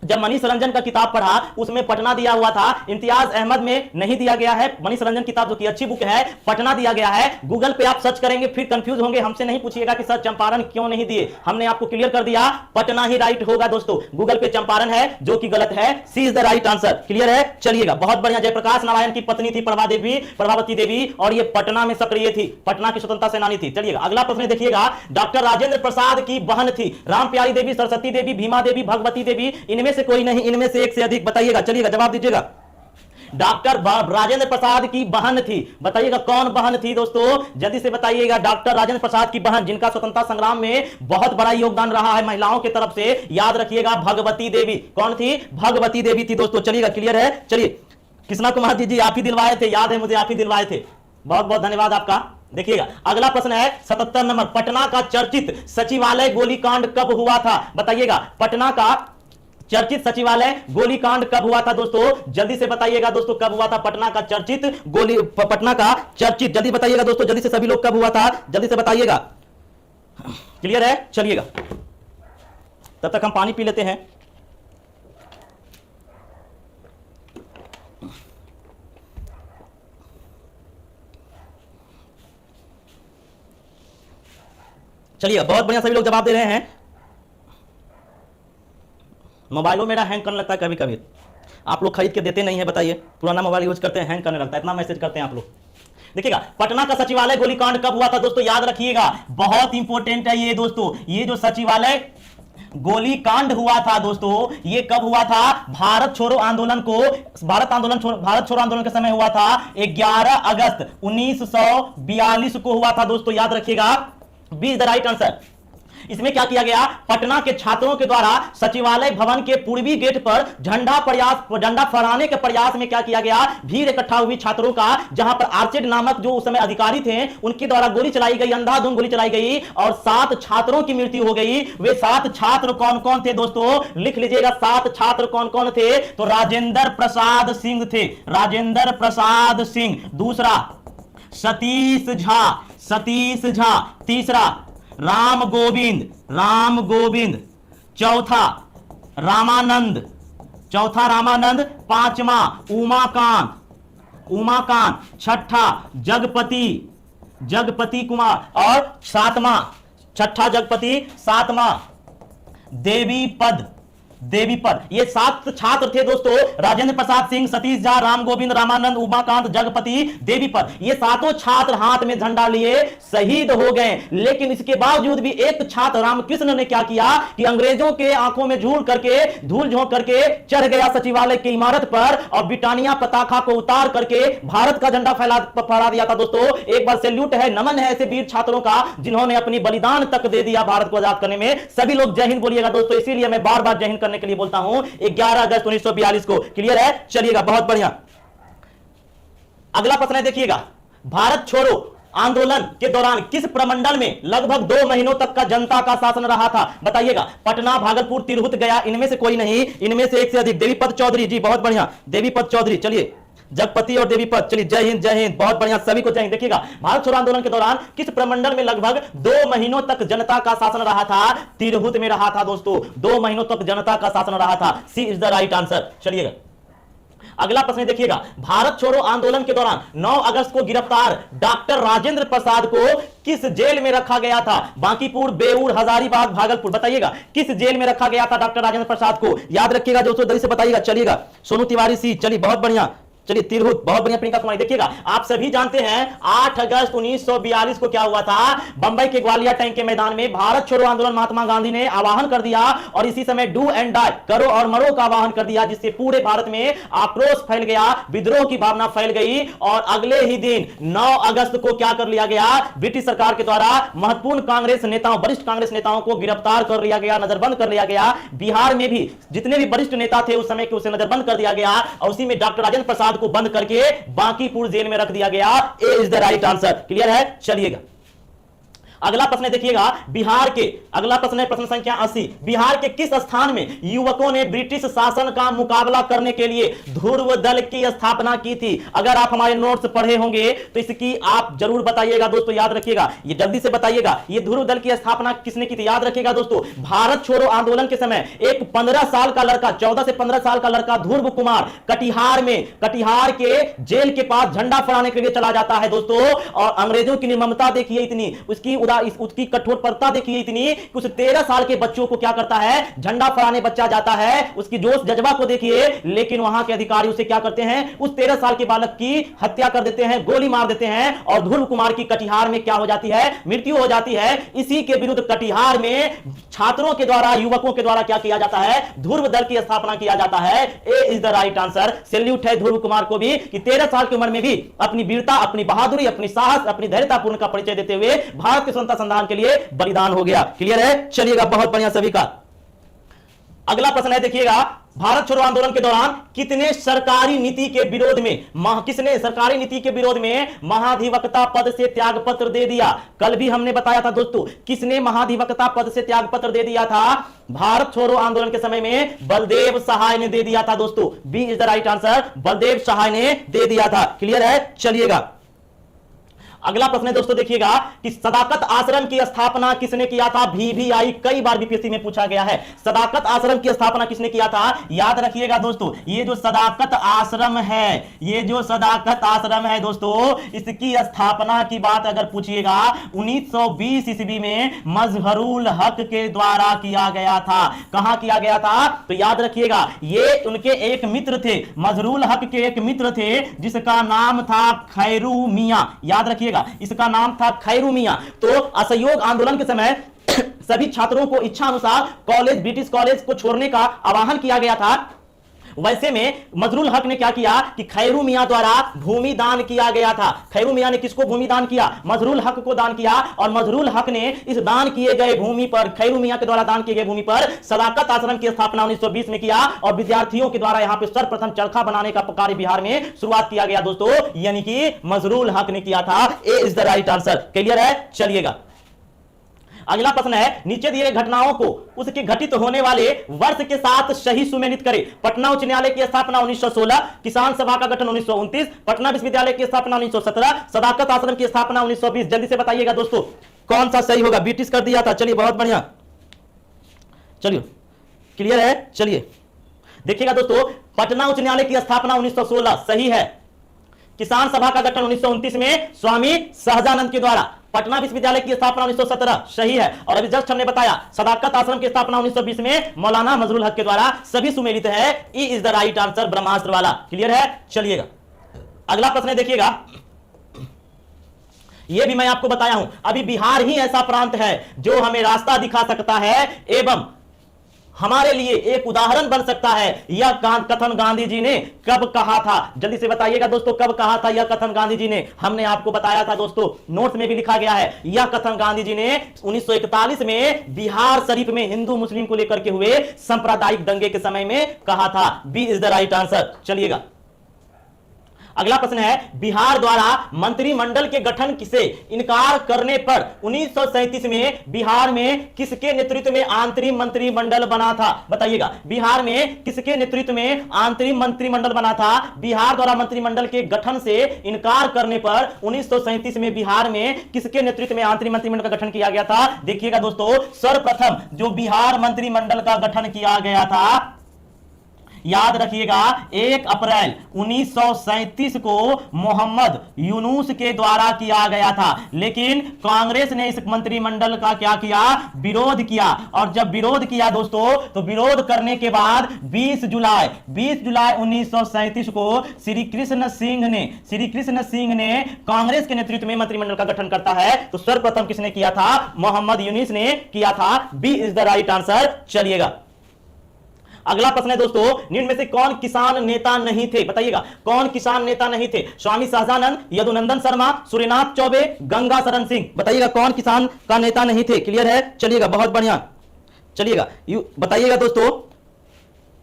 Speaker 1: जब मनीष रंजन का किताब पढ़ा उसमें पटना दिया हुआ था, इम्तियाज अहमद में नहीं दिया गया है। मनीष रंजन किताब जो कि अच्छी बुक है, पटना दिया गया है। गूगल पे आप सर्च करेंगे फिर कंफ्यूज होंगे, हमसे नहीं पूछिएगा कि सर चंपारण क्यों नहीं दिए, हमने आपको क्लियर कर दिया पटना ही राइट होगा दोस्तों। गूगल पे चंपारण है जो कि गलत है, C is the right answer. Clear है, चलिएगा बहुत बढ़िया। जयप्रकाश नारायण की पत्नी थी प्रभावती देवी और ये पटना में सक्रिय थी, पटना की स्वतंत्रता सेनानी थी। चलिएगा अगला प्रश्न देखिएगा, डॉक्टर राजेंद्र प्रसाद की बहन थी राम प्यारी देवी, सरस्वती देवी, भीमा देवी, भगवती देवी, इनमें से कोई नहीं, इनमें से एक से अधिक। बताइएगा, चलिएगा जवाब दीजिएगा। डॉक्टर राजेंद्र प्रसाद की बहन थी, बताइएगा कौन बहन थी दोस्तों, जल्दी से बताइएगा। डॉक्टर राजेंद्र प्रसाद की बहन जिनका स्वतंत्रता संग्राम में बहुत बड़ा योगदान रहा है महिलाओं की तरफ से, याद रखिएगा भगवती देवी। कौन थी? भगवती देवी थी दोस्तों। चलिएगा क्लियर है। चलिए कृष्णा कुमार जी आप ही दिलवाए थे, याद है मुझे, आप ही दिलवाए थे, बहुत बहुत धन्यवाद आपका। देखिएगा अगला प्रश्न है 77 नंबर, पटना का चर्चित सचिवालय गोलीकांड कब हुआ था? बताइएगा पटना का चर्चित सचिवालय गोलीकांड कब हुआ था दोस्तों, जल्दी से बताइएगा दोस्तों कब हुआ था पटना का चर्चित पटना का चर्चित, जल्दी बताइएगा दोस्तों, जल्दी से सभी लोग कब हुआ था जल्दी से बताइएगा। क्लियर है, चलिएगा तब तक हम पानी पी लेते हैं। चलिए बहुत बढ़िया, सभी लोग जवाब दे रहे हैं। मोबाइलों मेरा हैंग करने लगता है कभी कभी, आप लोग खरीद के देते नहीं है, बताइए, पुराना मोबाइल यूज करते हैं हैंग करने लगता है, इतना मैसेज करते हैं आप लोग। देखिएगा पटना का सचिवालय गोलीकांड कब हुआ था दोस्तों, याद रखिएगा, बहुत इंपॉर्टेंट है ये दोस्तों। ये जो सचिवालय गोलीकांड हुआ था दोस्तों, ये कब हुआ था? भारत छोड़ो आंदोलन के समय हुआ था, 11 अगस्त 1942 को हुआ था दोस्तों, याद रखिएगा, बी द राइट आंसर। इसमें क्या किया गया? पटना के छात्रों के द्वारा सचिवालय भवन के पूर्वी गेट पर झंडा फहराने के प्रयास में क्या किया गया? भीड़ इकट्ठा हुई छात्रों का, जहां पर आर्चेड नामक जो उस समय अधिकारी थे उनके द्वारा गोली चलाई गई, अंधाधुंध गोली चलाई गई और 7 छात्रों की मृत्यु हो गई। वे 7 छात्र कौन कौन थे दोस्तों, लिख लीजिएगा 7 छात्र कौन कौन थे। तो राजेंद्र प्रसाद सिंह थे, राजेंद्र प्रसाद सिंह, दूसरा सतीश झा, तीसरा राम गोविंद, चौथा रामानंद, पांचवा उमाकांत, छठा जगपति कुमार और सातवां देवीपद। ये 7 छात्र थे दोस्तों, राजेंद्र प्रसाद सिंह, सतीश झा, राम गोविंद, रामानंद, उमाकांत, जगपति, देवीपद। ये 7 छात्र हाथ में झंडा लिए शहीद हो गए। लेकिन इसके बावजूद भी एक छात्र रामकृष्ण ने क्या किया कि अंग्रेजों के आंखों में धूल झोंक करके चढ़ गया सचिवालय की इमारत पर और ब्रिटानिया पताका को उतार करके भारत का झंडा फहरा दिया था दोस्तों। एक बार सैल्यूट है, नमन है ऐसे वीर छात्रों का जिन्होंने अपनी बलिदान तक दे दिया भारत को आजाद करने में। सभी लोग जय हिंद बोलिएगा दोस्तों, इसीलिए मैं बार बार जय हिंद के लिए बोलता हूं 11 अगस्त 1942 को। क्लियर है, चलिएगा बहुत बढ़िया। अगला प्रश्न है, देखिएगा, भारत छोड़ो आंदोलन के दौरान किस प्रमंडल में लगभग 2 महीनों तक का जनता का शासन रहा था? बताइएगा, पटना, भागलपुर, तिरहुत, गया, इनमें से कोई नहीं, इनमें से एक से अधिक। देवीपद चौधरी जी, बहुत बढ़िया, देवीपद चौधरी। चलिए जगपति और देवीपद, चलिए जय हिंद, बहुत बढ़िया, सभी को जय हिंद। देखिएगा भारत छोड़ो आंदोलन के दौरान किस प्रमंडल में लगभग 2 महीनों तक जनता का शासन रहा था? तिरहुत में रहा था दोस्तों, 2 महीनों तक जनता का शासन रहा था, C is the right answer. चलिएगा अगला प्रश्न देखिएगा, भारत छोड़ो आंदोलन के दौरान 9 अगस्त को गिरफ्तार डॉक्टर राजेंद्र प्रसाद को किस जेल में रखा गया था? बांकीपुर, बेऊर, हजारीबाग, भागलपुर। बताइएगा किस जेल में रखा गया था डॉक्टर राजेंद्र प्रसाद को? याद रखिएगा दोस्तों, जल्दी से बताइएगा। चलिएगा सोनू तिवारी सी, चलिए बहुत बढ़िया, चलिए तिरहुत, बहुत बढ़िया प्रियंका कुमारी। देखिएगा आप सभी जानते हैं 8 अगस्त 1942 को क्या हुआ था? बंबई के ग्वालिया टैंक के मैदान में भारत छोड़ो आंदोलन महात्मा गांधी ने आह्वान कर दिया और इसी समय डू एंड डाई, करो और मरो का आह्वान कर दिया, जिससे पूरे भारत में आक्रोश फैल गया, विद्रोह की भावना फैल गई। और अगले ही दिन 9 अगस्त को क्या कर लिया गया? ब्रिटिश सरकार के द्वारा महत्वपूर्ण वरिष्ठ कांग्रेस नेताओं को गिरफ्तार कर लिया गया, नजरबंद कर लिया गया। बिहार में भी जितने भी वरिष्ठ नेता थे उस समय के, उसे नजरबंद कर दिया गया और उसी में डॉक्टर राजेंद्र प्रसाद को बंद करके बांकीपुर जेल में रख दिया गया। A is the right answer. Clear है, चलिएगा अगला प्रश्न देखिएगा, बिहार के, अगला प्रश्न है प्रश्न संख्या 80, बिहार के किस स्थान में युवकों ने ब्रिटिश शासन का मुकाबला करने के लिए ध्रुव दल की स्थापना की थी? अगर आप हमारे नोट्स पढ़े होंगे तो इसकी आप जरूर बताइएगा दोस्तों, याद रखिएगा, ये जल्दी से बताइएगा, ये ध्रुव दल की स्थापना किसने की थी? याद रखिएगा दोस्तों, भारत छोड़ो आंदोलन के समय एक 15 साल का लड़का, 14 से 15 साल का लड़का ध्रुव कुमार कटिहार के जेल के पास झंडा फहराने के लिए चला जाता है दोस्तों। और अंग्रेजों की निर्ममता देखिए इतनी, उसकी कठोरता देखिए इतनी, कुछ 13 साल के बच्चों को क्या करता है, झंडा फहराने बच्चा जाता है, उसकी जोश जज्बा को देखिए। लेकिन वहां के अधिकारी उसे क्या करते हैं, उस 13 साल के बालक की हत्या कर देते हैं, गोली मार देते हैं और ध्रुव कुमार की कटिहार में क्या हो जाती है, मृत्यु हो जाती है। इसी के विरुद्ध कटिहार में छात्रों के द्वारा, युवकों के द्वारा क्या किया जाता है, ध्रुव दल की स्थापना किया जाता है। A is the right answer. Salute है ध्रुव कुमार को भी कि 13 साल की उम्र में भी अपनी वीरता, अपनी बहादुरी, अपनी साहस, अपनी धैर्यतापूर्ण का परिचय देते हुए भारत के स्वतंत्रता संग्राम के लिए बलिदान हो गया। क्लियर है? चलिएगा, बहुत बढ़िया सभी का। अगला प्रश्न है देखिएगा, भारत छोड़ो आंदोलन के दौरान किसने सरकारी नीति के विरोध में महाधिवक्ता पद से त्यागपत्र दे दिया? कल भी हमने बताया था दोस्तों, किसने महाधिवक्ता पद से त्यागपत्र दे दिया था? भारत छोड़ो आंदोलन के समय में बलदेव सहाय ने दे दिया था दोस्तों। B is the right answer, Baldev Sahay ने दे दिया था। क्लियर है? चलिएगा, अगला प्रश्न है दोस्तों देखिएगा कि सदाकत आश्रम की स्थापना किसने किया था? VVI कई बार बीपीएससी में पूछा गया है। सदाकत आश्रम की स्थापना किसने किया था? याद रखिएगा दोस्तों, ये जो सदाकत आश्रम है दोस्तों, इसकी स्थापना की बात अगर पूछिएगा 1920 ईस्वी में मजहरुल हक के द्वारा किया गया था। कहां किया गया था? तो याद रखिएगा, ये उनके एक मित्र थे, मजहरुल हक के एक मित्र थे जिसका नाम था खैरू मियां। याद रखिएगा, इसका नाम था खैरू मियां। तो असहयोग आंदोलन के समय सभी छात्रों को इच्छा अनुसार ब्रिटिश कॉलेज को छोड़ने का आह्वान किया गया था। वैसे में मजहरुल हक ने क्या किया कि खैरू मियां द्वारा भूमि दान किया गया था। खैरू मियां ने किसको भूमि दान किया? मजहरुल हक को दान किया। और मजहरुल हक ने इस दान किए गए भूमि पर, खैरू मियां के द्वारा दान किए गए भूमि पर सदाकत आश्रम की स्थापना 1920 में किया और विद्यार्थियों के द्वारा यहां पर सर्वप्रथम चरखा बनाने का कार्य बिहार में शुरुआत किया गया दोस्तों, यानी कि मजहरुल हक ने किया था। A is the right answer. Clear है? चलिएगा, अगला प्रश्न है, नीचे दिए घटनाओं को उसके घटित होने वाले वर्ष के साथ सही सुमेलित करें। पटना उच्च न्यायालय की स्थापना 1916, किसान सभा का गठन 1929, पटना विश्वविद्यालय की स्थापना 1917, सदाकत आश्रम की स्थापना 1920। जल्दी से बताइएगा दोस्तों कौन सा सही होगा। ब्रिटिश कर दिया था। चलिए, बहुत बढ़िया, चलिए, क्लियर है? चलिए देखिएगा दोस्तों, पटना उच्च न्यायालय की स्थापना 1916 सही है। किसान सभा का गठन 1929 में स्वामी सहजानंद के द्वारा। पटना विश्वविद्यालय की स्थापना 1917 सही है। और अभी जस्ट हमने बताया सदाकत आश्रम की स्थापना 1920 में मौलाना मजहरुल हक के द्वारा। सभी सुमेलित है। E is the right answer, ब्रह्मास्त्र वाला। क्लियर है? चलिएगा, अगला प्रश्न है देखिएगा, यह भी मैं आपको बताया हूं, अभी बिहार ही ऐसा प्रांत है जो हमें रास्ता दिखा सकता है एवं हमारे लिए एक उदाहरण बन सकता है। यह कथन गांधी जी ने कब कहा था? जल्दी से बताइएगा दोस्तों, कब कहा था यह कथन गांधी जी ने? हमने आपको बताया था दोस्तों, नोट्स में भी लिखा गया है। यह कथन गांधी जी ने 1941 में बिहार शरीफ में हिंदू मुस्लिम को लेकर के हुए सांप्रदायिक दंगे के समय में कहा था। B is the right answer. चलिएगा, अगला प्रश्न है, बिहार द्वारा मंत्रिमंडल के गठन से इनकार करने पर 1937 में बिहार में किसके नेतृत्व में आंतरिक मंत्रिमंडल बना था? बताइएगा, बिहार में किसके नेतृत्व में आंतरिक मंत्रिमंडल बना था? बिहार द्वारा मंत्रिमंडल के गठन से इनकार करने पर 1937 में बिहार में किसके नेतृत्व में आंतरिक मंत्रिमंडल का गठन किया गया था? देखिएगा दोस्तों, सर्वप्रथम जो बिहार मंत्रिमंडल का गठन किया गया था, याद रखिएगा, 1 अप्रैल 1937 को मोहम्मद यूनुस के द्वारा किया गया था। लेकिन कांग्रेस ने इस मंत्रिमंडल का क्या किया? विरोध किया। और जब विरोध किया दोस्तों, तो विरोध करने के बाद 20 जुलाई 1937 को श्री कृष्ण सिंह ने कांग्रेस के नेतृत्व में मंत्रिमंडल का गठन करता है। तो सर्वप्रथम किसने किया था? मोहम्मद यूनुस ने किया था। B is the right answer. चलिएगा, अगला प्रश्न है दोस्तों, निम्न में से कौन किसान नेता नहीं थे? बताइएगा, कौन किसान नेता नहीं थे? स्वामी सहजानंद, यदुनंदन शर्मा, सूर्यनाथ चौबे, गंगा शरण सिंह। बताइएगा कौन किसान का नेता नहीं थे? क्लियर है? चलिएगा, बहुत बढ़िया, चलिएगा, बताइएगा दोस्तों,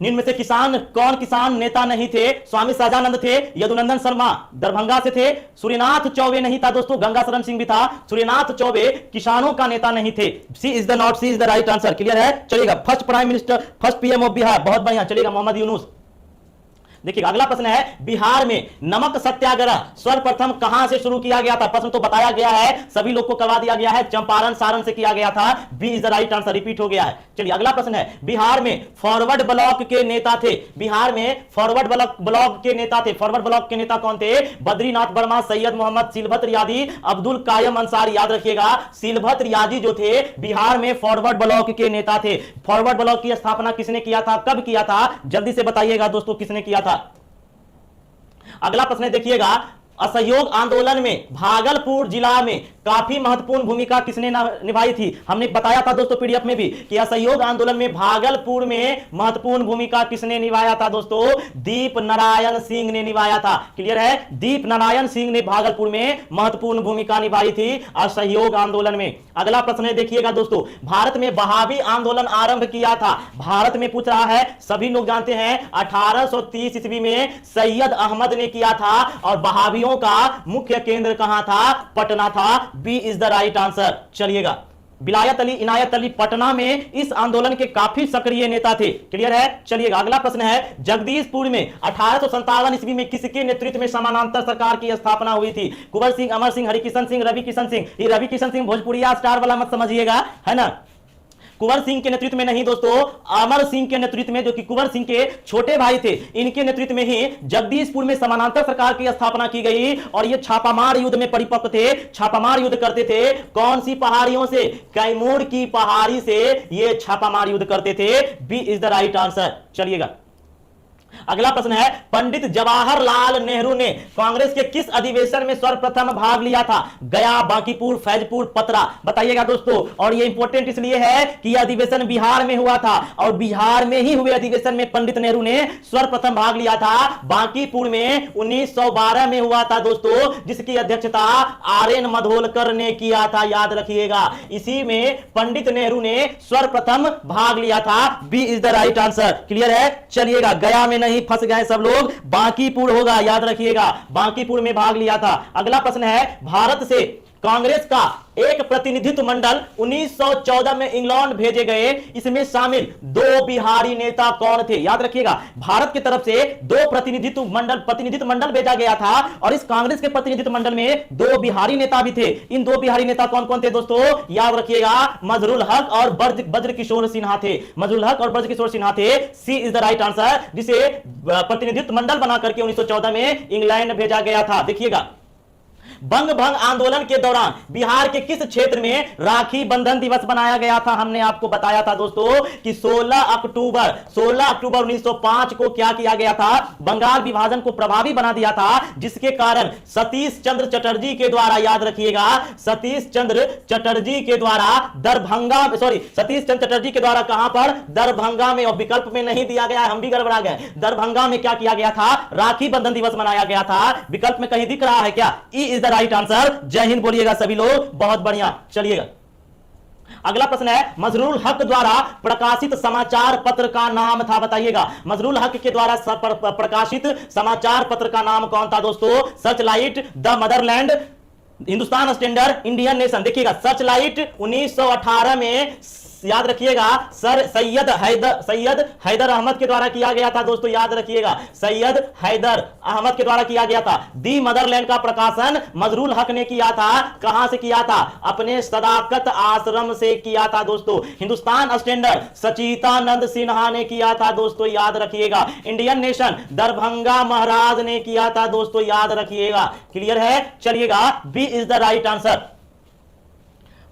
Speaker 1: निम्न में से कौन किसान नेता नहीं थे? स्वामी सहजानंद थे, यदुनंदन शर्मा दरभंगा से थे, सूर्यनाथ चौबे नहीं था दोस्तों, गंगा शरण सिंह भी था, सूर्यनाथ चौबे किसानों का नेता नहीं थे। C is the right answer. Clear है? चलिएगा, first prime minister, first PM of Bihar, बहुत बढ़िया। चलिएगा, मोहम्मद यूनुस। देखिए अगला प्रश्न है, बिहार में नमक सत्याग्रह सर्वप्रथम कहां से शुरू किया गया था? प्रश्न तो बताया गया है, सभी लोग को करवा दिया गया है, चंपारण सारण से किया गया था। B is the right answer, repeat हो गया है। चलिए अगला प्रश्न है, बिहार में फॉरवर्ड ब्लॉक के नेता थे? बिहार में फॉरवर्ड ब्लॉक के नेता थे, फॉरवर्ड ब्लॉक के नेता कौन थे? बद्रीनाथ वर्मा, सैयद मोहम्मद सिलवत रियादी, अब्दुल कायम अंसारी। याद रखिएगा, सिलवत रियादी जो थे बिहार में फॉरवर्ड ब्लॉक के नेता थे। फॉरवर्ड ब्लॉक की स्थापना किसने किया था, कब किया था? जल्दी से बताइएगा दोस्तों, किसने किया था? अगला प्रश्न देखिएगा, असहयोग आंदोलन में भागलपुर जिला में काफी महत्वपूर्ण भूमिका किसने निभाई थी? हमने बताया था दोस्तों पीडीएफ में भी कि असहयोग आंदोलन में भागलपुर में महत्वपूर्ण भूमिका किसने निभाया था दोस्तों? दीप नारायण सिंह ने निभाया था। क्लियर है? दीप नारायण सिंह ने भागलपुर में महत्वपूर्ण भूमिका निभाई थी असहयोग आंदोलन में। अगला प्रश्न देखिएगा दोस्तों, भारत में बहावी आंदोलन आरंभ किया था? भारत में पूछ रहा है, सभी लोग जानते हैं 1830 ईस्वी में सैयद अहमद ने किया था, और बहावियों का मुख्य केंद्र कहां था? पटना था। B is the right answer. चलिएगा, विलायत अली इनायत अली पटना में इस आंदोलन के काफी सक्रिय नेता थे। क्लियर है? चलिएगा, अगला प्रश्न है, जगदीशपुर में 1857 ईस्वी में किसके नेतृत्व में समानांतर सरकार की स्थापना हुई थी? कुंवर सिंह, अमर सिंह, हरिकिशन सिंह, रवि किशन सिंह। ये रवि किशन सिंह भोजपुरिया स्टार वाला मत समझिएगा, है ना। कुंवर सिंह के नेतृत्व में नहीं दोस्तों, अमर सिंह के नेतृत्व में, जो कि कुंवर सिंह के छोटे भाई थे, इनके नेतृत्व में ही जगदीशपुर में समानांतर सरकार की स्थापना की गई। और ये छापामार युद्ध में परिपक्व थे, छापामार युद्ध करते थे। कौन सी पहाड़ियों से? कैमूर की पहाड़ी से ये छापामार युद्ध करते थे। B is the right answer. चलिएगा, अगला प्रश्न है, पंडित जवाहरलाल नेहरू ने कांग्रेस के किस अधिवेशन में सर्वप्रथम भाग लिया था? गया, बांकीपुर, फैजपुर, पतरा। बताइएगा दोस्तों, और ये इंपॉर्टेंट इसलिए है कि यह अधिवेशन बिहार में हुआ था, और बिहार में ही हुए अधिवेशन में पंडित नेहरू ने सर्वप्रथम भाग लिया था। बांकीपुर में 1912 में हुआ था दोस्तों, जिसकी अध्यक्षता आर.एन. मधोलकर ने किया था। याद रखिएगा, इसी में पंडित नेहरू ने सर्वप्रथम भाग लिया था। B is the right answer. Clear है? चलिएगा, गया में नहीं फंस गए सब लोग, बांकीपुर होगा, याद रखिएगा, बांकीपुर में भाग लिया था। अगला प्रश्न है, भारत से कांग्रेस का एक प्रतिनिधित्व मंडल 1914 में इंग्लैंड भेजे गए, इसमें शामिल 2 बिहारी नेता कौन थे? याद रखिएगा, भारत की तरफ से 2 प्रतिनिधित्व मंडल भेजा गया था, और इस कांग्रेस के प्रतिनिधित्व मंडल में 2 बिहारी नेता भी थे। इन 2 बिहारी नेता कौन कौन थे दोस्तों? याद रखिएगा, मजरुल हक और ब्रजकिशोर सिन्हा थे। मजरुल हक और ब्रजकिशोर सिन्हा थे। C is the right answer, जिसे प्रतिनिधित्व मंडल बना करके 1914 में इंग्लैंड भेजा गया था। देखिएगा, बंग भंग आंदोलन के दौरान बिहार के किस क्षेत्र में राखी बंधन दिवस बनाया गया था? हमने आपको बताया था दोस्तों कि 16 अक्टूबर 1905 को क्या किया गया था? बंगाल विभाजन को प्रभावी बना दिया था, जिसके कारण सतीश चंद्र चटर्जी के द्वारा, याद रखिएगा, सतीश चंद्र चटर्जी के द्वारा सतीश चंद्र चटर्जी के द्वारा कहां पर? दरभंगा में। और विकल्प में नहीं दिया गया, हम भी गड़बड़ा गए। दरभंगा में क्या किया गया था? राखी बंधन दिवस मनाया गया था। विकल्प में कहीं दिख रहा है क्या? ई इज द राइट आंसर। जय हिंद बोलिएगा सभी लोग, बहुत बढ़िया। चलिएगा, अगला प्रश्न है, मजरूल हक द्वारा प्रकाशित समाचार पत्र का नाम था? बताइएगा, मजरूल हक के द्वारा प्रकाशित समाचार पत्र का नाम कौन था दोस्तों? Searchlight, the Motherland, Hindustan standard, Indian nation. देखिएगा, सर्चलाइट 1918 में, याद रखिएगा, सैयद हैदर अहमद के द्वारा किया गया था दोस्तों। याद रखिएगा, सैयद हैदर अहमद के द्वारा किया गया था। दी मदरलैंड का प्रकाशन मजरूल हक ने किया था। कहां से किया था? अपने सदाकत आश्रम से किया था दोस्तों। हिंदुस्तान स्टैंडर्ड सचितानंद सिन्हा ने किया था दोस्तों, याद रखिएगा। इंडियन नेशन दरभंगा महाराज ने किया था दोस्तों, याद रखिएगा। क्लियर है? चलिएगा, B is the right answer.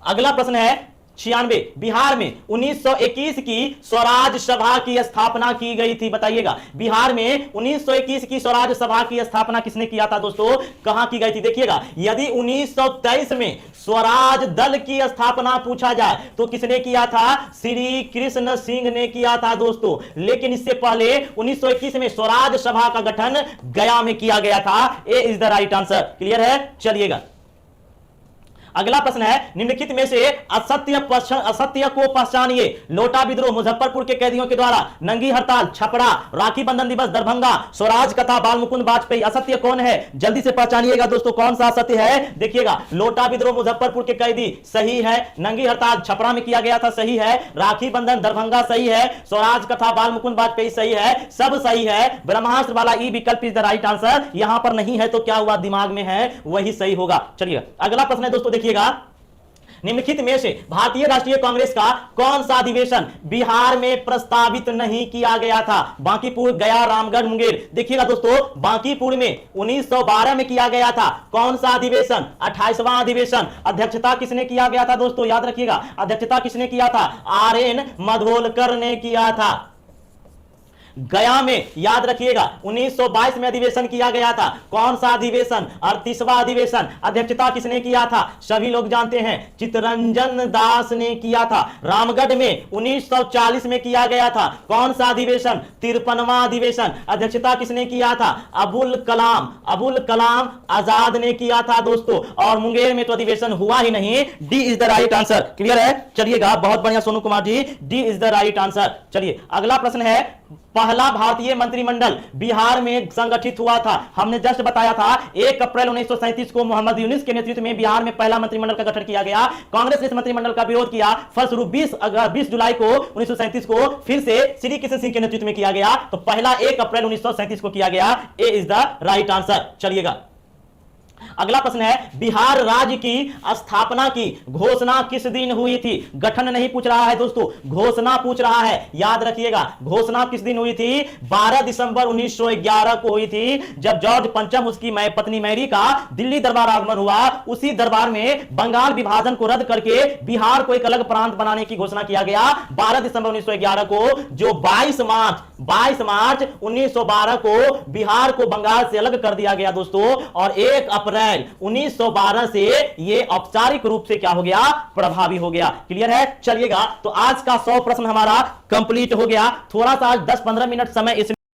Speaker 1: अगला प्रश्न है, 96 बिहार में 1921 की स्वराज सभा की स्थापना की गई थी। बताइएगा, बिहार में 1921 की स्वराज सभा की स्थापना किसने किया था दोस्तों? कहां की गई थी? देखिएगा, यदि 1923 में स्वराज दल की स्थापना पूछा जाए तो किसने किया था? श्री कृष्ण सिंह ने किया था दोस्तों। लेकिन इससे पहले 1921 में स्वराज सभा का गठन गया में किया गया था। A is the right answer. Clear है? चलिएगा, अगला प्रश्न है, निम्नलिखित में से असत्य को पहचानिए। लोटा विद्रोह, मुजफ्फरपुर के कैदियों के द्वारा, नंगी हड़ताल, छपरा, राखी बंधन दिवस, दरभंगा, स्वराज कथा, बाल मुकुंद वाजपेयी। असत्य कौन है, जल्दी से पहचानिएगा दोस्तों, कौन सा असत्य है। देखिएगा, लोटा विद्रोह मुजफ्फरपुर के कैदी सही है, नंगी हड़ताल छपरा में किया गया था सही है, राखी बंधन दरभंगा सही है, स्वराज कथा बाल मुकुंद वाजपेयी सही है, सब सही है। ब्रह्मास्त्र वाला ई विकल्प इज द राइट आंसर। यहां पर नहीं है तो क्या हुआ, दिमाग में है वही सही होगा। चलिए अगला प्रश्न है दोस्तों, देखिएगा, निम्नलिखित में से भारतीय राष्ट्रीय कांग्रेस का कौन सा अधिवेशन बिहार में प्रस्तावित नहीं किया गया था। बांकीपुर, गया, रामगढ़, मुंगेर। देखिएगा दोस्तों, बांकीपुर में 1912 में किया गया था कौन सा अधिवेशन, 28वां अधिवेशन। अध्यक्षता किसने किया गया था दोस्तों, याद रखिएगा, अध्यक्षता किसने किया था, आर.एन. मधोलकर ने किया था। गया में याद रखिएगा 1922 में अधिवेशन किया गया था, कौन सा अधिवेशन, 38वां अधिवेशन। अध्यक्षता किसने किया था, सभी लोग जानते हैं, चित्तरंजन दास ने किया था। रामगढ़ में 1940 में किया गया था कौन सा अधिवेशन, 53वां अधिवेशन। अध्यक्षता किसने किया था, अबुल कलाम आजाद ने किया था दोस्तों। और मुंगेर में तो अधिवेशन हुआ ही नहीं। D is the right answer. Clear है, चलिएगा, बहुत बढ़िया Sonu Kumar ji, D is the right answer. चलिए अगला प्रश्न है, पहला भारतीय मंत्रिमंडल बिहार में संगठित हुआ था। हमने जस्ट बताया था 1 अप्रैल 1937 को मोहम्मद यूनुस के नेतृत्व में बिहार में पहला मंत्रिमंडल का गठन किया गया। कांग्रेस ने इस मंत्रिमंडल का विरोध किया। फलस्वरूप 20 जुलाई को 1937 को फिर से श्री कृष्ण सिंह के नेतृत्व में किया गया। तो पहला 1 अप्रैल 1937 को किया गया। A is the right answer. चलिएगा अगला प्रश्न है, बिहार राज्य की स्थापना की घोषणा किस दिन हुई थी। गठन नहीं पूछ रहा है दोस्तों, घोषणा पूछ रहा है। याद रखिएगा, घोषणा किस दिन हुई थी, 12 दिसंबर 1911 को हुई थी, जब जॉर्ज पंचम उसकी पत्नी मैरी का दिल्ली दरबार आगमन हुआ। उसी दरबार में बंगाल विभाजन को रद्द करके बिहार को एक अलग प्रांत बनाने की घोषणा किया गया 12 दिसंबर 1911 को। जो 22 मार्च 1912 को बिहार को बंगाल से अलग कर दिया गया दोस्तों। और 1 अप्रैल 1912 से यह औपचारिक रूप से क्या हो गया, प्रभावी हो गया। क्लियर है, चलिएगा, तो आज का 100 प्रश्न हमारा कंप्लीट हो गया। थोड़ा सा 10-15 मिनट समय इस